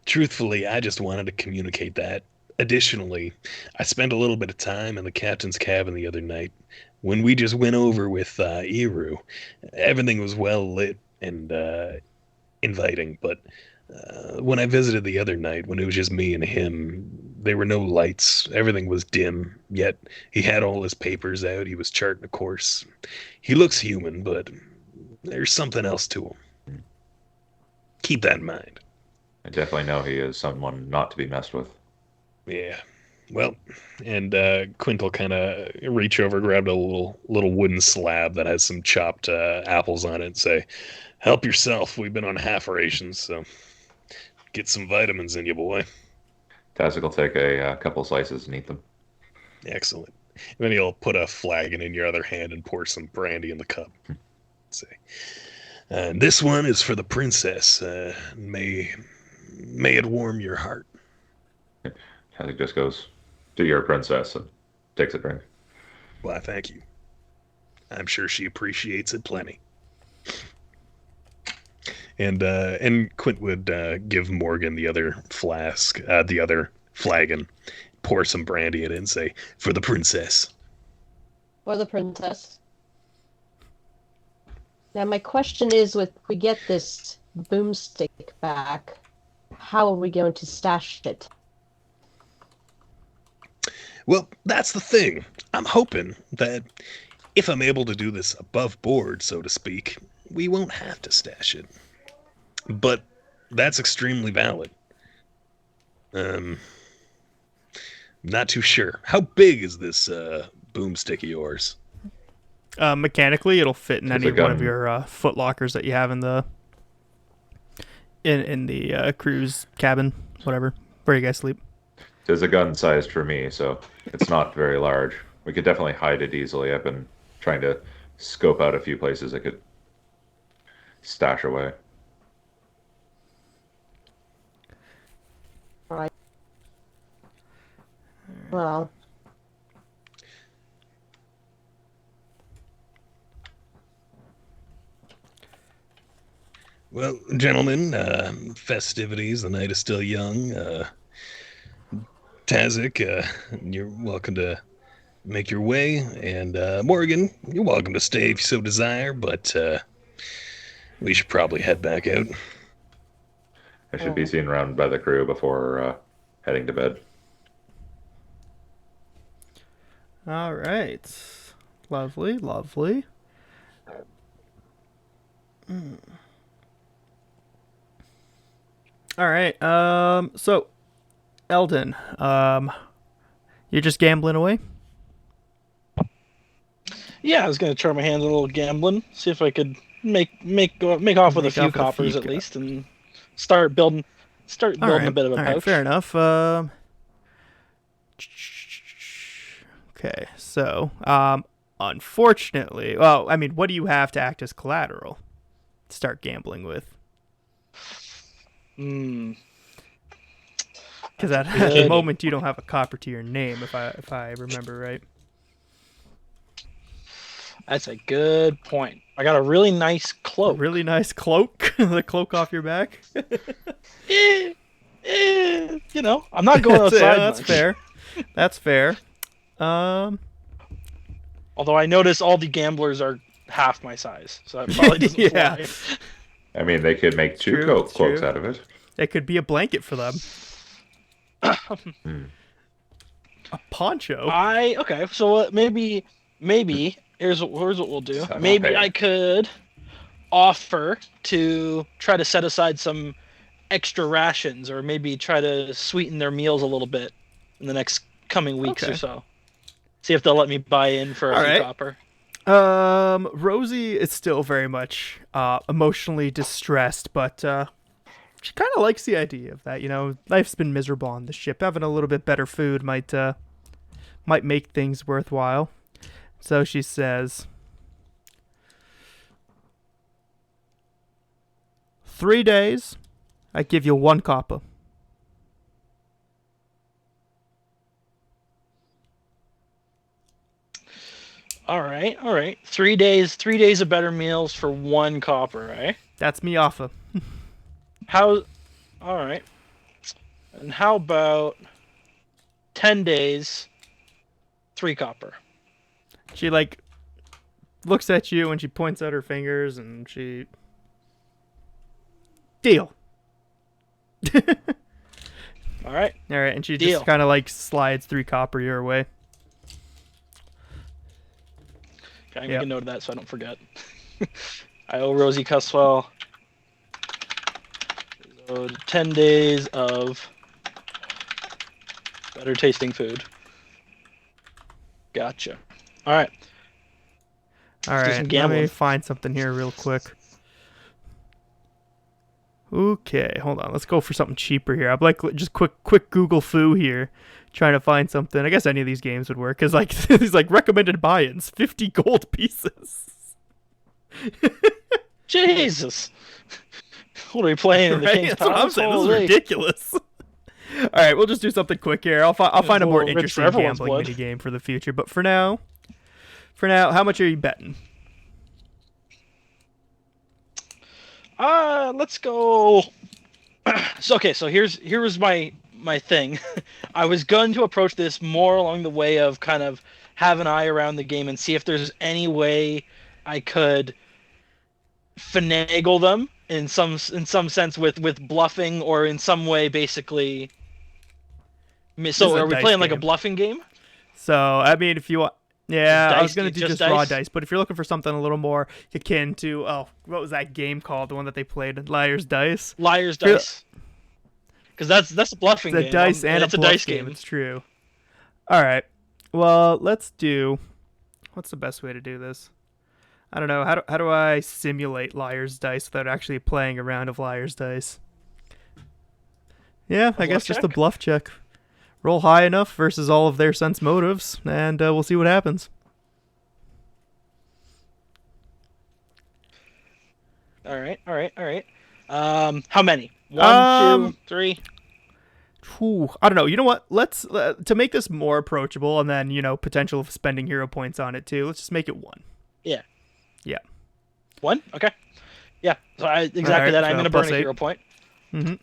Truthfully, I just wanted to communicate that. Additionally, I spent a little bit of time in the captain's cabin the other night. When we just went over with Eru, everything was well lit and inviting, but when I visited the other night, when it was just me and him, there were no lights. Everything was dim, yet he had all his papers out. He was charting a course. He looks human, but there's something else to him. Keep that in mind. I definitely know he is someone not to be messed with. Yeah. Well, and Quint will kind of reach over, grab a little wooden slab that has some chopped apples on it, and say, "Help yourself. We've been on half rations, so get some vitamins in you, boy." Tazzik will take a couple slices and eat them. Excellent. And then he'll put a flagon in your other hand and pour some brandy in the cup. Say, and this one is for the princess. May it warm your heart. Tazzik just goes, "To your princess," and takes a drink. Why, thank you. I'm sure she appreciates it plenty. And Quint would give Morgan the other flask, the other flagon, pour some brandy in it, and say, "For the princess." For the princess. Now my question is, with we get this boomstick back, how are we going to stash it? Well, that's the thing. I'm hoping that if I'm able to do this above board, so to speak, we won't have to stash it. But that's extremely valid. Not too sure. How big is this boomstick of yours? Mechanically, it'll fit in It's any a one of gun. your foot lockers that you have in the cruise cabin, whatever, where you guys sleep. It is a gun sized for me, so it's not very large. We could definitely hide it easily. I've been trying to scope out a few places I could stash away. Right. Well, Well, gentlemen, festivities, the night is still young. Tazzik, you're welcome to make your way. And Morgan, you're welcome to stay if you so desire, but we should probably head back out. I should be seen around by the crew before heading to bed. All right, lovely, lovely. All right. So, Eldon, you're just gambling away. Yeah, I was gonna try my hand at a little gambling, see if I could make off with a Make few off with a coppers few at least, and start building All right. a bit of a All pouch. right. Fair enough. Okay. So, unfortunately, well, I mean, what do you have to act as collateral to start gambling with? Hmm. Because at the Good. moment you don't have a copper to your name, if I remember right. That's a good point. I got a really nice A cloak. really nice cloak, the cloak off your back. You know, I'm not going outside That's much. fair. That's fair. Although I notice all the gamblers are half my size, so that probably doesn't Yeah. fly. I mean, they could make two true, it's cloaks true. out of it. It could be a blanket for them. Hmm. A poncho. Okay, so maybe here's what we'll do. Son of Maybe a- I could offer to try to set aside some extra rations, or maybe try to sweeten their meals a little bit in the next coming weeks Okay. or so. See if they'll let me buy in for a All few right. copper. Rosie is still very much emotionally distressed, but she kind of likes the idea of that. You know, life's been miserable on the ship. Having a little bit better food might make things worthwhile. So she says, 3 days, I give you 1 copper. All right. 3 days of better meals for 1 copper, eh? That's me offer. All right. And how about 10 days, 3 copper? She like looks at you and she points out her fingers and she deal. All right. All right, and she Deal. just kind of like slides 3 copper your way. Okay, I'm Yep. make a note of that so I don't forget. I owe Rosie Cuswell 10 days of better tasting food. Gotcha. All right. All do right, some let me gambling. find something here real quick. Okay, hold on. Let's go for something cheaper here. I'm like just quick Google foo here, trying to find something. I guess any of these games would work because like these like recommended buy-ins, 50 gold pieces. Jesus. What are we playing in the Right? King's That's what I'm Palace? saying. This is Holy. ridiculous. All right, we'll just do something quick here. I'll find a more Well, rich for interesting everyone's gambling blood. mini game for the future. But for now, how much are you betting? Let's go. So here was my thing. I was going to approach this more along the way of kind of have an eye around the game and see if there's any way I could finagle them in some sense with bluffing, or in some way basically. This is So a are we dice playing like a game. bluffing game? So, I mean, if you want... Yeah, I was Dice, going to do just just raw dice? dice, but if you're looking for something a little more akin to... Oh, what was that game called? The one that they played? Liar's Dice? Liar's If you're- dice. Because that's a bluffing It's a game. dice and it's a a bluff dice game. game. It's true. All right. Well, let's do... What's the best way to do this? I don't know. How do I simulate Liar's Dice without actually playing a round of Liar's Dice? Yeah, I guess bluff just a check? bluff check. Roll high enough versus all of their sense motives, and we'll see what happens. All right. How many? One, Um, 2, 3. Whew, I don't know. You know what? Let's to make this more approachable, and then potential of spending hero points on it too. Let's just make it 1. Yeah. Yeah. 1. Okay. Yeah. So exactly Alright, that. I'm so gonna burn a +8. hero point. Mm-hmm.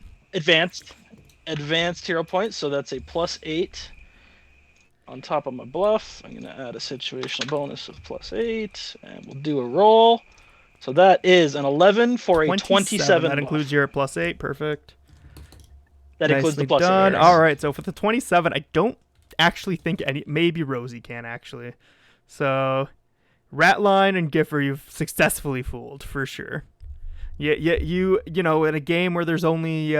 Advanced hero point. So that's a +8 on top of my bluff. I'm gonna add a situational bonus of +8, and we'll do a roll. So that is an 11 for a 27. That bluff. includes your +8. Perfect. That includes the Nicely +8. done. yes. All right. So for the 27, I don't actually think maybe Rosie can actually. So Ratline and Giffer, you've successfully fooled for sure. Yeah. You know, in a game where there's only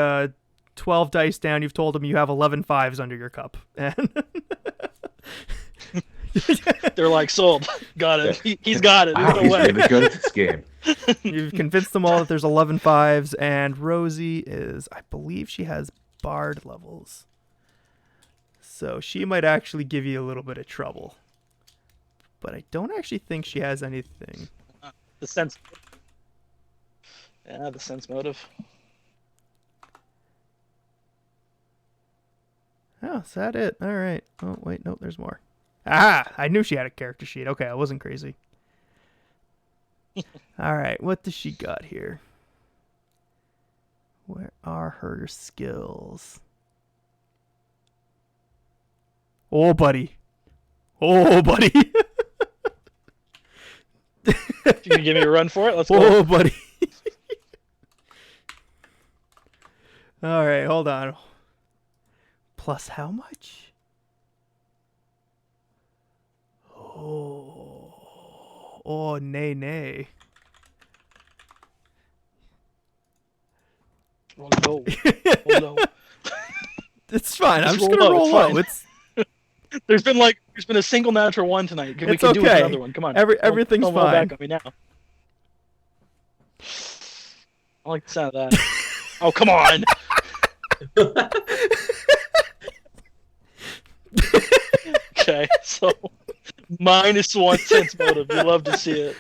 12 dice down, you've told them you have 11 fives under your cup. And They're like, sold. Got it. He's got it. Wow, There's he's no way. really good at this game. you've convinced them all that there's 11 fives, and Rosie is, I believe she has bard levels. So she might actually give you a little bit of trouble. But I don't actually think she has anything. The sense. Yeah, the sense motive. Oh, is that it? All right. Oh, wait, no, there's more. Ah, I knew she had a character sheet. Okay, I wasn't crazy. All right, what does she got here? Where are her skills? Oh, buddy. Oh, buddy. You gonna give me a run for it? Let's go. Oh, buddy. All right, hold on. Plus how much? Oh, nay. Oh no. Oh no. It's fine. I'm Just just gonna roll it's low. fine. It's There's been a single natural one tonight. We It's can do okay. another one. Come on. Everything's don't roll fine. back on me now. I like the sound of that. Oh, come on. Okay, so -1 sense motive. You love to see it.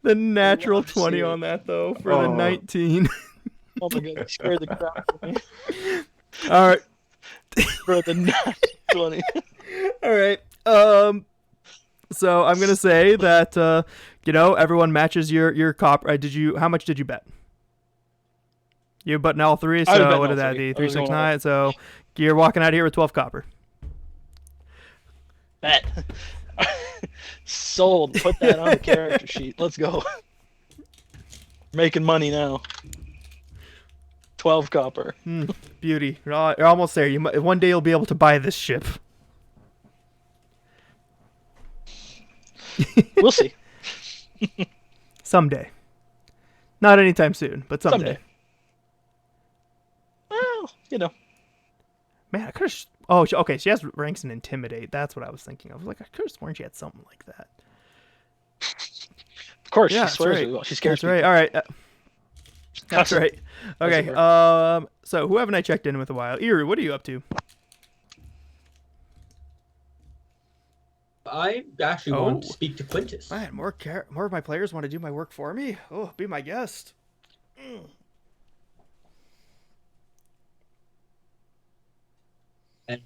the natural Love to see 20 it. on that though for the Oh. 19. Oh my god, you scared the crap out of me. All right. For the natural 20. All right. So I'm gonna say that everyone matches your cop. How much did you bet? You betting all 3. I was So betting what all did that three. be? I was going 369. So you're walking out of here with 12 copper. Bet. Sold. Put that on the character sheet. Let's go. Making money now. 12 copper. Beauty. You're almost there. One day you'll be able to buy this ship. We'll see. Someday. Not anytime soon, but someday. Well, Man, I could have. Oh, okay. She has ranks in Intimidate. That's what I was thinking. I was like, I could have sworn she had something like that. of course, Yeah, she swears that's right. really well. She scares That's right. All right. That's Cuss it. right. Okay. Cuss So who haven't I checked in with a while? Iru, what are you up to? I actually want to Oh. speak to Quintus. Man, more of my players want to do my work for me. Oh, be my guest. And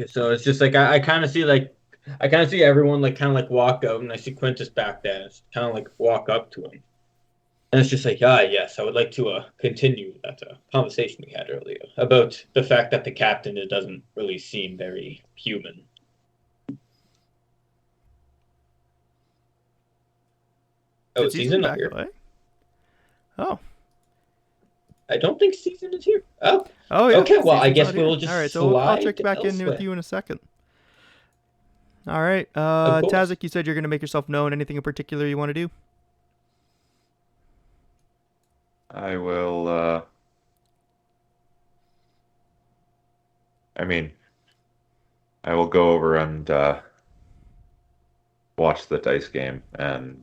so it's just like I kind of see everyone walk out, and I see Quintus back there. It's kind of like walk up to him, and it's just like, yes, I would like to continue that conversation we had earlier about the fact that the captain doesn't really seem very human. Oh, It's he's in back here. away. Oh, I don't think Season is here. Oh, Oh, yeah. okay. Well, I Season's guess not here. we'll just All right, so I'll slide check back in with elsewhere. you in a second. All right. Of course. Tazzik, you said you're going to make yourself known. Anything in particular you want to do? I will, I mean, I will go over and watch the dice game and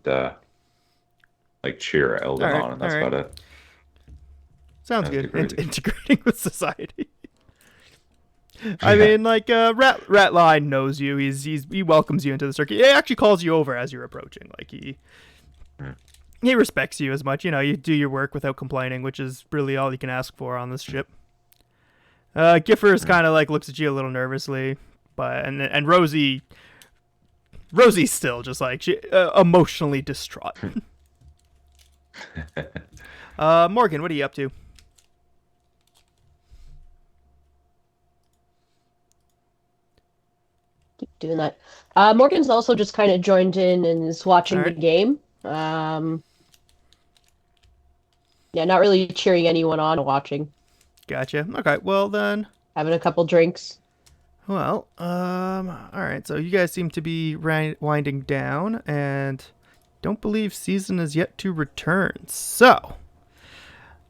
like cheer Eldon All right, on, and that's all right. about it. Sounds good. Integrating. Integrating with society. I mean, like, Ratline knows you. He welcomes you into the circuit. He actually calls you over as you're approaching. Like, he respects you as much. You know, you do your work without complaining, which is really all you can ask for on this ship. Giffers kind of like looks at you a little nervously, but and Rosie's still just like emotionally distraught. Morgan, what are you up to? Keep doing that. Morgan's also just kind of joined in and is watching Alright. the game. Yeah, not really cheering anyone on, watching. Gotcha. Okay, well then. Having a couple drinks. Well, all right. So you guys seem to be winding down, and don't believe Season is yet to return. So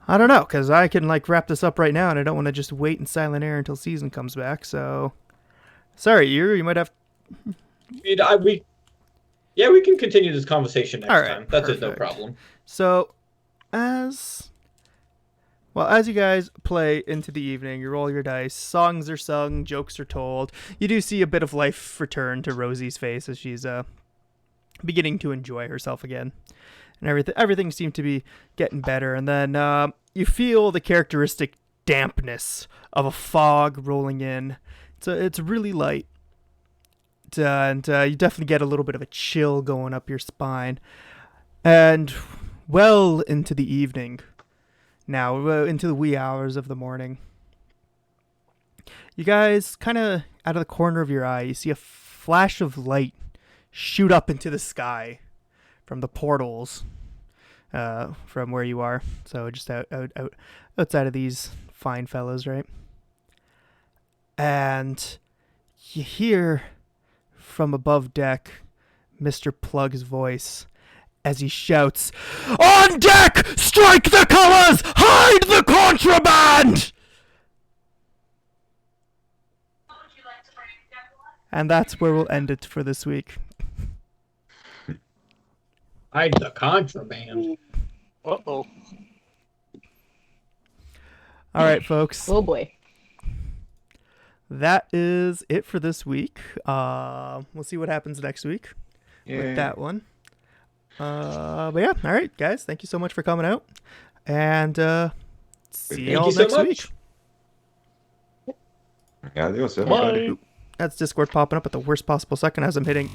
I don't know, because I can like wrap this up right now, and I don't want to just wait in silent air until Season comes back. So sorry, you might have. We can continue this conversation next Alright, time. That's it, no perfect. problem. So as you guys play into the evening, you roll your dice, songs are sung, jokes are told. You do see a bit of life return to Rosie's face as she's beginning to enjoy herself again. And everything seemed to be getting better. And then you feel the characteristic dampness of a fog rolling in. It's really light. And you definitely get a little bit of a chill going up your spine. And well into the evening, now into the wee hours of the morning, you guys kind of out of the corner of your eye, you see a flash of light shoot up into the sky from the portals from where you are. So just outside of these fine fellows, right? And you hear from above deck Mr. Plug's voice as he shouts, "On deck! Strike the colors! Hide the contraband!" And that's where we'll end it for this week. Hide the contraband. Uh-oh. All right, folks. Oh boy. That is it for this week. We'll see what happens next week Yay. with that one. But yeah, all right, guys. Thank you so much for coming out, and see Thank y'all you so next much. week. Adios, Bye. everybody. That's Discord popping up at the worst possible second as I'm hitting